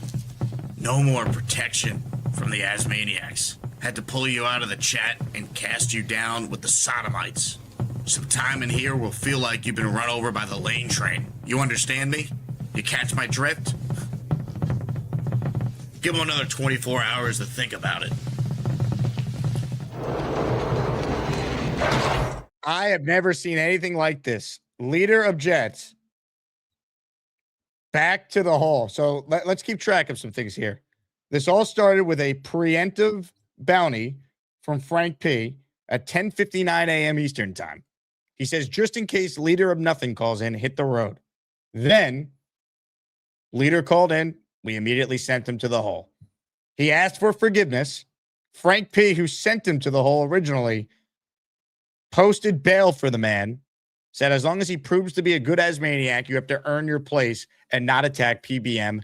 S19: No more protection from the Asmaniacs. Had to pull you out of the chat and cast you down with the sodomites. Some time in here will feel like you've been run over by the lane train. You understand me? You catch my drift? Give them another 24 hours to think about it.
S2: I have never seen anything like this. Leader of Jets. Back to the hole. So let's keep track of some things here. This all started with a preemptive bounty from Frank P at 10:59 a.m. Eastern time. He says, just in case leader of nothing calls in, hit the road. Then leader called in. We immediately sent him to the hole. He asked for forgiveness. Frank P, who sent him to the hole originally, posted bail for the man. Said, as long as he proves to be a good Asmaniac, you have to earn your place and not attack PBM.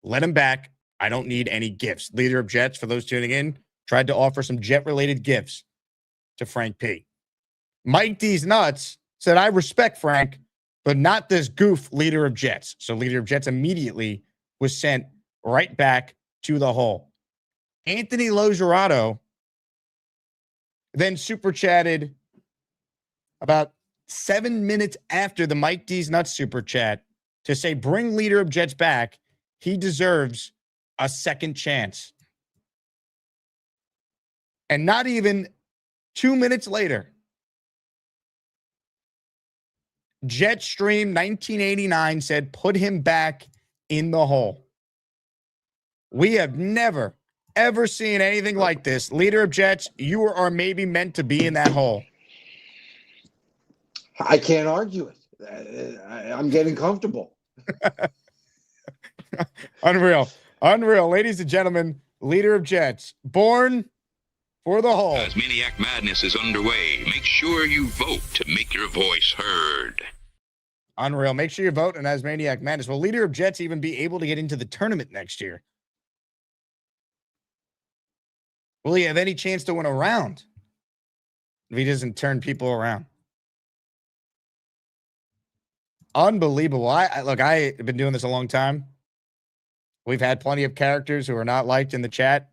S2: Let him back. I don't need any gifts. Leader of Jets, for those tuning in, tried to offer some jet-related gifts to Frank P. Mike D's Nuts said, I respect Frank, but not this goof leader of Jets. So leader of Jets immediately was sent right back to the hole. Anthony Lozerato then super chatted about 7 minutes after the Mike D's Nuts super chat to say, bring leader of Jets back. He deserves a second chance. And not even 2 minutes later, Jetstream 1989 said, put him back in the hole. We have never, ever seen anything like this. Leader of Jets, you are maybe meant to be in that hole.
S18: I can't argue it. I'm getting comfortable.
S2: Unreal. Unreal. Ladies and gentlemen, leader of Jets, born for the hole.
S20: Asmaniac Madness is underway. Make sure you vote to make your voice heard.
S2: Unreal. Make sure you vote on Asmaniac Madness. Will leader of Jets even be able to get into the tournament next year? Will he have any chance to win a round if he doesn't turn people around? Unbelievable. Look, I've been doing this a long time. We've had plenty of characters who are not liked in the chat.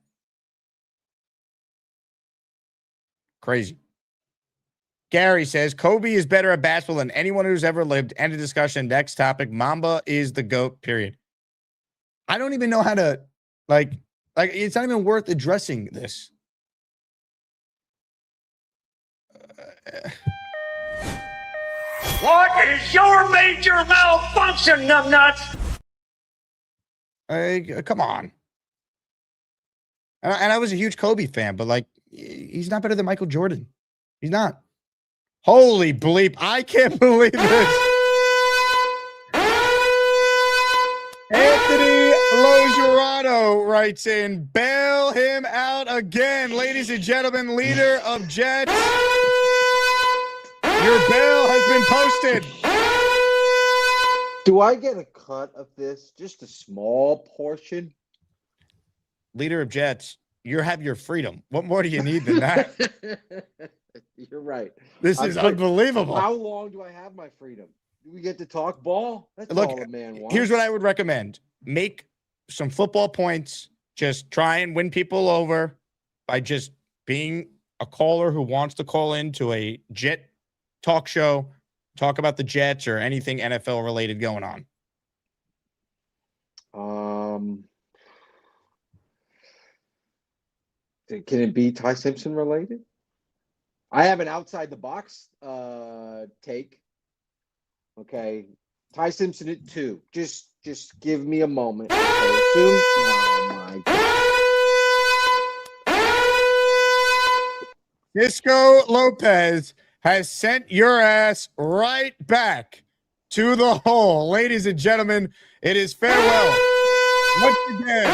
S2: Crazy. Gary says, Kobe is better at basketball than anyone who's ever lived. End of discussion. Next topic. Mamba is the GOAT, period. I don't even know how to, like, it's not even worth addressing this.
S14: What is your major malfunction, numbnuts?
S2: Come on. And I was a huge Kobe fan, but, like, he's not better than Michael Jordan. He's not. Holy bleep. I can't believe this. Anthony Logerano writes in, bail him out again. Ladies and gentlemen, leader of Jets. Your bail has been posted.
S18: Do I get a cut of this? Just a small portion?
S2: Leader of Jets, you have your freedom. What more do you need than that?
S18: You're right.
S2: This is unbelievable.
S18: How long do I have my freedom? Do we get to talk ball? That's
S2: Look,
S18: all a man wants.
S2: here's what I would recommend. Make some football points. Just try and win people over by just being a caller who wants to call into a Jet talk show, talk about the Jets or anything NFL related going on.
S18: Can it be Ty Simpson related? I have an outside the box take. Okay. Ty Simpson at 2. Just give me a moment. Okay, oh my God.
S2: Disco Lopez has sent your ass right back to the hole. Ladies and gentlemen, it is farewell once again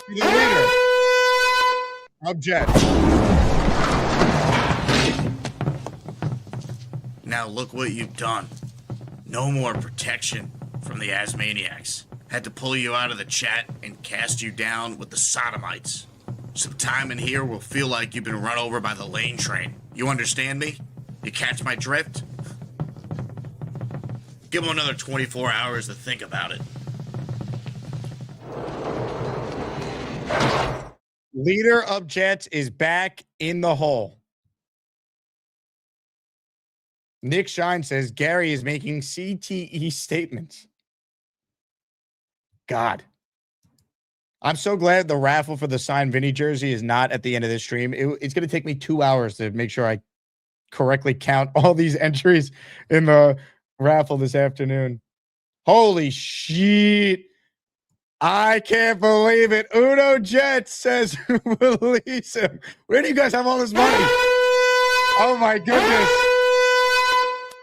S2: to the leader of Jets.
S19: Now look what you've done. No more protection from the Asmaniacs. Had to pull you out of the chat and cast you down with the sodomites. Some time in here will feel like you've been run over by the lane train. You understand me? You catch my drift? Give him another 24 hours to think about it.
S2: Leader of Jets is back in the hole. Nick Shine says Gary is making CTE statements. God. I'm so glad the raffle for the signed Vinny jersey is not at the end of this stream. It's going to take me 2 hours to make sure I correctly count all these entries in the raffle this afternoon. Holy shit. I can't believe it. Uno Jets says release him. Where do you guys have all this money? Oh my goodness.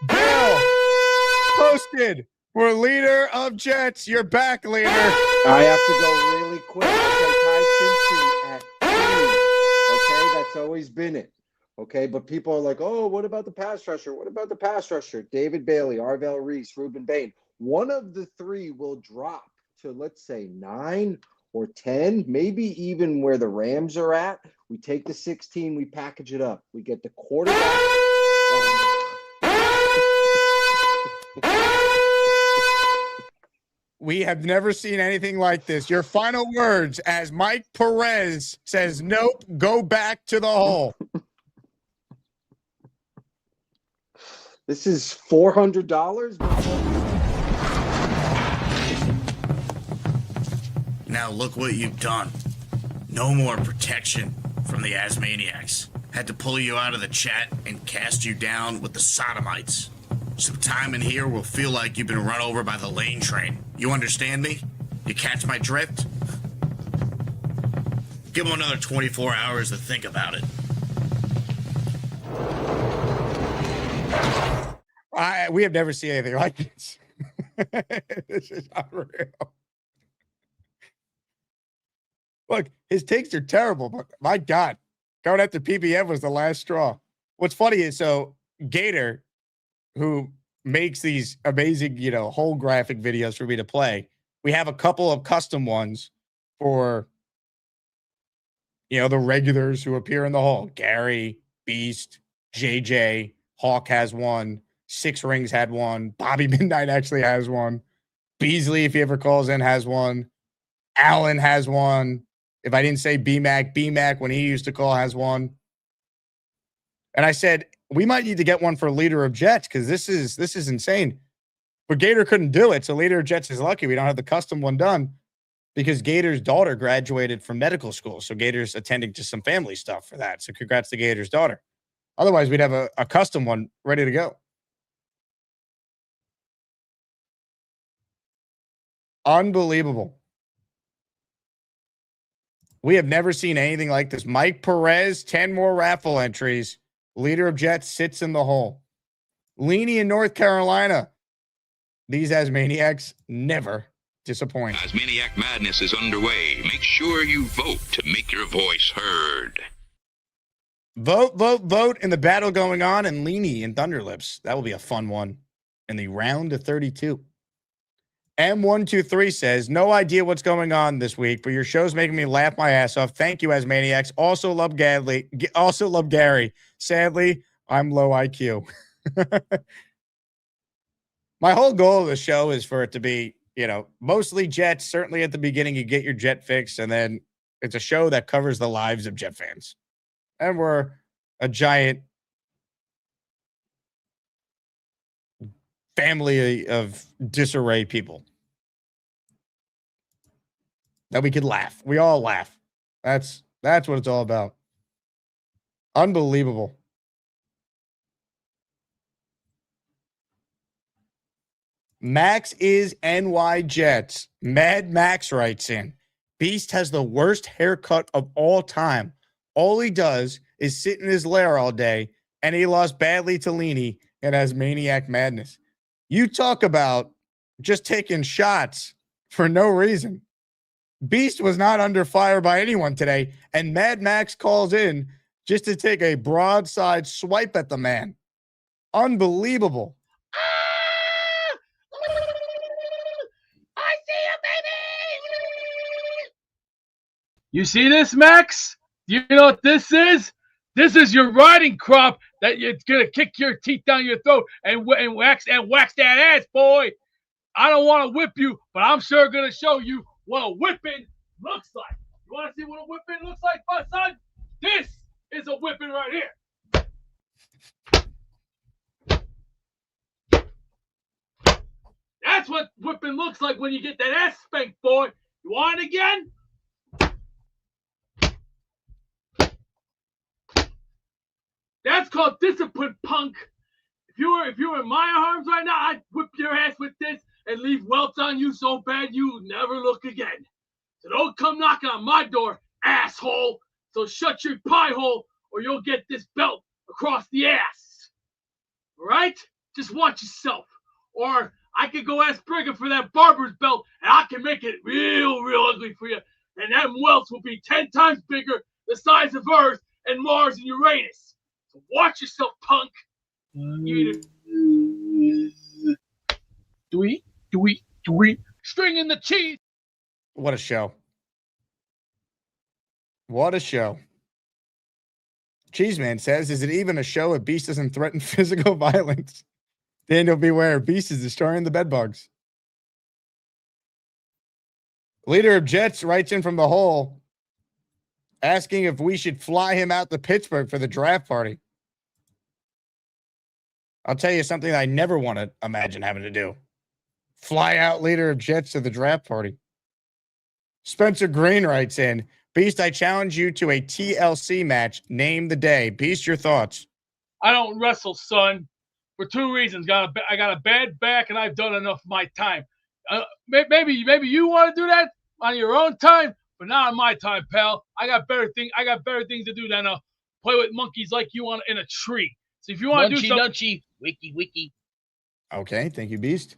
S2: Bill posted for leader of Jets. You're back, leader.
S18: I have to go really quick. Okay, Ty Simpson at 2. Okay, that's always been it. Okay, but people are like, oh, what about the pass rusher? What about the pass rusher? David Bailey, Arvell Reese, Ruben Bain. One of the 3 will drop to, let's say, 9 or 10, maybe even where the Rams are at. We take the 16, we package it up. We get the quarterback.
S2: We have never seen anything like this. Your final words as Mike Perez says, nope, go back to the hole.
S18: This is $400.
S19: Now look what you've done. No more protection from the Asmaniacs. Had to pull you out of the chat and cast you down with the sodomites. Some time in here will feel like you've been run over by the lane train. You understand me? You catch my drift? Give him another 24 hours to think about it.
S2: We have never seen anything like this. This is unreal. Look, his takes are terrible, but my God, going after PPM was the last straw. What's funny is, so Gator, who makes these amazing, whole graphic videos for me to play, we have a couple of custom ones for, the regulars who appear in the hall. Gary, Beast, JJ, Hawk has one. Six Rings had one. Bobby Midnight actually has one. Beasley, if he ever calls in, has one. Allen has one. If I didn't say BMAC when he used to call, has one. And I said, we might need to get one for leader of Jets because this is insane. But Gator couldn't do it. So leader of Jets is lucky we don't have the custom one done because Gator's daughter graduated from medical school. So Gator's attending to some family stuff for that. So congrats to Gator's daughter. Otherwise, we'd have a custom one ready to go. Unbelievable. We have never seen anything like this. Mike Perez, 10 more raffle entries. Leader of Jets sits in the hole. Leany in North Carolina. These Asmaniacs never disappoint.
S20: Asmaniac Madness is underway. Make sure you vote to make your voice heard.
S2: Vote, vote, vote in the battle going on in Leany and Thunderlips. That will be a fun one in the round of 32. M123 says, no idea what's going on this week, but your show's making me laugh my ass off. Thank you, Asmaniacs. Also love Gary. Sadly, I'm low IQ. My whole goal of the show is for it to be, mostly Jets. Certainly at the beginning, you get your Jet fix, and then it's a show that covers the lives of Jet fans. And we're a giant family of disarray people that we could laugh. We all laugh. That's what it's all about. Unbelievable. Max is NY Jets. Mad Max writes in, Beast has the worst haircut of all time. All he does is sit in his lair all day, and he lost badly to Leany and has maniac madness. You talk about just taking shots for no reason. Beast was not under fire by anyone today, and Mad Max calls in just to take a broadside swipe at the man. Unbelievable.
S10: I see you, baby! You see this, Max? You know what this is? This is your riding crop that you're gonna kick your teeth down your throat and wax that ass, boy. I don't want to whip you, but I'm sure gonna show you what a whipping looks like. You want to see what a whipping looks like, my son? This is a whipping right here. That's what whipping looks like when you get that ass spanked, boy. You want it again? That's called discipline, punk. If you were in my arms right now, I'd whip your ass with this and leave welts on you so bad you never look again. So don't come knocking on my door, asshole. So shut your pie hole or you'll get this belt across the ass. All right? Just watch yourself. Or I could go ask Brigham for that barber's belt and I can make it real ugly for you. And them welts will be 10 times bigger, the size of Earth and Mars and Uranus. So watch yourself, punk. Stringing the cheese.
S2: What a show. What a show. Cheeseman says, is it even a show if Beast doesn't threaten physical violence? Daniel, beware. Beast is destroying the bedbugs. Leader of Jets writes in from the hole asking if we should fly him out to Pittsburgh for the draft party. I'll tell you something I never want to imagine having to do. Fly out leader of Jets to the draft party. Spencer Green writes in, Beast, I challenge you to a TLC match. Name the day. Beast, your thoughts.
S10: I don't wrestle, son, for 2 reasons. I got a bad back, and I've done enough of my time. Maybe you want to do that on your own time, but not on my time, pal. I got better things to do than play with monkeys like you in a tree. So if you want to do something, wiki.
S2: Okay, thank you, Beast.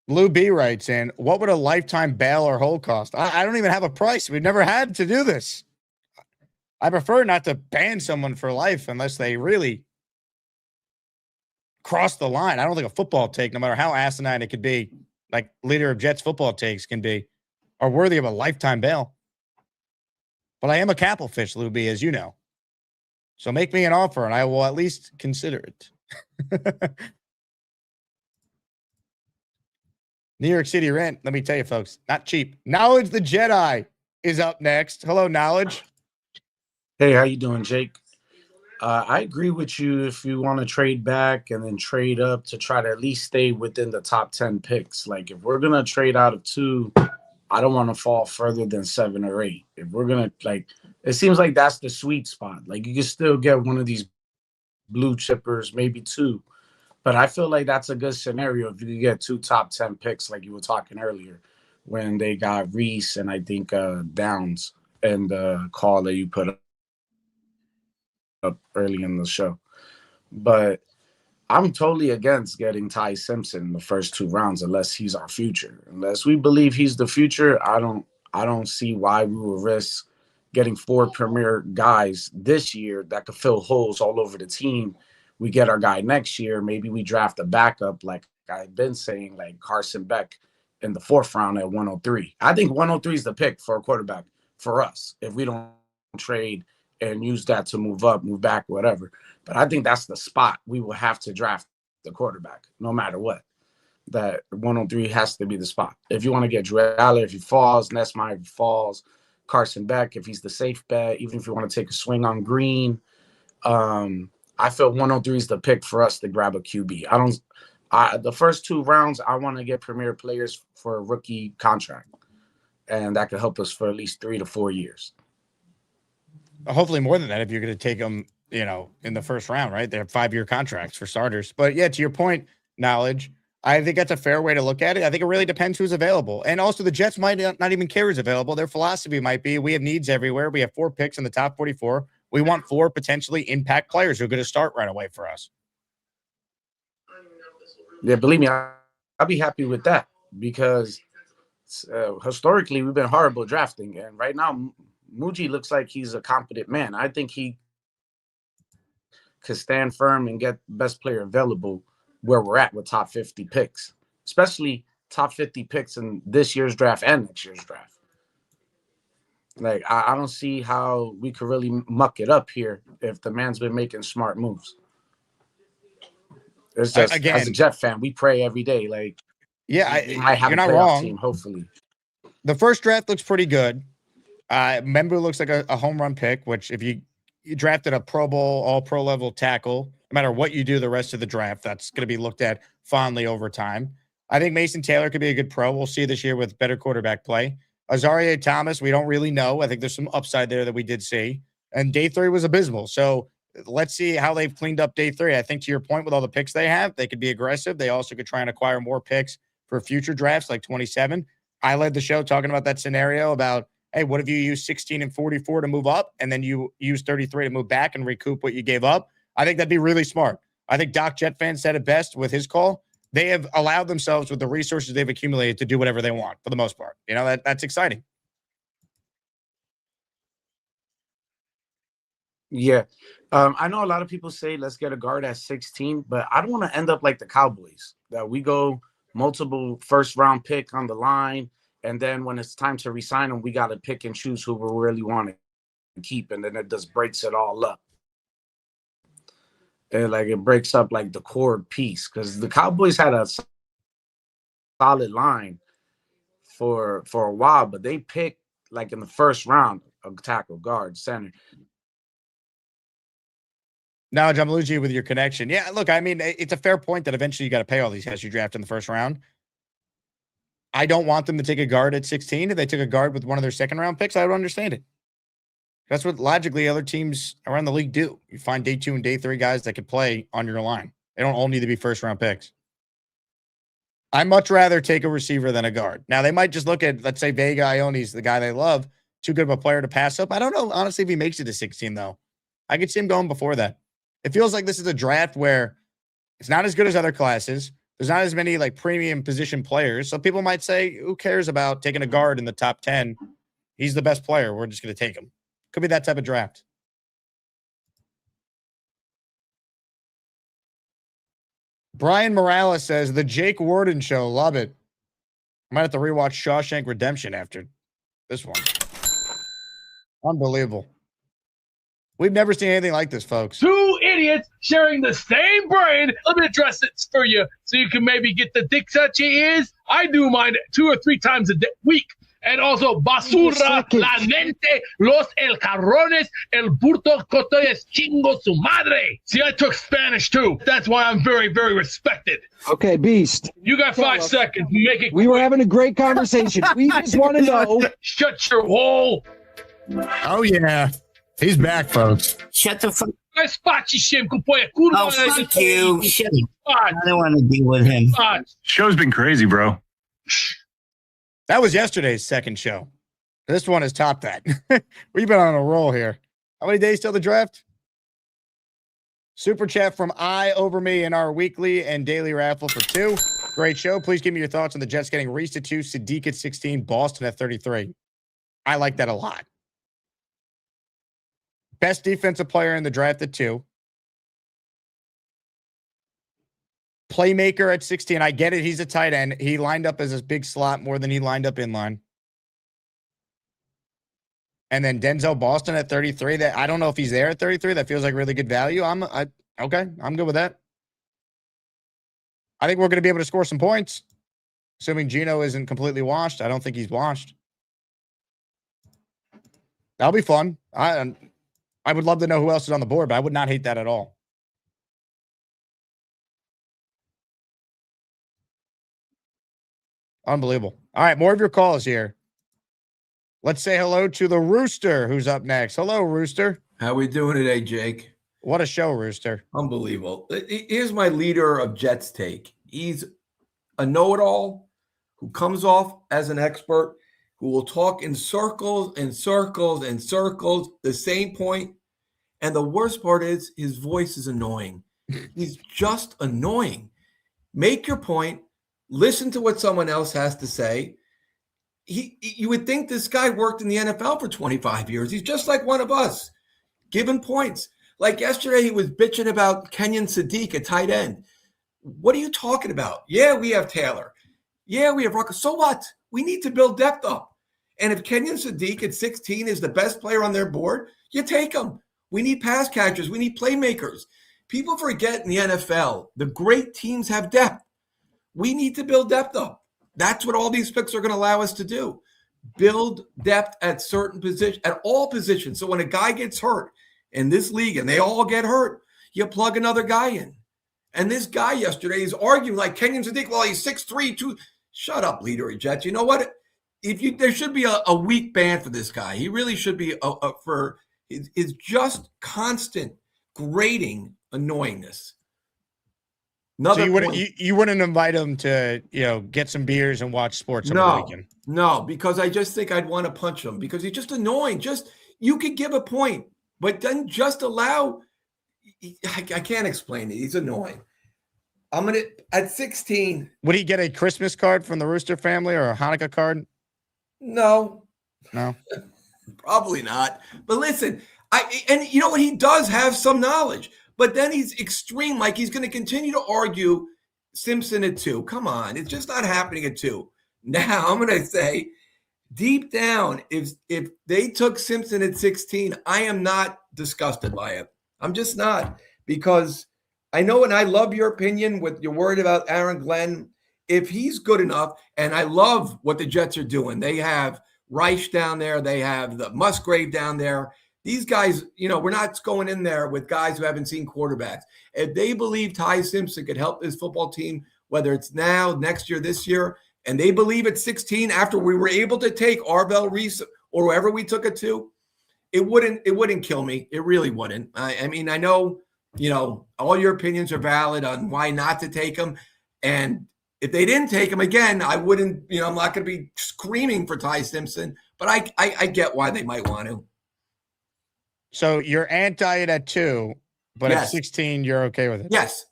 S2: Lou B writes in, what would a lifetime bail or hold cost? I don't even have a price. We've never had to do this. I prefer not to ban someone for life unless they really cross the line. I don't think a football take, no matter how asinine it could be, like leader of Jets football takes can be, are worthy of a lifetime bail. But I am a capital fish, Lou B, as you know. So make me an offer and I will at least consider it. New York City rent, let me tell you, folks, not cheap. Knowledge the Jedi is up next. Hello, Knowledge.
S5: Hey, how you doing, Jake? I agree with you if you want to trade back and then trade up to try to at least stay within the top 10 picks. Like if we're going to trade out of 2, I don't want to fall further than 7 or 8. If we're going to like, it seems like that's the sweet spot. Like you can still get one of these blue chippers, maybe 2. But I feel like that's a good scenario if you could get 2 top 10 picks like you were talking earlier when they got Reese and I think Downs and the call that you put up early in the show. But I'm totally against getting Ty Simpson in the first 2 rounds unless he's our future. Unless we believe he's the future, I don't see why we will risk getting 4 premier guys this year that could fill holes all over the team. We get our guy next year, maybe we draft a backup like I've been saying, like Carson Beck in the 4th round at 103. I think 103 is the pick for a quarterback for us if we don't trade and use that to move up, move back, whatever. But I think that's the spot we will have to draft the quarterback, no matter what. That 103 has to be the spot. If you want to get Drew Aller, if he falls, Nessmeyer if he falls, Carson Beck, if he's the safe bet, even if you want to take a swing on Green, I feel 103 is the pick for us to grab a QB. The first 2 rounds, I want to get premier players for a rookie contract, and that could help us for at least 3 to 4 years.
S2: Hopefully more than that if you're going to take them, in the first round, right? They have 5-year contracts for starters. But yeah, to your point, Knowledge, I think that's a fair way to look at it. I think it really depends who's available. And also the Jets might not even care who's available. Their philosophy might be, we have needs everywhere. We have 4 picks in the top 44. We want 4 potentially impact players who are going to start right away for us.
S5: Yeah, believe me, I'll be happy with that because historically we've been horrible drafting. And right now, Muji looks like he's a competent man. I think he could stand firm and get best player available where we're at with top 50 picks, especially top 50 picks in this year's draft and next year's draft. Like, I don't see how we could really muck it up here if the man's been making smart moves. It's just, again, as a Jet fan, we pray every day. Like,
S2: you're not wrong.
S5: Team, hopefully.
S2: The first draft looks pretty good. Membu looks like a home run pick, which if you drafted a Pro Bowl, all pro level tackle, no matter what you do the rest of the draft, that's going to be looked at fondly over time. I think Mason Taylor could be a good pro. We'll see this year with better quarterback play. Azaria Thomas, we don't really know. I think there's some upside there that we did see. And day 3 was abysmal. So let's see how they've cleaned up day 3. I think to your point, with all the picks they have, they could be aggressive. They also could try and acquire more picks for future drafts like 27. I led the show talking about that scenario about, hey, what if you use 16 and 44 to move up and then you use 33 to move back and recoup what you gave up? I think that'd be really smart. I think Doc Jet fan said it best with his call. They have allowed themselves with the resources they've accumulated to do whatever they want for the most part. That's exciting.
S5: Yeah. I know a lot of people say let's get a guard at 16, but I don't want to end up like the Cowboys, that we go multiple first-round pick on the line, and then when it's time to resign them, we got to pick and choose who we really want to keep, and then it just breaks it all up. And like it breaks up like the core piece, because the Cowboys had a solid line for a while, but they picked like in the first round a tackle, guard, center.
S2: Now, I'm losing you with your connection. Yeah, look, I mean, it's a fair point that eventually you got to pay all these guys you draft in the first round. I don't want them to take a guard at 16. If they took a guard with one of their second-round picks, I would understand it. That's what logically other teams around the league do. You find day 2 and day 3 guys that could play on your line. They don't all need to be first-round picks. I'd much rather take a receiver than a guard. Now, they might just look at, let's say, Vega Ione's the guy they love, too good of a player to pass up. I don't know, honestly, if he makes it to 16, though. I could see him going before that. It feels like this is a draft where it's not as good as other classes. There's not as many like premium position players. So people might say, who cares about taking a guard in the top 10? He's the best player. We're just going to take him. Could be that type of draft. Brian Morales says, the Jake Warden show. Love it. I might have to rewatch Shawshank Redemption after this one. Unbelievable. We've never seen anything like this, folks.
S10: 2 idiots sharing the same brain. Let me address it for you so you can maybe get the dicks out your ears. I do mine 2 or 3 times a week. And also, basura, la mente, los el carrones, el burto cotoyes chingo su madre. See, I took Spanish too. That's why I'm very, very respected.
S18: Okay, Beast.
S10: You got 5 seconds. Make it.
S18: We were having a great conversation. We just want to know.
S10: Shut your hole.
S2: Oh, yeah. He's back, folks.
S14: Shut the fuck.
S10: Oh, fuck
S14: you. Shut I don't want to deal with him.
S2: Show's been crazy, bro. That was yesterday's second show. This one has topped that. We've been on a roll here. How many days till the draft? Super chat from I over me in our weekly and daily raffle for 2. Great show. Please give me your thoughts on the Jets getting Reese at 2, Sadiq at 16, Boston at 33. I like that a lot. Best defensive player in the draft at 2. Playmaker at 16. I get it. He's a tight end. He lined up as a big slot more than he lined up in line. And then Denzel Boston at 33. That I don't know if he's there at 33. That feels like really good value. Okay. I'm good with that. I think we're going to be able to score some points. Assuming Geno isn't completely washed. I don't think he's washed. That'll be fun. I would love to know who else is on the board, but I would not hate that at all. Unbelievable. All right, more of your calls here. Let's say hello to the Rooster, who's up next. Hello, Rooster.
S7: How we doing today, Jake?
S2: What a show, Rooster.
S7: Unbelievable. Here's my leader of Jets take. He's a know-it-all who comes off as an expert, who will talk in circles and circles and circles, the same point. And the worst part is his voice is annoying. He's just annoying. Make your point. Listen to what someone else has to say. You would think this guy worked in the NFL for 25 years. He's just like one of us, giving points. Like yesterday, he was bitching about Kenyon Sadiq, a tight end. What are you talking about? Yeah, we have Taylor. Yeah, we have Rucker. So what? We need to build depth up. And if Kenyon Sadiq at 16 is the best player on their board, you take him. We need pass catchers. We need playmakers. People forget in the NFL, the great teams have depth. We need to build depth up. That's what all these picks are going to allow us to do. Build depth at certain positions, at all positions. So when a guy gets hurt in this league and they all get hurt, you plug another guy in. And this guy yesterday is arguing like Kenyon Sadiq, well, he's 6'3", 2. Shut up, leader of Jets. You know what? There should be a weak ban for this guy. He really should be for his just constant grating annoyingness.
S2: So you wouldn't invite him to, get some beers and watch sports over the weekend?
S7: No, because I just think I'd want to punch him because he's just annoying. You could give a point, but then just allow. I can't explain it. He's annoying. I'm gonna at 16.
S2: Would he get a Christmas card from the Rooster family or a Hanukkah card?
S7: No,
S2: probably
S7: not. But listen, and you know what? He does have some knowledge. But then he's extreme, like he's going to continue to argue Simpson at 2. Come on, it's just not happening at 2. Now, I'm going to say, deep down, if they took Simpson at 16, I am not disgusted by it. I'm just not, because I know, and I love your opinion, what you're worried about Aaron Glenn. If he's good enough, and I love what the Jets are doing. They have Reich down there. They have the Musgrave down there. These guys, we're not going in there with guys who haven't seen quarterbacks. If they believe Ty Simpson could help this football team, whether it's now, next year, this year, and they believe at 16, after we were able to take Arvell Reese or whoever we took it to, it wouldn't kill me. It really wouldn't. I mean, I know, all your opinions are valid on why not to take him. And if they didn't take him again, I wouldn't, I'm not going to be screaming for Ty Simpson, but I get why they might want to.
S2: So you're anti it at 2, but
S7: Yes.
S2: at 16, you're okay with it?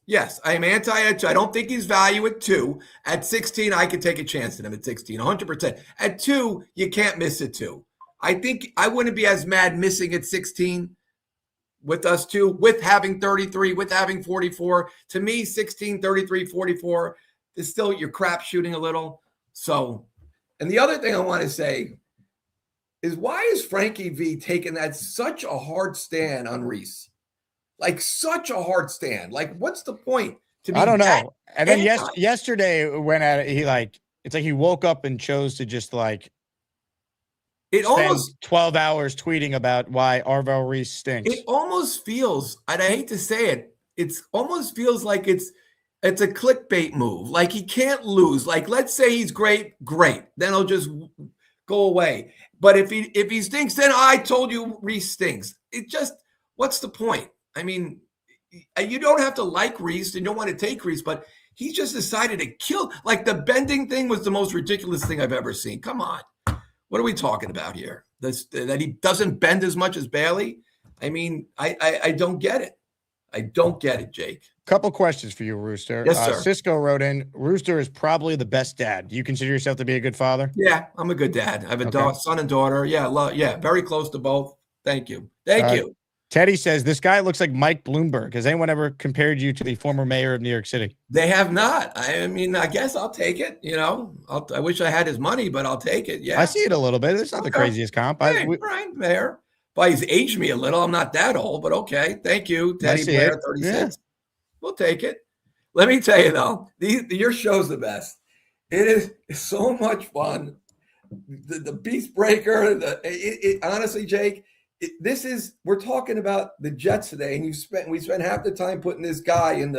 S7: Yes. I am anti at 2. I don't think he's value at 2. At 16, I could take a chance at him at 16, 100%. At 2, you can't miss it 2. I think I wouldn't be as mad missing at 16 with us 2, with having 33, with having 44. To me, 16, 33, 44 is still you're crap shooting a little. So, and the other thing I want to say is, why is Frankie V taking that such a hard stand on Reese? Like such a hard stand. Like, what's the point?
S2: I don't know. And then yesterday when it's like he woke up and chose to just
S7: It
S2: spend
S7: almost
S2: 12 hours tweeting about why Arvell Reese stinks.
S7: It almost feels, and I hate to say it, it's almost feels like it's a clickbait move. Like he can't lose. Like let's say he's great, then he'll just go away. But if he stinks, then I told you Reese stinks. It just, what's the point? I mean, you don't have to like Reese and you don't want to take Reese, but he just decided to kill. Like the bending thing was the most ridiculous thing I've ever seen. Come on. What are we talking about here? That he doesn't bend as much as Bailey? I mean, I don't get it. I don't get it, Jake.
S2: Couple questions for you, Rooster.
S7: Yes, sir.
S2: Cisco wrote in, Rooster is probably the best dad. Do you consider yourself to be a good father?
S7: Yeah, I'm a good dad. I have a son and daughter. Yeah, very close to both. Thank you. Thank you.
S2: Teddy says, this guy looks like Mike Bloomberg. Has anyone ever compared you to the former mayor of New York City?
S7: They have not. I mean, I guess I'll take it. You know, I wish I had his money, but I'll take it. Yeah.
S2: I see it a little bit. It's not the craziest comp.
S7: Hey, Brian Mayor. Well, he's aged me a little. I'm not that old, but okay. Thank you, Teddy Blair, 36. Yeah. We'll take it. Let me tell you, though, your show's the best. It is so much fun. The Beast Breaker, honestly, Jake, we're talking about the Jets today, and we spent half the time putting this guy in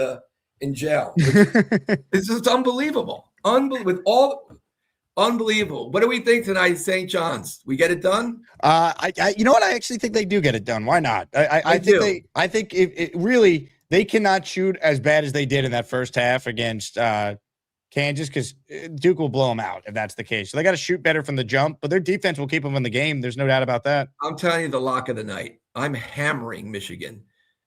S7: jail. It's just unbelievable. Unbelievable. What do we think tonight, St. John's? We get it done?
S2: You know what? I actually think they do get it done. Why not? I think it really, they cannot shoot as bad as they did in that first half against Kansas, because Duke will blow them out if that's the case. So they got to shoot better from the jump, but their defense will keep them in the game. There's no doubt about that.
S7: I'm telling you the lock of the night. I'm hammering Michigan.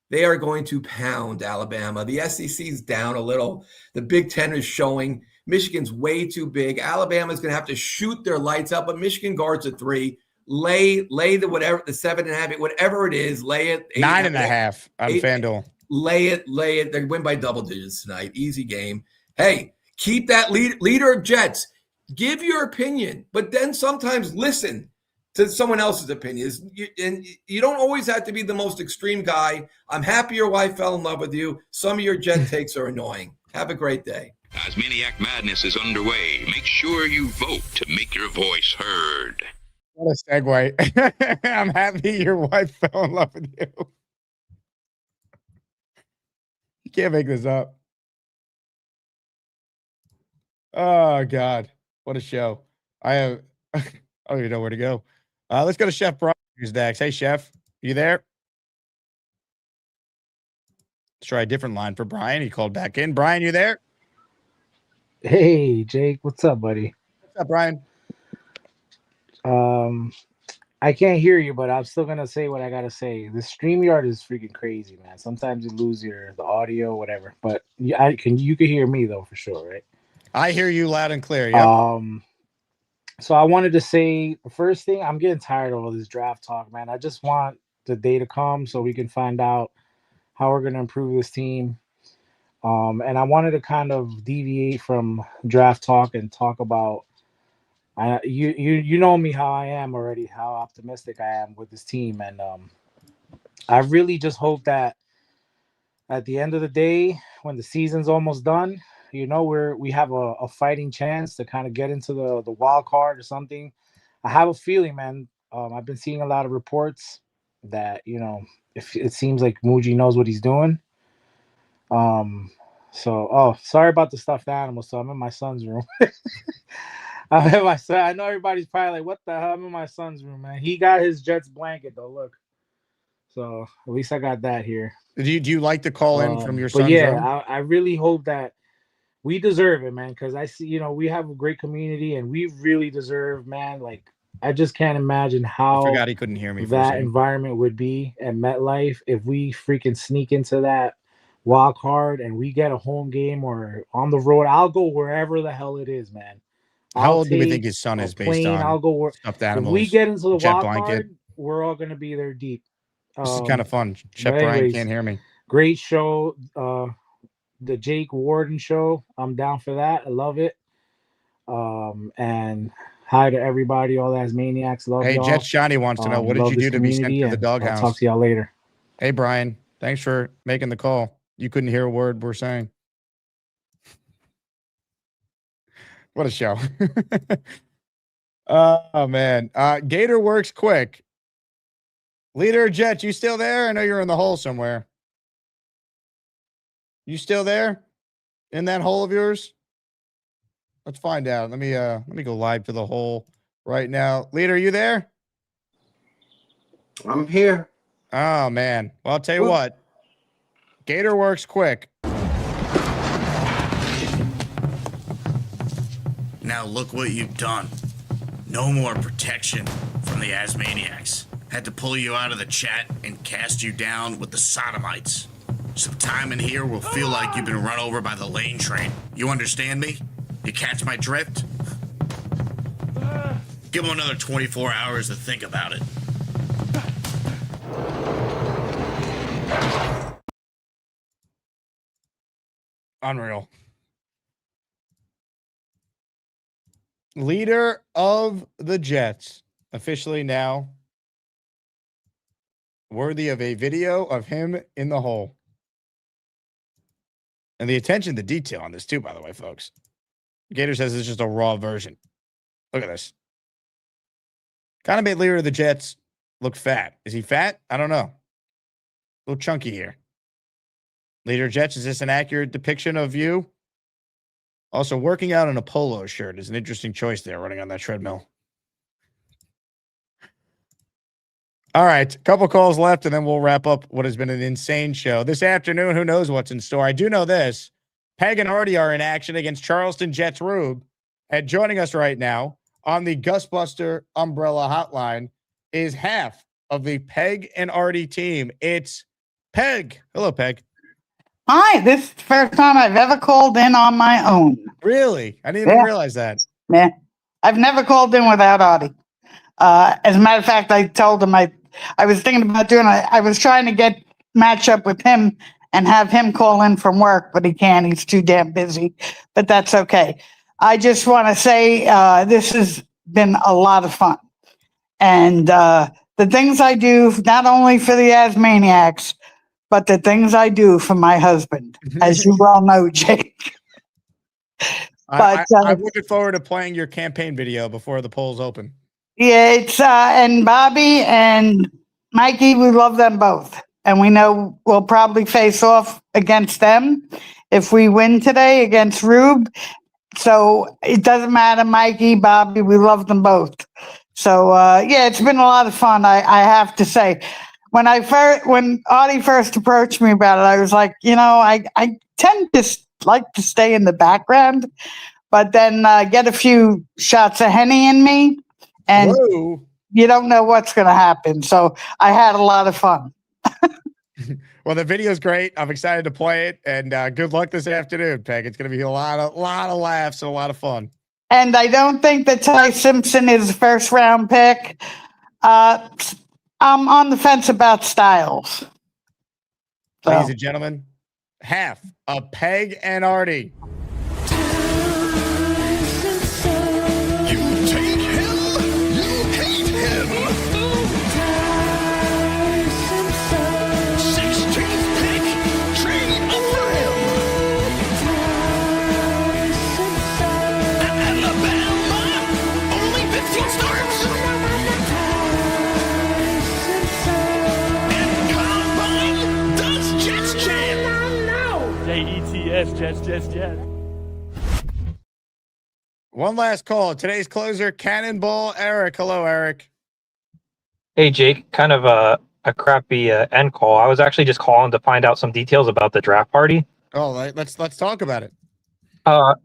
S7: They are going to pound Alabama. The SEC's down a little. The Big Ten is showing Michigan's way too big. Alabama's going to have to shoot their lights out, but Michigan guards at 3. Lay the whatever, the 7.5, whatever it is, lay it.
S2: 9.5 on FanDuel.
S7: Lay it. They win by double digits tonight. Easy game. Hey, keep that leader of Jets. Give your opinion, but then sometimes listen to someone else's opinions. And you don't always have to be the most extreme guy. I'm happy your wife fell in love with you. Some of your Jet takes are annoying. Have a great day.
S20: Asmaniac Madness is underway. Make sure you vote to make your voice heard.
S2: What a segue. I'm happy your wife fell in love with you. You can't make this up. Oh, God. What a show. I don't even know where to go. Let's go to Chef Brian, who's next. Hey, Chef. You there? Let's try a different line for Brian. He called back in. Brian, you there?
S6: Hey, Jake. What's up, buddy?
S2: What's up, Brian?
S6: I can't hear you, but I'm still gonna say what I gotta say. The StreamYard is freaking crazy, man. Sometimes you lose the audio, whatever. But you can hear me though for sure, right?
S2: I hear you loud and clear. Yeah.
S6: So I wanted to say the first thing, I'm getting tired of all this draft talk, man. I just want the day to come so we can find out how we're gonna improve this team. And I wanted to kind of deviate from draft talk and talk about. You know me how I am already, how optimistic I am with this team, and I really just hope that at the end of the day, when the season's almost done, we have a fighting chance to kind of get into the wild card or something. I have a feeling, man. I've been seeing a lot of reports that if it seems like Muji knows what he's doing. Sorry about the stuffed animal. So I'm in my son's room. I'm in my son. I know everybody's probably like, "What the hell?" I'm in my son's room, man. He got his Jets blanket though. Look, so at least I got that here.
S2: Do you like the call in from your son's
S6: But yeah,
S2: room?
S6: I really hope that we deserve it, man. Because I see, we have a great community, and we really deserve, man. Like I just can't imagine how
S2: I forgot he couldn't hear me.
S6: That environment would be at MetLife if we freaking sneak into that wild card and we get a home game or on the road. I'll go wherever the hell it is, man.
S2: How old do we think his son is based on?
S6: I'll go
S2: stuffed animals?
S6: If we get into the
S2: jet
S6: wild
S2: blanket.
S6: card, we're all going to be there deep.
S2: This is kind of fun. Chef Brian can't hear me.
S6: Great show. The Jake Warden show. I'm down for that. I love it. And hi to everybody, all the Asmaniacs. Love y'all.
S2: Hey, Jet Shiny wants to know, what did you do to be sent to the doghouse?
S6: I'll talk to y'all later.
S2: Hey, Brian. Thanks for making the call. You couldn't hear a word we're saying. What a show. Oh man. Gator works quick. Leader Jet, you still there? I know you're in the hole somewhere. You still there? In that hole of yours? Let's find out. Let me go live to the hole right now. Leader, you there?
S3: I'm here.
S2: Oh man. Well, I'll tell you what. Gator works quick.
S19: Now look what you've done. No more protection from the Asmaniacs. Had to pull you out of the chat and cast you down with the sodomites. Some time in here will feel like you've been run over by the lane train. You understand me? You catch my drift? Give him another 24 hours to think about it.
S2: Unreal. Leader of the Jets, officially now worthy of a video of him in the hole. And the attention to detail on this too, by the way, folks. Gator says it's just a raw version. Look at this. Kind of made leader of the Jets look fat. Is he fat? I don't know. A little chunky here. Leader Jets, is this an accurate depiction of you? Also, working out in a polo shirt is an interesting choice there, running on that treadmill. All right, a couple calls left, and then we'll wrap up what has been an insane show. This afternoon, who knows what's in store? I do know this. Peg and Artie are in action against Charleston Jets Rube. And joining us right now on the Gusbuster Umbrella Hotline is half of the Peg and Artie team. It's Peg. Hello, Peg.
S8: Hi, this is the first time I've ever called in on my own.
S2: Really? I didn't even realize that.
S8: Yeah. I've never called in without Artie. As a matter of fact, I told him I was thinking about doing it. I was trying to get match up with him and have him call in from work, but he can't. He's too damn busy. But that's okay. I just want to say this has been a lot of fun. And the things I do, not only for the Asmaniacs, but the things I do for my husband, as you well know, Jake.
S2: But I'm looking forward to playing your campaign video before the polls open.
S8: Yeah, it's and Bobby and Mikey, we love them both. And we know we'll probably face off against them if we win today against Rube. So it doesn't matter, Mikey, Bobby, we love them both. So yeah, it's been a lot of fun, I have to say. When Artie first approached me about it, I was like, you know, I tend to like to stay in the background, but then get a few shots of Henny in me, and you don't know what's going to happen. So I had a lot of fun.
S2: Well, the video's great. I'm excited to play it, and good luck this afternoon, Peg. It's going to be a lot of laughs and a lot of fun.
S8: And I don't think that Ty Simpson is a first-round pick. I'm on the fence about Styles.
S2: Ladies and gentlemen, half of Peg and Artie.
S1: You take him, you hate him. 16th pick, trade up for him. At Alabama, only 15 starts. And Combine does Jets chant.
S11: Jets, Jets.
S2: One last call. Today's closer, Cannonball Eric. Hello, Eric.
S11: Hey, Jake. Kind of a crappy end call. I was actually just calling to find out some details about the draft party.
S2: Oh, let's talk about it.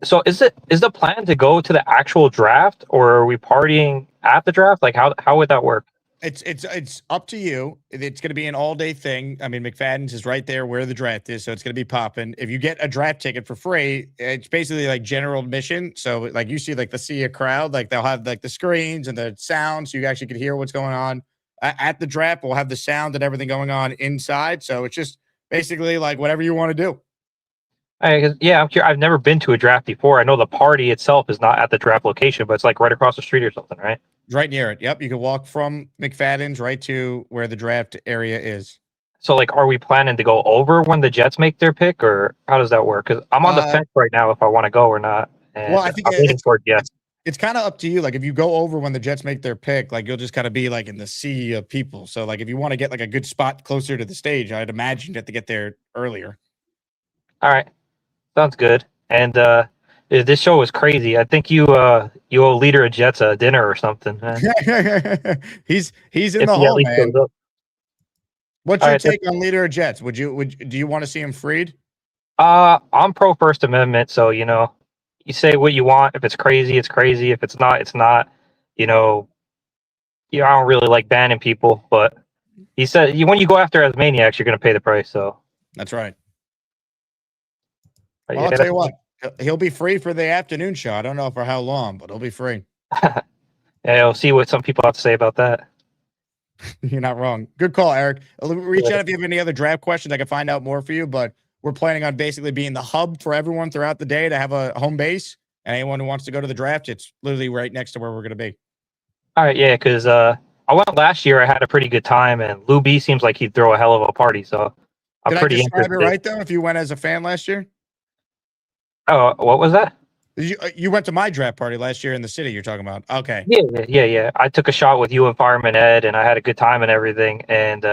S11: So is the plan to go to the actual draft, or are we partying at the draft? Like how would that work?
S2: It's up to you. It's going to be an all-day thing. I mean, McFadden's is right there where the draft is, so it's going to be popping. If you get a draft ticket for free, it's basically like general admission. So, like, you see, like, see a crowd, like, they'll have, like, the screens and the sound, so you actually can hear what's going on. At the draft, we'll have the sound and everything going on inside, so it's just basically, like, whatever you want to do.
S11: I'm curious. I've never been to a draft before. I know the party itself is not at the draft location, but it's, like, right across the street or something, right?
S2: Right near it. Yep. You can walk from McFadden's right to where the draft area is.
S11: So, like, are we planning to go over when the Jets make their pick, or how does that work? Because I'm on the fence right now if I want to go or not. And
S2: Well, I think
S11: I'm leaning toward yes.
S2: It's kind of up to you. Like if you go over when the Jets make their pick, like you'll just kind of be like in the sea of people. So like if you want to get like a good spot closer to the stage, I'd imagine you have to get there earlier.
S11: All right, sounds good. And this show was crazy. I think you owe leader of Jets a dinner or something. Man.
S2: he's in
S11: If
S2: the
S11: he at
S2: hall,
S11: least
S2: man.
S11: shows up.
S2: What's
S11: All
S2: your
S11: right,
S2: take on leader of Jets? Do you want to see him freed?
S11: I'm pro First Amendment, so you know, you say what you want. If it's crazy, it's crazy. If it's not, it's not. You know, I don't really like banning people, but he said when you go after Asmaniacs, you're going to pay the price. So
S2: That's right.
S11: But
S2: Well, I'll tell you what, he'll be free for the afternoon show. I don't know for how long, but he'll be free.
S11: Yeah, we'll see what some people have to say about that.
S2: You're not wrong. Good call, Eric. Reach out if you have any other draft questions. I can find out more for you, but we're planning on basically being the hub for everyone throughout the day to have a home base. And anyone who wants to go to the draft, it's literally right next to where we're going to be.
S11: All right, yeah, because I went last year. I had a pretty good time, and Lou B seems like he'd throw a hell of a party. So I'm
S2: Did
S11: pretty
S2: I describe
S11: interested.
S2: it right, though, if you went as a fan last year?
S11: Oh, what was that?
S2: You went to my draft party last year in the city you're talking about. Okay.
S11: Yeah. I took a shot with you and Fireman Ed, and I had a good time and everything. And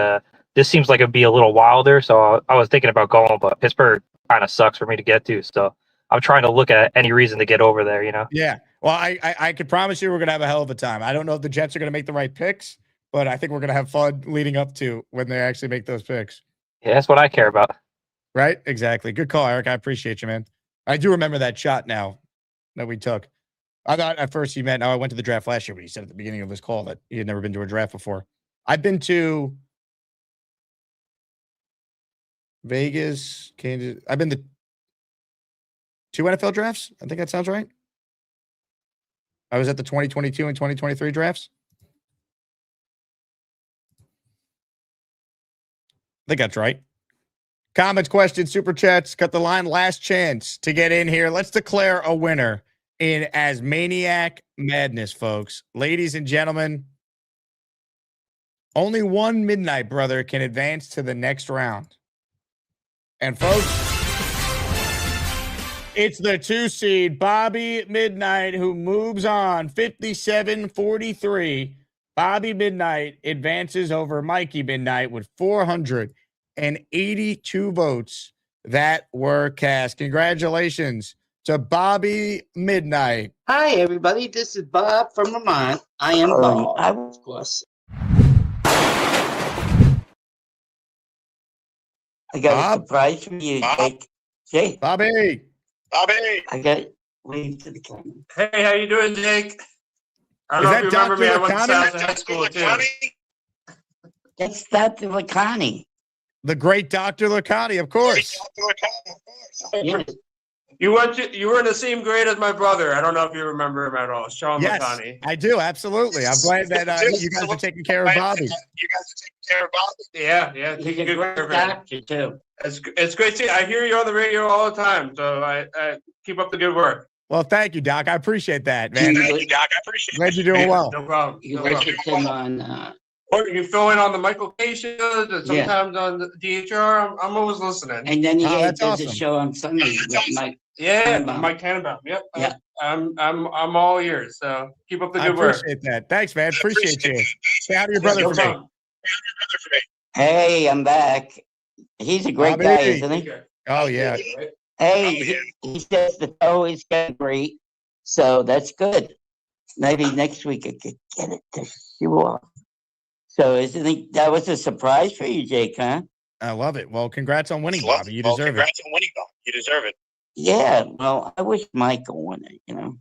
S11: this seems like it'd be a little wilder, so I was thinking about going, but Pittsburgh kind of sucks for me to get to. So I'm trying to look at any reason to get over there, you know?
S2: Yeah. Well, I could promise you we're going to have a hell of a time. I don't know if the Jets are going to make the right picks, but I think we're going to have fun leading up to when they actually make those picks.
S11: Yeah, that's what I care about.
S2: Right? Exactly. Good call, Eric. I appreciate you, man. I do remember that shot now that we took. I thought at first he meant, I went to the draft last year, but he said at the beginning of his call that he had never been to a draft before. I've been to Vegas, Kansas. I've been to 2 NFL drafts. I think that sounds right. I was at the 2022 and 2023 drafts. I think that's right. Comments, questions, super chats. Cut the line. Last chance to get in here. Let's declare a winner in Asmaniac Madness, folks. Ladies and gentlemen, only one Midnight brother can advance to the next round. And folks, it's the 2 seed, Bobby Midnight, who moves on 57-43. Bobby Midnight advances over Mikey Midnight with 482 votes that were cast. Congratulations to Bobby Midnight.
S3: Hi, everybody. This is Bob from Vermont. I am Bob. I was course.
S9: I got a surprise for you, Jake. Jake.
S2: Bobby.
S9: I got wave to the camera.
S12: Hey, how you doing, Jake? I
S2: Is
S12: don't know
S2: that
S12: if you remember me. I
S2: Dr.
S12: went to
S2: Lacani?
S12: South High School too.
S9: That's Dr. Lacani.
S2: The great Dr. Lacani, of course.
S12: You were in the same grade as my brother. I don't know if you remember him at all. Sean
S2: Yes,
S12: Lacani.
S2: I do. Absolutely. I'm glad that you guys are taking care of Bobby.
S12: Yeah.
S9: He's
S12: Taking
S9: a
S12: good care
S9: great
S12: of him.
S9: doctor, too.
S12: It's great to I hear you on the radio all the time. So I keep up the good work.
S2: Well, thank you, Doc. I appreciate that, man.
S12: Thank you, Doc. I appreciate
S2: Glad you're doing well.
S12: No problem.
S9: You
S12: No
S9: work
S12: problem.
S9: with him on
S12: Or you can fill in on the Michael K shows and sometimes on the DHR. I'm always listening.
S9: and then he
S2: that's
S9: does a
S2: awesome.
S9: show on Sunday with Mike.
S12: Yeah,
S9: Tannenbaum.
S12: Mike Tannenbaum. Yep.
S9: Yeah.
S12: I'm all ears. So keep up the
S2: I
S12: good work.
S2: appreciate that. Thanks, man. Appreciate you. Say hi to your brother
S12: No
S2: for me.
S12: problem.
S9: Hey, I'm back. He's a great
S2: Bobby.
S9: guy, isn't he?
S2: Oh, yeah.
S9: Hey, he says the show is getting great, so that's good. Maybe next week I could get it to show off. So isn't he, that was a surprise for you, Jake, huh?
S2: I love it. Well, congrats on winning, Bobby. You deserve it.
S12: on winning, though. You deserve it.
S9: Yeah, well, I wish Michael won it, you know.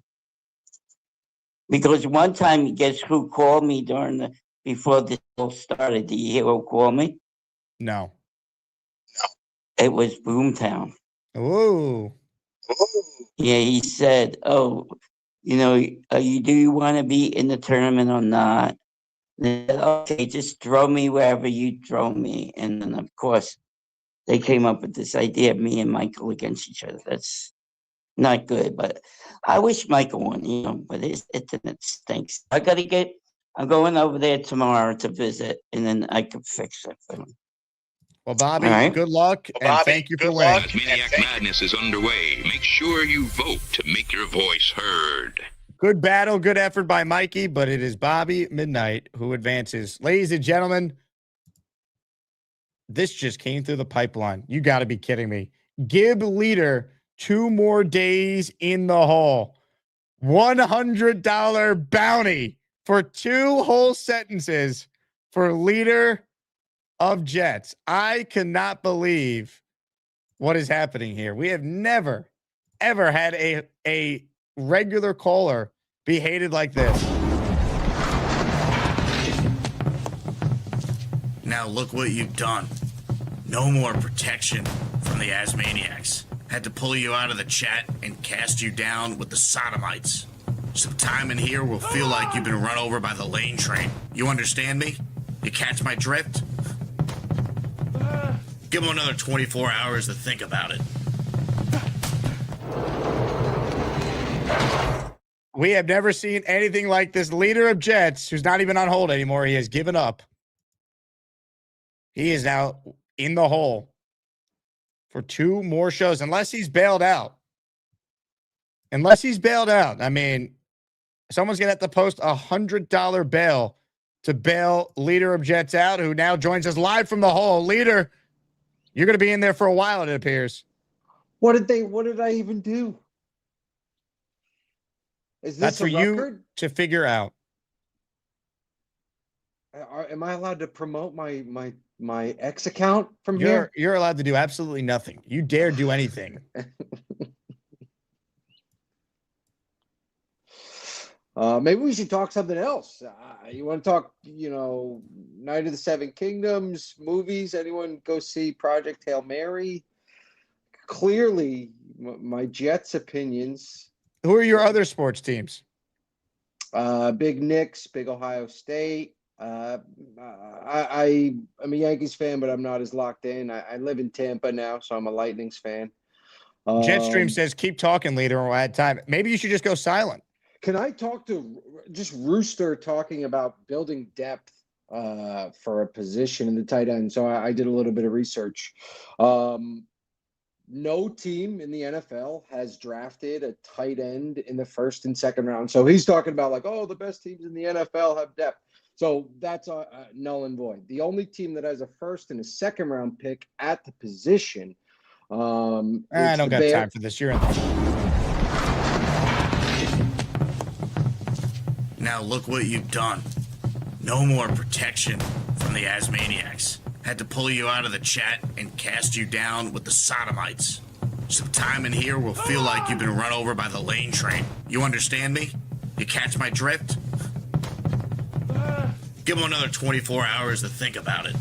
S9: Because one time, guess who called me before this all started? Did you hear who called me?
S2: No.
S9: It was Boomtown.
S2: Ooh.
S9: Yeah, he said, "Oh, you know, do you want to be in the tournament or not?" And I said, "Okay, just throw me wherever you throw me." And then, of course, they came up with this idea of me and Michael against each other. That's not good, but I wish Michael won, you know, but his internet stinks. I'm going over there tomorrow to visit, and then I can fix it for him.
S2: Well, Bobby,
S9: All right.
S2: good luck, and thank you for winning.
S20: Asmaniac Madness is underway. Make sure you vote to make your voice heard.
S2: Good battle, good effort by Mikey, but it is Bobby Midnight who advances. Ladies and gentlemen, this just came through the pipeline. You got to be kidding me. Give leader 2 more days in the hole. $100 bounty for 2 whole sentences for leader of Jets. I cannot believe what is happening here. We have never, ever had a regular caller be hated like this.
S19: Now look what you've done. No more protection from the Asmaniacs. Had to pull you out of the chat and cast you down with the sodomites. Some time in here will feel like you've been run over by the lane train. You understand me? You catch my drift? Give them another 24 hours to think about it.
S2: We have never seen anything like this. Leader of Jets, who's not even on hold anymore, he has given up. He is now in the hole for 2 more shows, unless he's bailed out. Unless he's bailed out. I mean, someone's going to have to post $100 bail to bail Leader of Jets out, who now joins us live from the hole. Leader, you're going to be in there for a while, it appears.
S18: What did I even do? Is
S2: That's
S18: this
S2: for
S18: a record?
S2: you to figure out.
S18: Am I allowed to promote my X account from here?
S2: You're allowed to do absolutely nothing. You dare do anything.
S18: Maybe we should talk something else. You want to talk, Night of the Seven Kingdoms, movies? Anyone go see Project Hail Mary? Clearly, my Jets opinions.
S2: Who are your other sports teams?
S18: Big Knicks, big Ohio State. I'm a Yankees fan, but I'm not as locked in. I live in Tampa now, so I'm a Lightnings fan.
S2: Jetstream says, keep talking, Leader, or we'll add time. Maybe you should just go silent.
S18: Can I talk to just Rooster talking about building depth for a position in the tight end? So I did a little bit of research. No team in the NFL has drafted a tight end in the 1st and 2nd round. So he's talking about the best teams in the NFL have depth. So that's null and void. The only team that has a 1st and a 2nd round pick at the position.
S2: I don't got time for this. You're in.
S19: Now look what you've done. No more protection from the Asmaniacs. Had to pull you out of the chat and cast you down with the sodomites. Some time in here will feel like you've been run over by the lane train. You understand me? You catch my drift? Give them another 24 hours to think about it.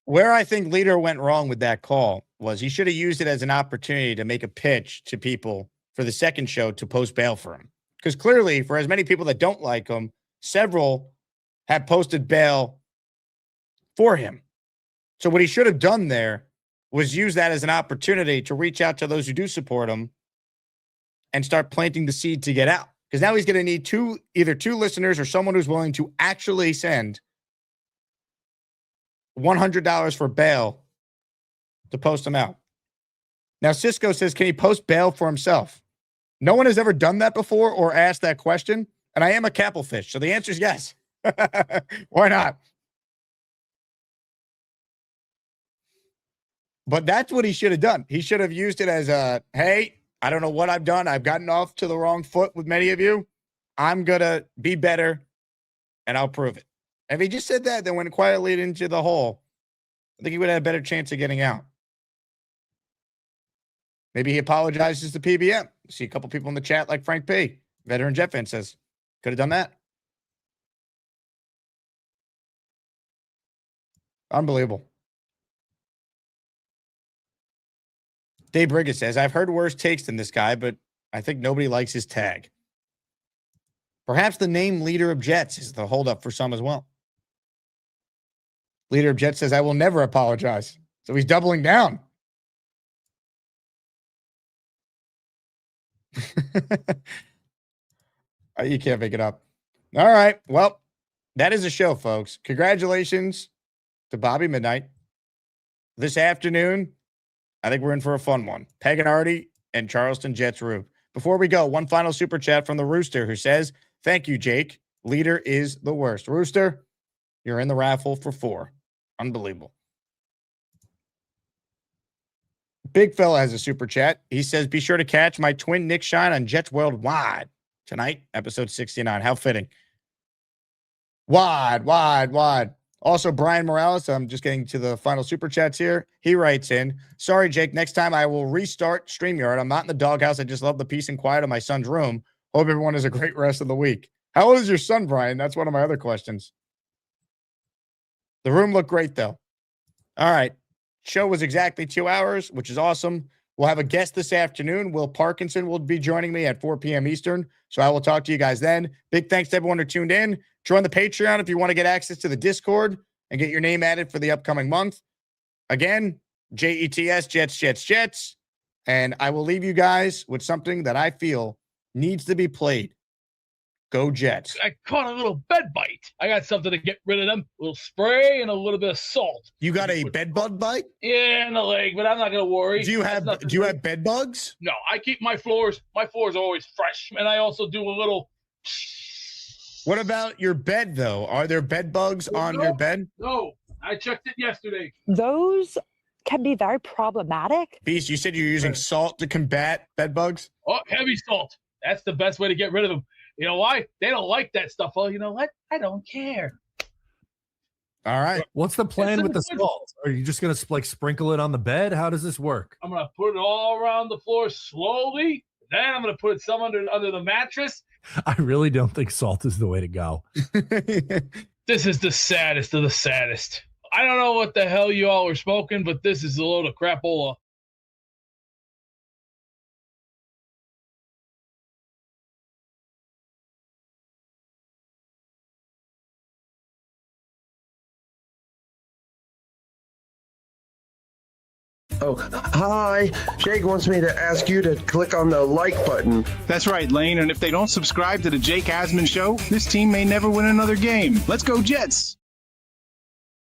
S2: Where I think Leader went wrong with that call was he should have used it as an opportunity to make a pitch to people for the second show to post bail for him. Because clearly, for as many people that don't like him, several have posted bail for him. So what he should have done there was use that as an opportunity to reach out to those who do support him and start planting the seed to get out. Because now he's going to need either two listeners or someone who's willing to actually send $100 for bail to post him out. Now, Cisco says, can he post bail for himself? No one has ever done that before or asked that question. And I am a Capplefish, so the answer is yes. Why not? But that's what he should have done. He should have used it as a, hey, I don't know what I've done. I've gotten off to the wrong foot with many of you. I'm going to be better, and I'll prove it. If he just said that, then went quietly into the hole, I think he would have a better chance of getting out. Maybe he apologizes to PBM. See a couple people in the chat like Frank P. Veteran Jet fan says, could have done that. Unbelievable. Dave Briggett says, I've heard worse takes than this guy, but I think nobody likes his tag. Perhaps the name Leader of Jets is the holdup for some as well. Leader of Jets says, I will never apologize. So he's doubling down. You can't make it up. All right. Well, that is a show, folks. Congratulations to Bobby Midnight. This afternoon, I think we're in for a fun one. Peg and Artie and Charleston Jets Rube. Before we go, one final super chat from the Rooster who says, thank you, Jake. Leader is the worst. Rooster, you're in the raffle for 4. Unbelievable. Big fella has a super chat. He says, be sure to catch my twin Nick Shine on Jets Worldwide tonight, episode 69. How fitting. Wide. Also, Brian Morales, I'm just getting to the final super chats here. He writes in, sorry, Jake, next time I will restart StreamYard. I'm not in the doghouse. I just love the peace and quiet of my son's room. Hope everyone has a great rest of the week. How old is your son, Brian? That's one of my other questions. The room looked great, though. All right. Show was exactly 2 hours, which is awesome. We'll have a guest this afternoon. Will Parkinson will be joining me at 4 p.m. Eastern, so I will talk to you guys then. Big thanks to everyone who tuned in. Join the Patreon if you want to get access to the Discord and get your name added for the upcoming month. Again, JETS, Jets. And I will leave you guys with something that I feel needs to be played. Go Jets.
S10: I caught a little bed bite. I got something to get rid of them. A little spray and a little bit of salt.
S2: You got a bed bug bite?
S10: Yeah, in the leg, but I'm not gonna worry.
S2: Do you have bed bugs?
S10: No, I keep my floors. My floors are always fresh, and I also do a little.
S2: What about your bed, though? Are there bed bugs on your bed?
S10: No, I checked it yesterday.
S13: Those can be very problematic.
S2: Beast, you said you're using salt to combat bed bugs?
S10: Oh, heavy salt. That's the best way to get rid of them. You know why? They don't like that stuff. Well, you know what? I don't care.
S2: All right.
S15: What's the plan with the salt? Are you just going to like sprinkle it on the bed? How does this work?
S10: I'm going to put it all around the floor slowly. Then I'm going to put some under the mattress.
S15: I really don't think salt is the way to go.
S10: This is the saddest of the saddest. I don't know what the hell you all are smoking, but this is a load of crapola.
S23: Oh, hi. Jake wants me to ask you to click on the like button.
S24: That's right, Lane. And if they don't subscribe to the Jake Asman Show, this team may never win another game. Let's go Jets.